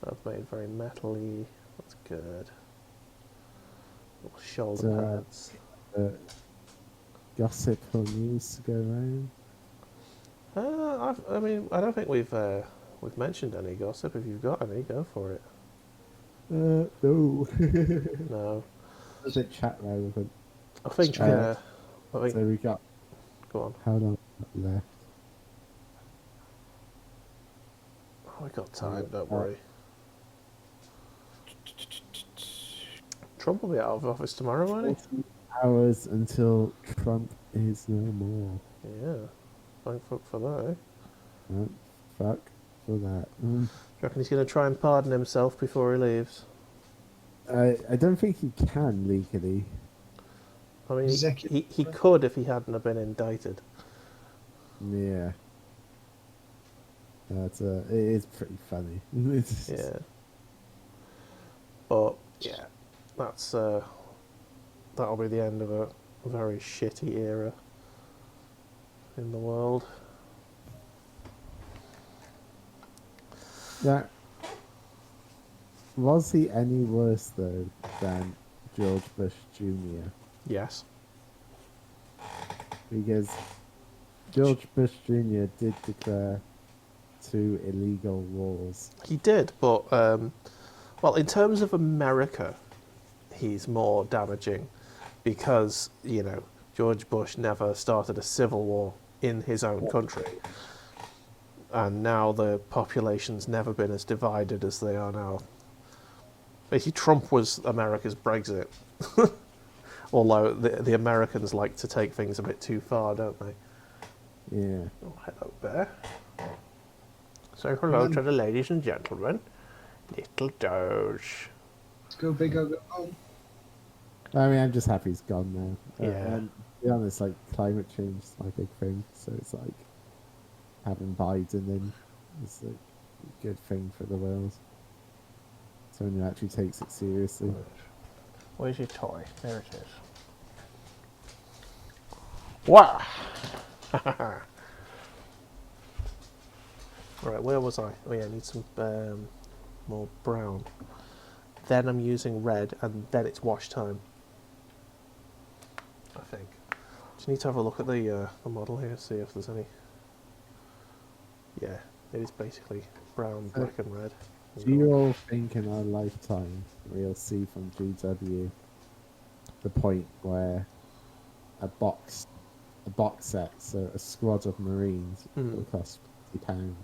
S1: That's made very metally. That's good. Little shoulder pads.
S7: Gossip or news to go around?
S1: I don't think we've mentioned any gossip. If you've got any, go for it.
S7: No.
S1: No.
S7: Is it chat relevant?
S1: I think.
S7: So we got.
S1: Go on.
S7: How long left?
S1: Oh, we got time. Don't worry. Trump will be out of office tomorrow, won't he?
S7: Hours until Trump is no more.
S1: Yeah. Thank fuck for that, eh?
S7: Right. Fuck for that.
S1: Do you reckon he's going to try and pardon himself before he leaves?
S7: I don't think he can legally.
S1: I mean, he could if he hadn't have been indicted.
S7: Yeah. It is pretty funny.
S1: Yeah. But yeah, that'll be the end of a very shitty era in the world.
S7: That was he any worse though than George Bush Jr.?
S1: Yes.
S7: Because George Bush Jr. did declare 2 illegal wars.
S1: He did, but well, in terms of America, he's more damaging because, you know, George Bush never started a civil war in his own country. And now the population's never been as divided as they are now. Basically, Trump was America's Brexit. Although the Americans like to take things a bit too far, don't they?
S7: Yeah.
S1: Oh, hello, Bear. So hello to the ladies and gentlemen. Little Doge.
S2: Let's go big or go home.
S7: I mean, I'm just happy he's gone now.
S1: Yeah.
S7: And to be honest, like, climate change is my big thing. So it's like, having Biden in is a good thing for the world. Someone who actually takes it seriously.
S1: Where's your toy? There it is. Wow. Right, where was I? Oh yeah, I need some more brown. Then I'm using red, and then it's wash time. I think. Just need to have a look at the model here, see if there's any. Yeah, it is basically brown, black, and red.
S7: Do you all think in our lifetime we'll see from GW the point where a box set, so a squad of Marines, will cost £50?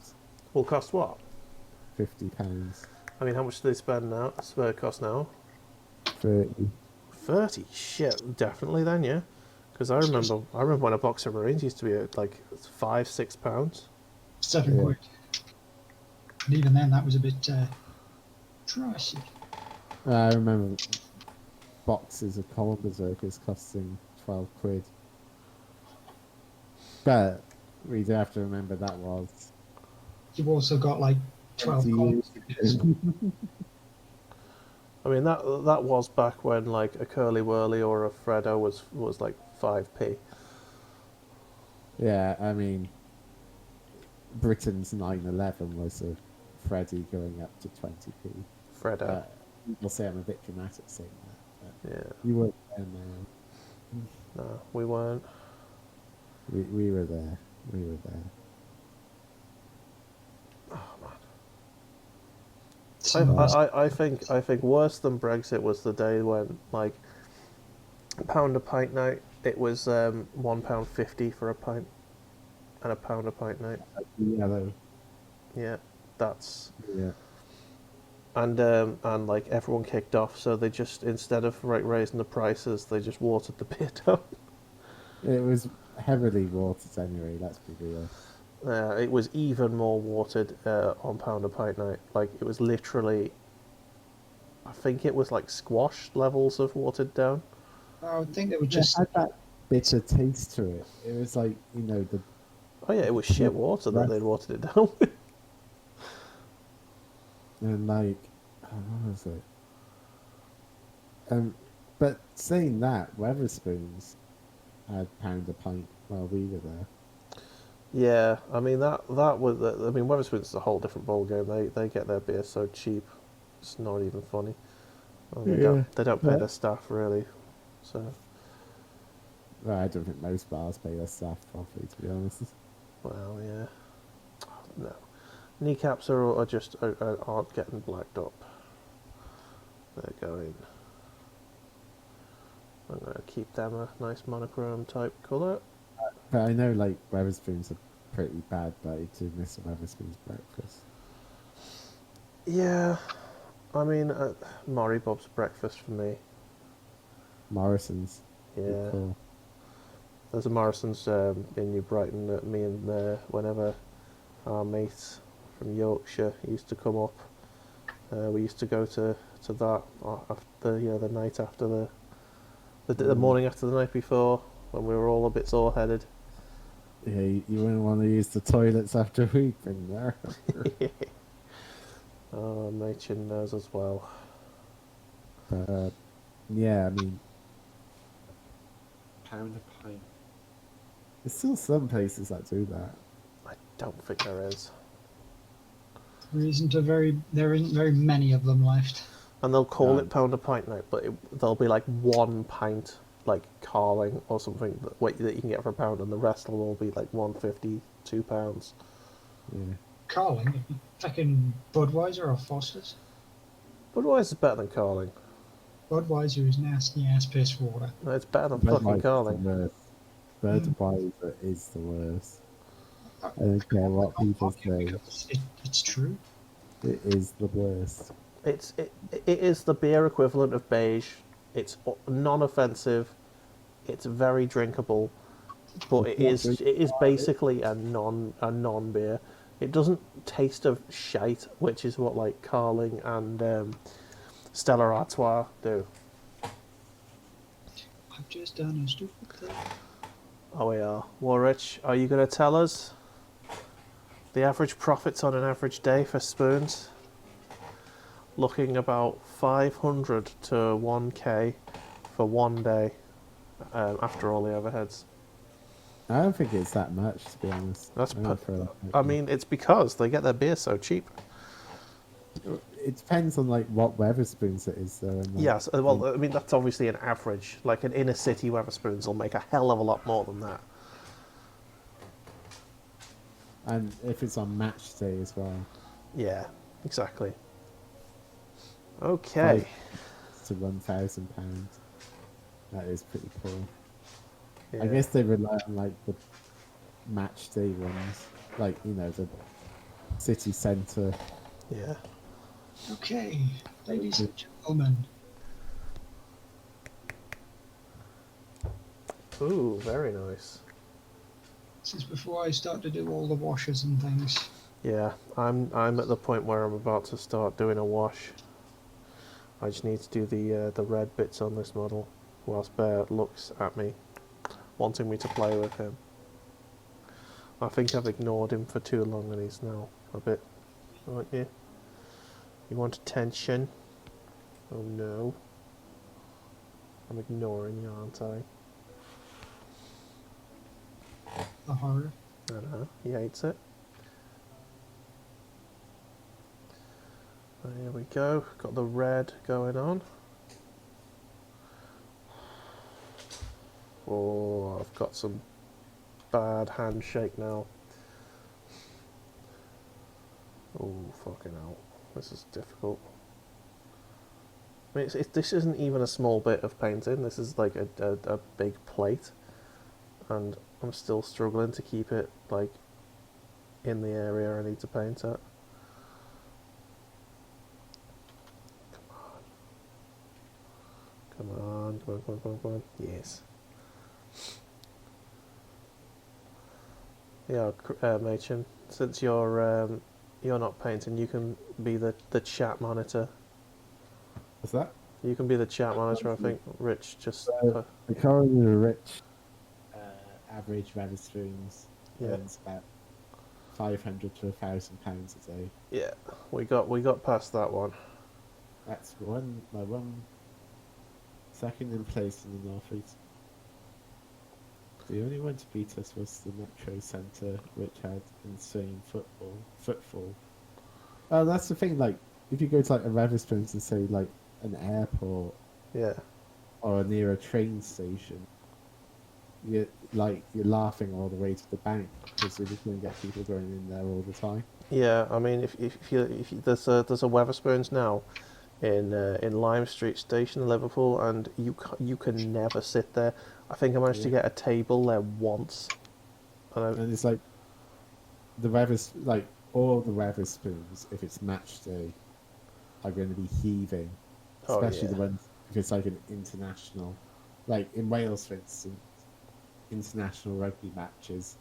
S1: Will cost what?
S7: £50.
S1: I mean, how much do they spend now? Cost now?
S7: 30.
S1: 30? Shit, definitely then, yeah. Because I remember when a box of Marines used to be at like £5-6.
S2: £7. And even then, that was a bit pricey.
S7: I remember boxes of Column Berserkers costing £12. But we do have to remember that was.
S2: You've also got like 12 columns.
S1: I mean, that was back when like a Curly Whirly or a Freddo was like 5p.
S7: Yeah, I mean, Britain's 9/11 was a Freddy going up to 20p.
S1: Freddo.
S7: People say I'm a bit dramatic saying that. But
S1: Yeah.
S7: you were there, man.
S1: No, we weren't.
S7: We were there. We were there.
S1: Oh man.
S2: So
S1: I think worse than Brexit was the day when like pound a pint night it was £1.50 for a pint, and a pound a pint night.
S7: Yellow.
S1: Yeah, that's
S7: Yeah.
S1: and like everyone kicked off, so they just instead of raising the prices, they just watered the beer down.
S7: It was heavily watered anyway. Let's be real.
S1: It was even more watered on pound a pint night. Like it was literally, I think it was like squash levels of watered down.
S2: I would think they were
S7: It
S2: just.
S7: had that bitter taste to it. It was like, the.
S1: Oh yeah, it was shit water that they'd watered it down with.
S7: And like, what was it? But saying that, Weatherspoons had pound a pint while we were there.
S1: Yeah, I mean that was. I mean, Weatherspoons is a whole different ball game. They get their beer so cheap, it's not even funny. Well, they don't pay their staff really, so.
S7: Well, I don't think most bars pay their staff properly, to be honest.
S1: Well, yeah. No, kneecaps aren't getting blacked up. They're going. I'm gonna keep them a nice monochrome type colour.
S7: But I know, like, Weatherspoons are pretty bad, but I do miss a Weatherspoons breakfast.
S1: Yeah, I mean, Maury Bob's breakfast for me.
S7: Morrison's.
S1: Yeah.
S7: Cool.
S1: There's a Morrison's in New Brighton that me and whenever our mates from Yorkshire used to come up, we used to go to that after the night after the morning after the night before, when we were all a bit sore headed.
S7: Yeah, you wouldn't want to use the toilets after we've been there.
S1: Oh, Machin knows as well.
S7: But yeah, I mean, pound a pint. There's still some places that do that.
S1: I don't think there is.
S2: There isn't very many of them left.
S1: And they'll call it pound a pint night, but there'll be like 1 pint, like Carling or something that you can get for £1, and the rest will all be like £1.50, £2.
S7: Yeah.
S2: Carling? Fucking Budweiser or Foster's?
S1: Budweiser's better than Carling.
S2: Budweiser is nasty ass piss water.
S1: No, it's better than fucking Carling.
S7: Budweiser is the worst. I don't care what people say.
S2: It's true.
S7: It is the worst.
S1: It is the beer equivalent of beige. It's non-offensive. It's very drinkable, but it is basically a non beer. It doesn't taste of shite, which is what like Carling and Stella Artois do.
S2: I've just done a stupid thing.
S1: Oh, we are. Warrich, are you going to tell us the average profits on an average day for spoons? Looking about 500 to 1k for one day after all the overheads.
S7: I don't think it's that much, to be honest.
S1: That's
S7: I don't feel like
S1: I mean, it's because they get their beer so cheap.
S7: it depends on like what Weatherspoons it is, though. And, like,
S1: Yes, well, I mean that's obviously an average. Like an inner city Weatherspoons will make a hell of a lot more than that.
S7: and if it's on match day as well,
S1: Yeah, exactly. Okay.
S7: to £1,000, that is pretty poor.
S1: Yeah.
S7: I guess they rely on like the match day ones, like the city centre.
S1: Yeah.
S2: Okay, ladies and gentlemen.
S1: Ooh, very nice.
S2: This is before I start to do all the washes and things.
S1: Yeah, I'm at the point where I'm about to start doing a wash. I just need to do the red bits on this model, whilst Bear looks at me, wanting me to play with him. I think I've ignored him for too long, and he's now a bit, aren't you? You want attention? Oh no. I'm ignoring you, aren't I?
S2: The horror.
S1: I know, he hates it. There we go, got the red going on. Oh, I've got some bad handshake now. Oh, fucking hell. This is difficult. I mean, this isn't even a small bit of painting, this is like a big plate. And I'm still struggling to keep it, like, in the area I need to paint at. Come on, come on, come on, come on, come on. Yes. Yeah, Machin, since you're not painting, you can be the chat monitor.
S7: What's that?
S1: You can be the chat monitor, I think. Rich just...
S7: The currently rich average Weatherspoons
S1: Yeah.
S7: earns about £500 to £1,000 a day.
S1: Yeah, we got past that one.
S7: That's my one second in place in the Northeast. The only one to beat us was the Metro Centre, which had insane footfall. Oh, that's the thing. Like, if you go to like a Weatherspoons and say like an airport,
S1: Yeah.
S7: or near a train station, you're laughing all the way to the bank because you're just going to get people going in there all the time.
S1: Yeah, I mean, if there's a Weatherspoons now in Lime Street Station in Liverpool, and you can never sit there. I think I managed to get a table there once,
S7: and it's like all the Weatherspoons, if it's match day, are going to be heaving, especially the ones if it's like an international, like in Wales, for instance, international rugby matches.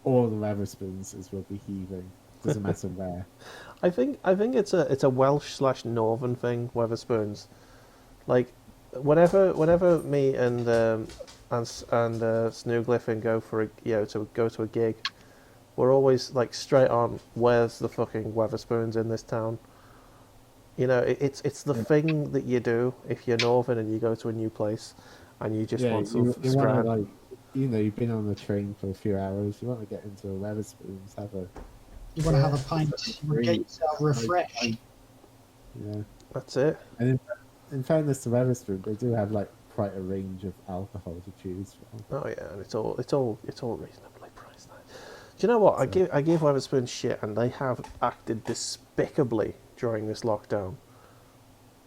S7: All the Weatherspoons will be heaving. Doesn't matter where.
S1: I think it's a Welsh/Northern thing. Weatherspoons, like whenever me and Snooglyphin go for a gig, we're always like straight on. Where's the fucking Weatherspoons in this town? It's the thing that you do if you're Northern and you go to a new place, and you just want some scran.
S7: Wanna, you've been on the train for a few hours. You want to get into a Weatherspoons,
S2: you want to have a pint, you want to get yourself refreshed.
S7: Yeah,
S1: that's it.
S7: And in fairness to Weatherspoons, they do have like quite a range of alcohol to choose from.
S1: Oh yeah, and it's all reasonably priced. Do you know what? I give Weatherspoons shit, and they have acted despicably during this lockdown.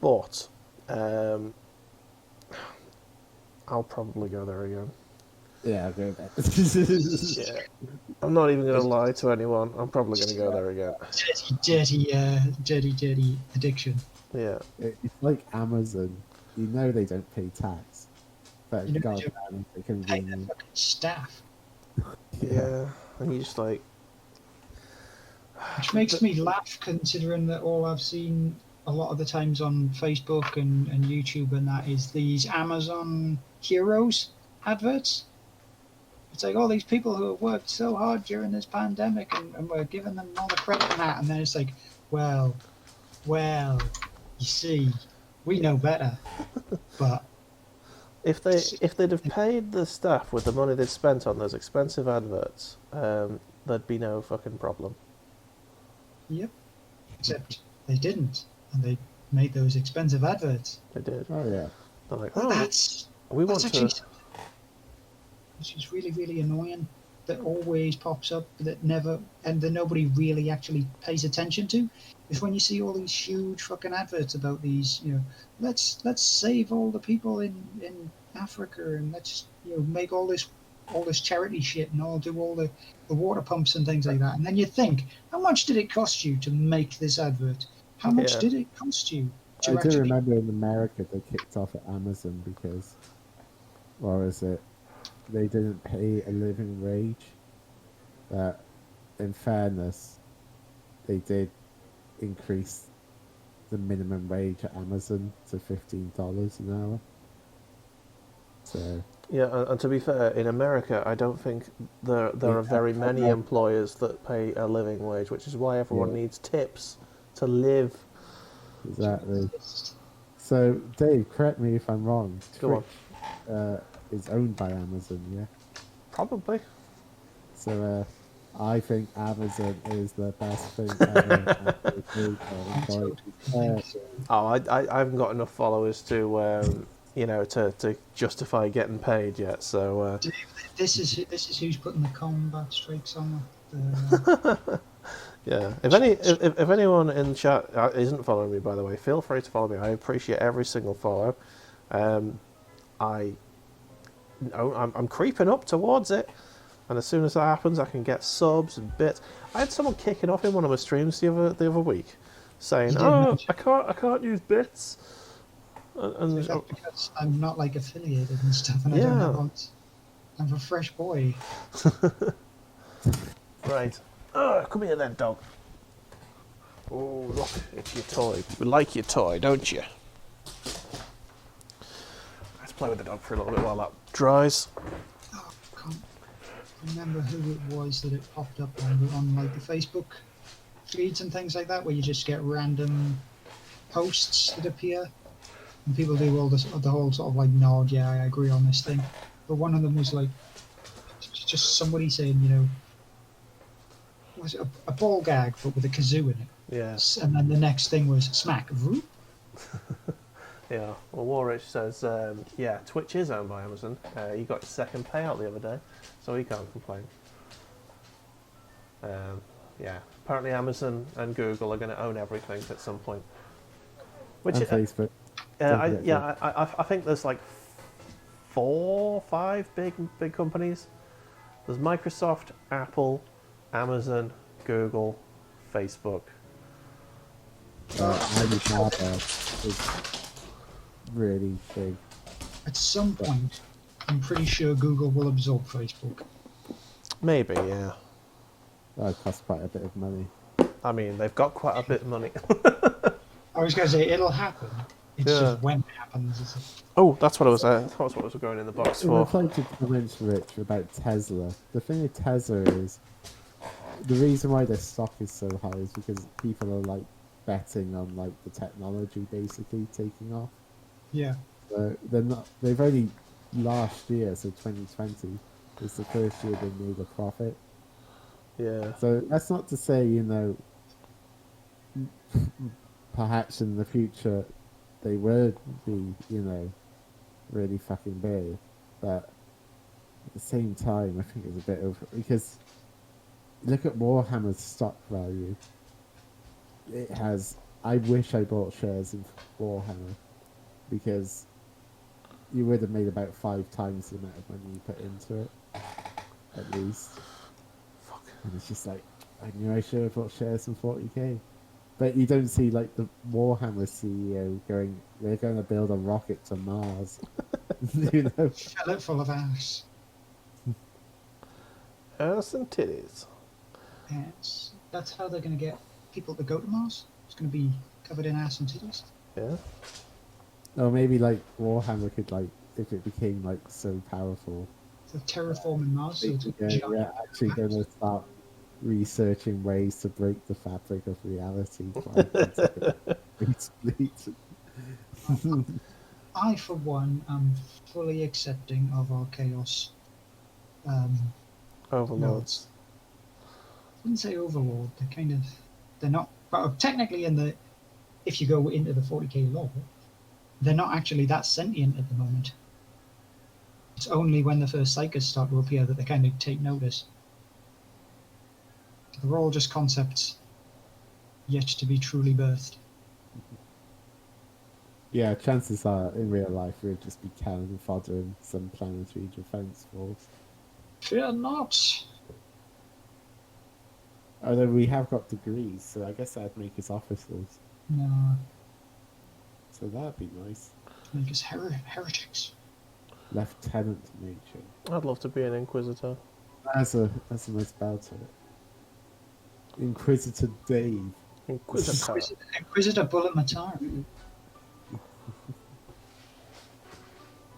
S1: But I'll probably go there again.
S7: Yeah, I'll go there.
S1: Yeah, I'm not even going to lie to anyone. I'm probably going to go there again.
S2: Dirty addiction.
S1: Yeah.
S7: It's like Amazon. You know they don't pay tax, but goddamn, they can
S2: pay their fucking staff.
S1: Yeah, and you just like.
S2: Which makes me laugh, considering that all I've seen a lot of the times on Facebook and YouTube and that is these Amazon Heroes adverts. It's like all these people who have worked so hard during this pandemic and we're giving them all the credit and that, and then it's like, well, you see, we know better. But
S1: If they'd have paid the staff with the money they'd spent on those expensive adverts, there'd be no fucking problem.
S2: Yep. Except they didn't, and they made those expensive adverts.
S1: They did.
S7: Oh yeah.
S1: They're like,
S2: But
S1: oh, we want
S2: that's actually
S1: to.
S2: something which is really, really annoying. That always pops up that never and that nobody really actually pays attention to is when you see all these huge fucking adverts about these, let's save all the people in Africa, and let's make all this charity shit, and I'll do all the water pumps and things like that. And then you think, how much did it cost you to make this advert? How much
S1: Yeah.
S2: did it cost you to
S7: I do
S2: actually
S7: remember in America they kicked off at Amazon because, or is it, they didn't pay a living wage. But in fairness, they did increase the minimum wage at Amazon to $15 an hour. So
S1: Yeah, and to be fair, in America, I don't think there are very many employers that pay a living wage, which is why everyone needs tips to live.
S7: exactly. So Dave, correct me if I'm wrong.
S1: Go
S7: Twitch is owned by Amazon, yeah.
S1: Probably.
S7: So I think Amazon is the best thing ever.
S1: Oh, I haven't got enough followers to to justify getting paid yet. So
S2: this is who's putting the combat strikes on
S1: yeah. If anyone in chat isn't following me, by the way, feel free to follow me. I appreciate every single follow. I'm creeping up towards it, and as soon as that happens, I can get subs and bits. I had someone kicking off in one of my streams the other week, saying, "Oh, I can't use bits." And
S2: is that because I'm not like affiliated and stuff, and I don't have votes? I'm a fresh boy.
S1: Right. Come here then, dog. Oh, look, it's your toy. You like your toy, don't you? Let's play with the dog for a little bit while that dries.
S2: Oh, I can't remember who it was that it popped up on like the Facebook feeds and things like that, where you just get random posts that appear, and people do all this, the whole sort of like nod, yeah, I agree on this thing. But one of them was like just somebody saying, was it a ball gag but with a kazoo in it?
S1: Yeah.
S2: And then the next thing was smack.
S1: Yeah. Well, Warrich says, Twitch is owned by Amazon. He got his second payout the other day, so he can't complain. Apparently Amazon and Google are going to own everything at some point. Which
S7: and Facebook.
S1: I think there's like 4 or 5 big companies. There's Microsoft, Apple, Amazon, Google, Facebook.
S7: Alibaba is really big.
S2: At some point, I'm pretty sure Google will absorb Facebook.
S1: Maybe, yeah.
S7: That costs quite a bit of money.
S1: I mean, they've got quite a bit of money.
S2: I was going to say it'll happen. It's just when it happens.
S1: Oh, that's what I was. That's what I was going in the box for.
S7: I'd like to comment, Rich, about Tesla. The thing with Tesla is the reason why their stock is so high is because people are like betting on like the technology basically taking off.
S2: Yeah.
S7: They're not. They've only last year, so 2020, is the first year they made a profit.
S1: Yeah.
S7: So that's not to say, perhaps in the future they would be, really fucking big, but at the same time, I think it's a bit over because look at Warhammer's stock value. It has. I wish I bought shares in Warhammer because you would have made about 5 times the amount of money you put into it, at least.
S1: Fuck.
S7: And it's just like, I knew I should have bought shares in 40k. But you don't see like the Warhammer CEO going, we're going to build a rocket to Mars.
S2: Fill it full of ass.
S1: Ass and titties.
S2: Yes. That's how they're going to get people to go to Mars. It's going to be covered in ass and titties.
S1: Yeah.
S7: Or maybe like Warhammer could like, if it became like so powerful.
S2: So terraforming Mars.
S7: We're actually going to start researching ways to break the fabric of reality. I
S2: for one, am fully accepting of our chaos.
S1: Overlords.
S2: I wouldn't say overlord. They're not. But technically, if you go into the 40k lore, they're not actually that sentient at the moment. It's only when the first psychers start to appear that they kind of take notice. They're all just concepts yet to be truly birthed.
S7: Yeah, chances are in real life we'll just be cannon fodder in some planetary defense force.
S2: Fear not.
S7: Although we have got degrees, so I guess that'd make us officers.
S2: No,
S7: So that'd be nice.
S2: make us heretics.
S7: Lieutenant Machin.
S1: I'd love to be an Inquisitor.
S7: That's a nice spell to it. Inquisitor Dave.
S1: Inquisitor.
S2: Inquisitor Bulamatari.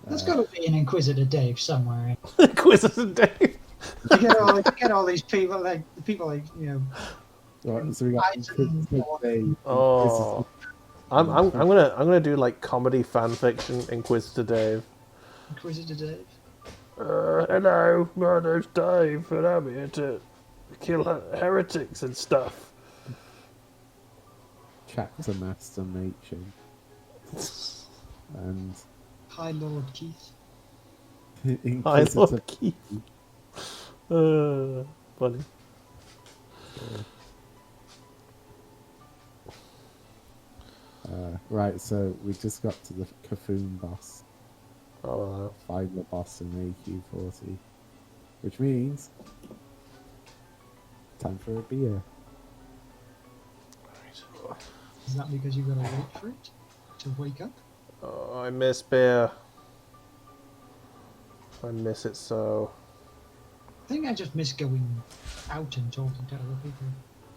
S2: There's got to be an Inquisitor Dave somewhere.
S1: Inquisitor Dave.
S2: You get all these people like
S7: Right, so we got
S2: Tyson,
S7: Inquisitor Dave.
S1: Oh, I'm gonna do like comedy fan fiction. Inquisitor Dave.
S2: Inquisitor Dave.
S1: Hello, my name's Dave, and I'm here to kill heretics and stuff.
S7: Chapter Master Machin. And
S2: Hi, Lord Keith.
S1: I
S7: Inquisitor
S1: love Keith. Funny.
S7: Right, so we just got to the Cthulhu boss.
S1: Oh,
S7: Final boss in AQ40. Which means time for a beer.
S1: right.
S2: Is that because you've got to wait for it to wake up?
S1: Oh, I miss beer. I miss it so.
S2: I think I just miss going out and talking to other people.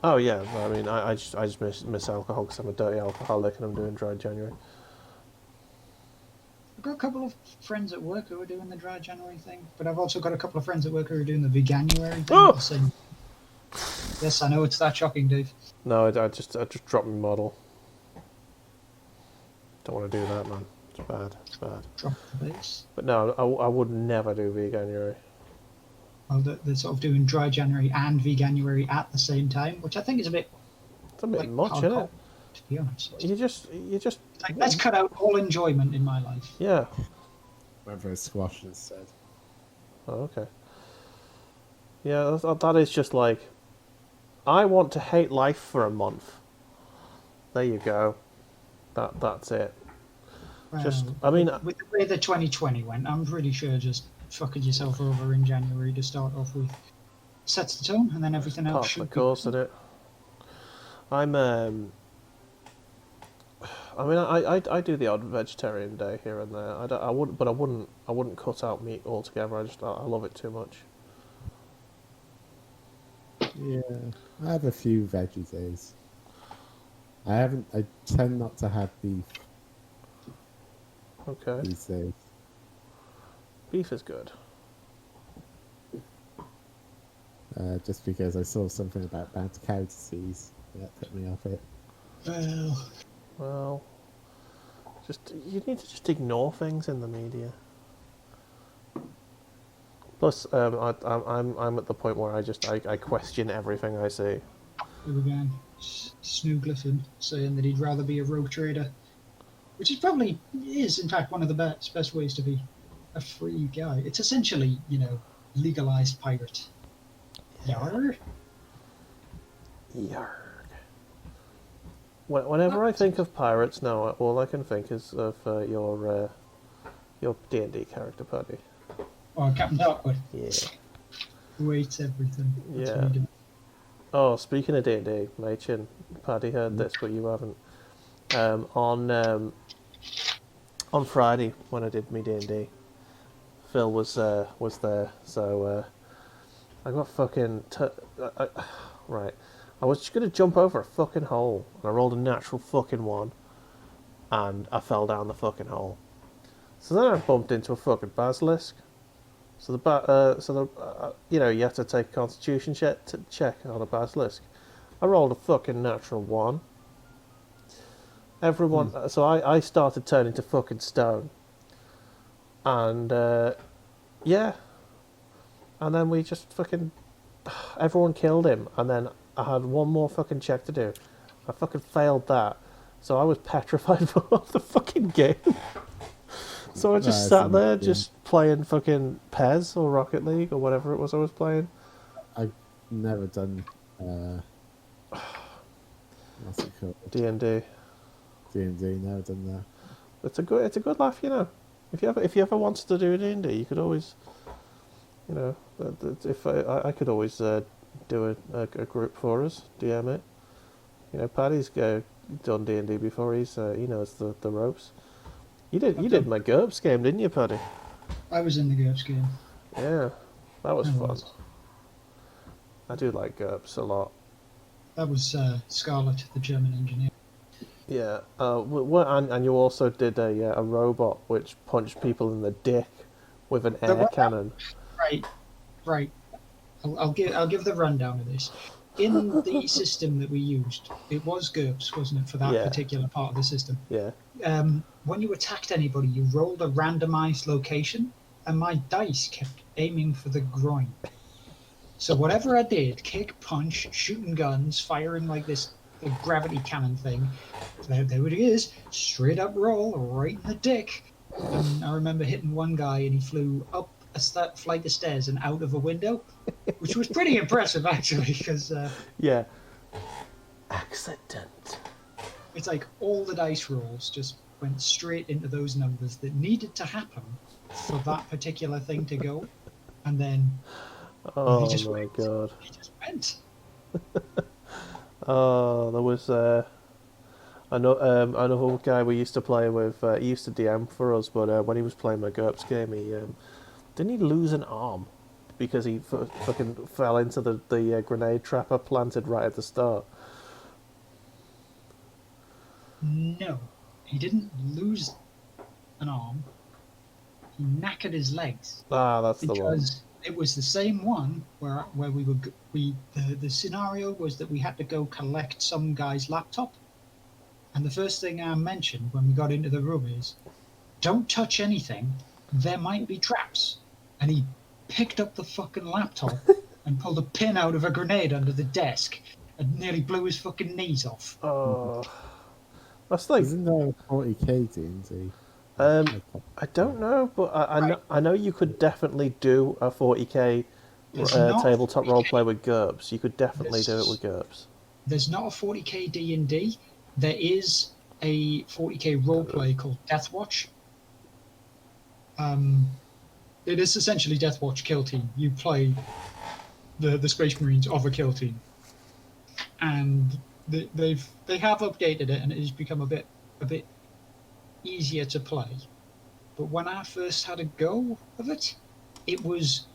S1: Oh yeah, I mean, I just miss alcohol because I'm a dirty alcoholic and I'm doing dry January.
S2: I've got a couple of friends at work who are doing the dry January thing, but I've also got a couple of friends at work who are doing the veganuary thing.
S1: Oh!
S2: The same. Yes, I know it's that shocking, Dave.
S1: No, I just dropped my model. Don't want to do that, man. It's bad. It's bad.
S2: Drop the base.
S1: But no, I would never do veganuary.
S2: Well, they're sort of doing dry January and veganuary at the same time, which I think is a bit
S1: It's a bit
S2: like
S1: much, isn't it?
S2: to be honest.
S1: You just
S2: Like, let's cut out all enjoyment in my life.
S1: yeah.
S7: Went for a squash instead.
S1: Oh, okay. Yeah, that is just like, I want to hate life for a month. There you go. That's it. Just, I mean,
S2: with the way the 2020 went, I'm pretty sure just fucking yourself over in January to start off with sets the tone, and then everything else
S1: part of
S2: should
S1: the course, isn't it? I mean, I do the odd vegetarian day here and there. I wouldn't cut out meat altogether. I love it too much.
S7: Yeah, I have a few veggie days. I tend not to have beef
S1: Okay,
S7: these days.
S1: beef is good.
S7: Just because I saw something about bad cow disease that put me off it.
S1: Well, you need to just ignore things in the media. Plus, I'm at the point where I question everything I see.
S2: Here we go. Snoogliffin saying that he'd rather be a rogue trader, which is in fact one of the best ways to be a free guy. It's essentially, legalized pirate. Yarr.
S1: Yarg. Whenever I think of pirates now, all I can think is of your D&D character, Paddy.
S2: Oh, Captain Darkwood.
S1: Yeah.
S2: Who hates everything. That's
S1: Yeah.
S2: what he does.
S1: Oh, speaking of D&D, Machin, Paddy heard this, but you haven't. On Friday when I did my D&D, Phil was there, so I got fucking right. I was just gonna jump over a fucking hole, and I rolled a natural fucking one, and I fell down the fucking hole. So then I bumped into a fucking basilisk. So you have to take a constitution check on a basilisk. I rolled a fucking natural one. Everyone, so I started turning to fucking stone. And yeah, and then we just fucking everyone killed him, and then I had one more fucking check to do. I fucking failed that, so I was petrified for half the fucking game. So I just sat there, just playing fucking PES or Rocket League or whatever it was I was playing.
S7: I've never done. What's it called?
S1: D&D.
S7: D&D. Never done that.
S1: It's a good laugh, you know. If you ever wanted to do D&D, you could always, you know, if I could always do a group for us, DM it. You know, Paddy's done D&D before. He knows the ropes. You did my GURPS game, didn't you, Paddy?
S2: I was in the GURPS game.
S1: Yeah, that was fun. I do like GURPS a lot.
S2: That was Scarlett, the German engineer.
S1: Yeah, and you also did a robot which punched people in the dick with an air cannon.
S2: Right. I'll give the rundown of this. In the system that we used, it was GURPS, wasn't it, for that particular part of the system?
S1: Yeah.
S2: When you attacked anybody, you rolled a randomized location, and my dice kept aiming for the groin. So whatever I did, kick, punch, shooting guns, firing like this gravity cannon thing, there it is, straight up roll, right in the dick. And I remember hitting one guy, and he flew up a flight of stairs and out of a window, which was pretty impressive, actually, because...
S1: yeah. Accident.
S2: It's like all the dice rolls just went straight into those numbers that needed to happen for that particular thing to go, and then
S1: Oh
S2: he just
S1: my god!
S2: He just went.
S1: Oh, there was another guy we used to play with. He used to DM for us, but when he was playing my GURPS game, didn't he lose an arm because he fucking fell into the grenade trapper planted right at the start.
S2: No, he didn't lose an arm. He knackered his legs.
S1: Ah, that's the one.
S2: Because it was the same one where the scenario was that we had to go collect some guy's laptop, and the first thing I mentioned when we got into the room is, "Don't touch anything. There might be traps." And he picked up the fucking laptop and pulled a pin out of a grenade under the desk and nearly blew his fucking knees off.
S1: Oh. That's like...
S7: Isn't there a 40k D&D?
S1: I don't know, but I know you could definitely do a 40k tabletop roleplay with GURPS. You could definitely do it with GURPS.
S2: There's not a 40k D&D. There is a 40k roleplay called Deathwatch. It is essentially Deathwatch Kill Team. You play the Space Marines of a kill team, and they have updated it, and it has become a bit easier to play. But when I first had a go of it, it was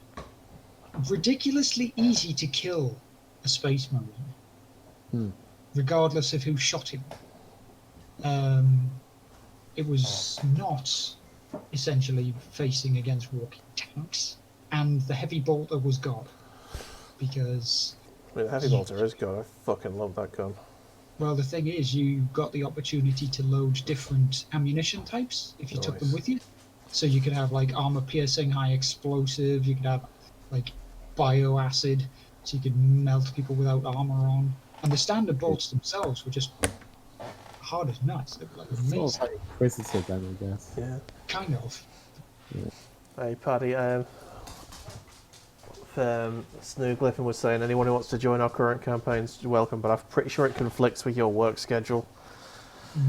S2: ridiculously easy to kill a Space Marine, regardless of who shot him. It was not essentially facing against walking tanks, and the heavy bolter was God, because...
S1: I mean, the heavy bolter is good. I fucking love that gun.
S2: Well, the thing is, you got the opportunity to load different ammunition types if you took them with you. So you could have like armor piercing, high explosive. You could have like bioacid, so you could melt people without armor on. And the standard bolts themselves were just hard as nuts. They were like amazing.
S7: It's like Inquisitor then, I guess.
S1: Yeah.
S2: Kind of.
S7: Yeah.
S1: Hey, Paddy. Snooglyphin was saying anyone who wants to join our current campaigns is welcome, but I'm pretty sure it conflicts with your work schedule.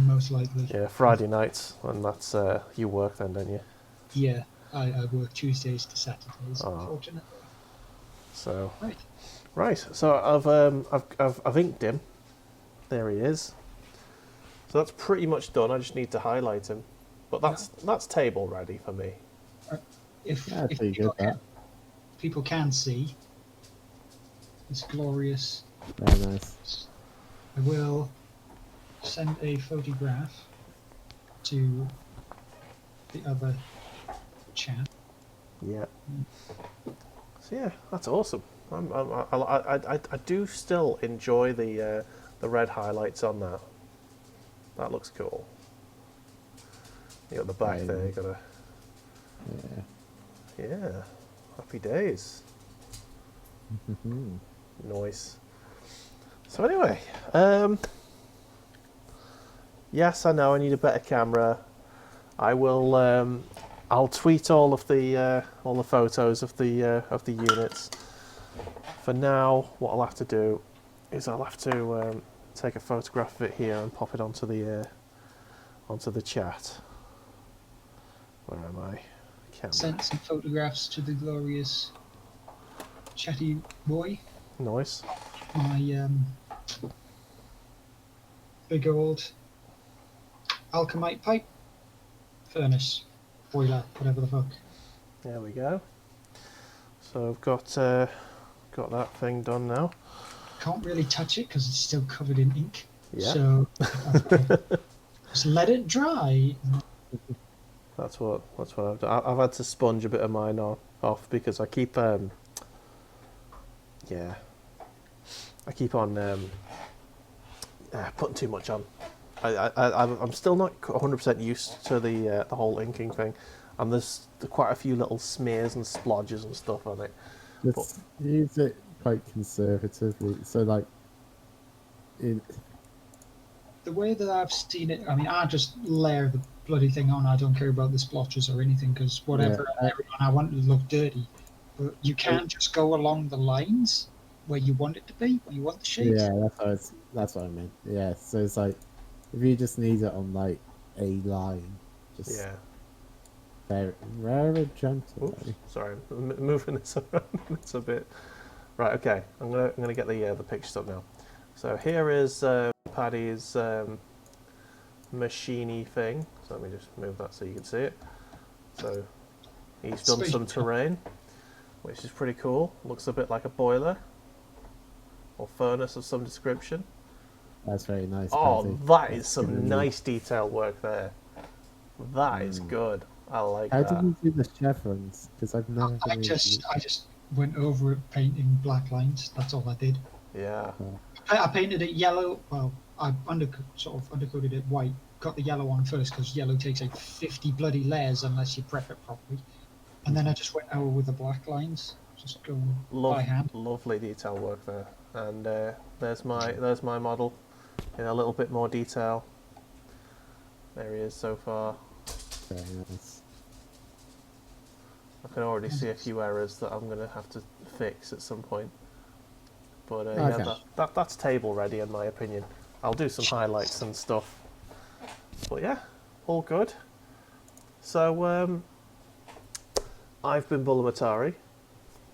S2: Most likely.
S1: Yeah, Friday nights, and that's you work then, don't you?
S2: Yeah, I work Tuesdays to Saturdays, unfortunately.
S1: So
S2: right.
S1: So I've inked him. There he is. So that's pretty much done. I just need to highlight him, but that's table ready for me.
S2: If people can see this glorious.
S7: Very nice.
S2: I will send a photograph to the other chat.
S1: Yeah. So yeah, that's awesome. I do still enjoy the red highlights on that. That looks cool. You got the back there. You got a.
S7: Yeah.
S1: Yeah. Happy days. Nice. So anyway, yes, I know I need a better camera. I will. I'll tweet all the photos of the units. For now, what I'll have to do is I'll have to take a photograph of it here and pop it onto the chat. Where am I? Camera.
S2: Sent some photographs to the glorious chatty boy.
S1: Nice.
S2: My big old alchemite pipe furnace boiler, whatever the fuck.
S1: There we go. So I've got that thing done now.
S2: Can't really touch it because it's still covered in ink.
S1: Yeah.
S2: So just let it dry.
S1: That's what I've done. I've had to sponge a bit of mine off because I keep on putting too much on. I'm still not 100% used to the whole inking thing, and there's quite a few little smears and splodges and stuff on it.
S7: Just use it quite conservatively. So like,
S2: The way that I've seen it, I mean, I just layer the bloody thing on. I don't care about the splotches or anything because whatever I layer it on, I want it to look dirty. But you can't just go along the lines where you want it to be, where you want the shapes.
S7: yeah, that's what I meant. Yeah, so it's like if you just need it on like a line, just very gently.
S1: Oops, sorry, I'm moving this around. It's a bit right. Okay, I'm gonna get the pictures up now. So here is Paddy's machiny thing. So let me just move that so you can see it. So he's done some terrain, which is pretty cool. Looks a bit like a boiler or furnace of some description.
S7: That's very nice.
S1: Oh,
S7: Paddy.
S1: that is some nice detail work there. That is good. I like
S7: How
S1: that.
S7: did you do the chevrons? Because I've never.
S2: I just went over it painting black lines. That's all I did.
S1: Yeah.
S2: I painted it yellow. Well, I undercoated it white. Got the yellow on first because yellow takes like 50 bloody layers unless you prep it properly. And then I just went over with the black lines, just going by hand.
S1: Lovely detail work there. And there's my model in a little bit more detail. There he is so far.
S7: Very nice.
S1: I can already see a few errors that I'm going to have to fix at some point. But
S7: Okay.
S1: yeah, that's table ready in my opinion. I'll do some highlights and stuff. But yeah, all good. So I've been Bulamatari.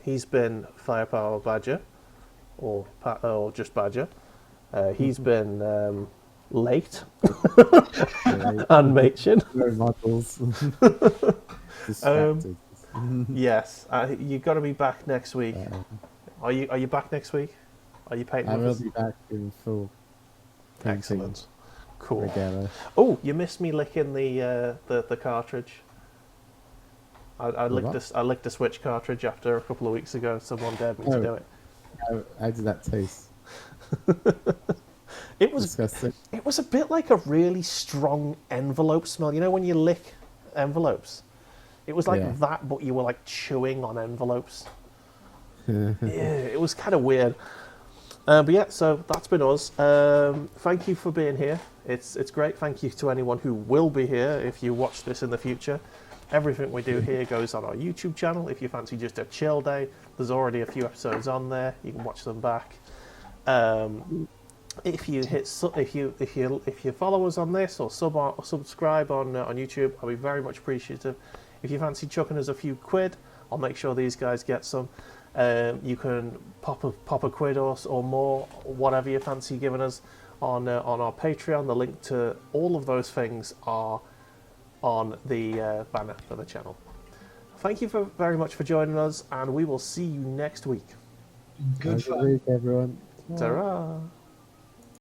S1: He's been Firepower Badger, or just Badger. He's been late and Machin.
S7: No models.
S1: Yes, you got to be back next week. Are you back next week? Are you painting?
S7: I
S1: with
S7: will
S1: us?
S7: be back in full. Painting.
S1: Excellent. Cool.
S7: Regalia.
S1: Oh, you missed me licking the cartridge. I licked the Switch cartridge after a couple of weeks ago. Someone dared me to do it.
S7: How did that taste?
S1: It was
S7: Disgusting.
S1: It was a bit like a really strong envelope smell. You know when you lick envelopes? It was like that, but you were like chewing on envelopes. Yeah, it was kind of weird. But yeah, so that's been us. Thank you for being here. It's great. Thank you to anyone who will be here if you watch this in the future. Everything we do here goes on our YouTube channel. If you fancy just a chill day, there's already a few episodes on there. You can watch them back. If you follow us on this or subscribe on YouTube, I'll be very much appreciative. If you fancy chucking us a few quid, I'll make sure these guys get some. You can pop a quid or more, whatever you fancy giving us on our Patreon. The link to all of those things are on the banner for the channel. Thank you very much for joining us, and we will see you next week.
S2: Good
S7: Have a good week, everyone.
S1: Ta-ra!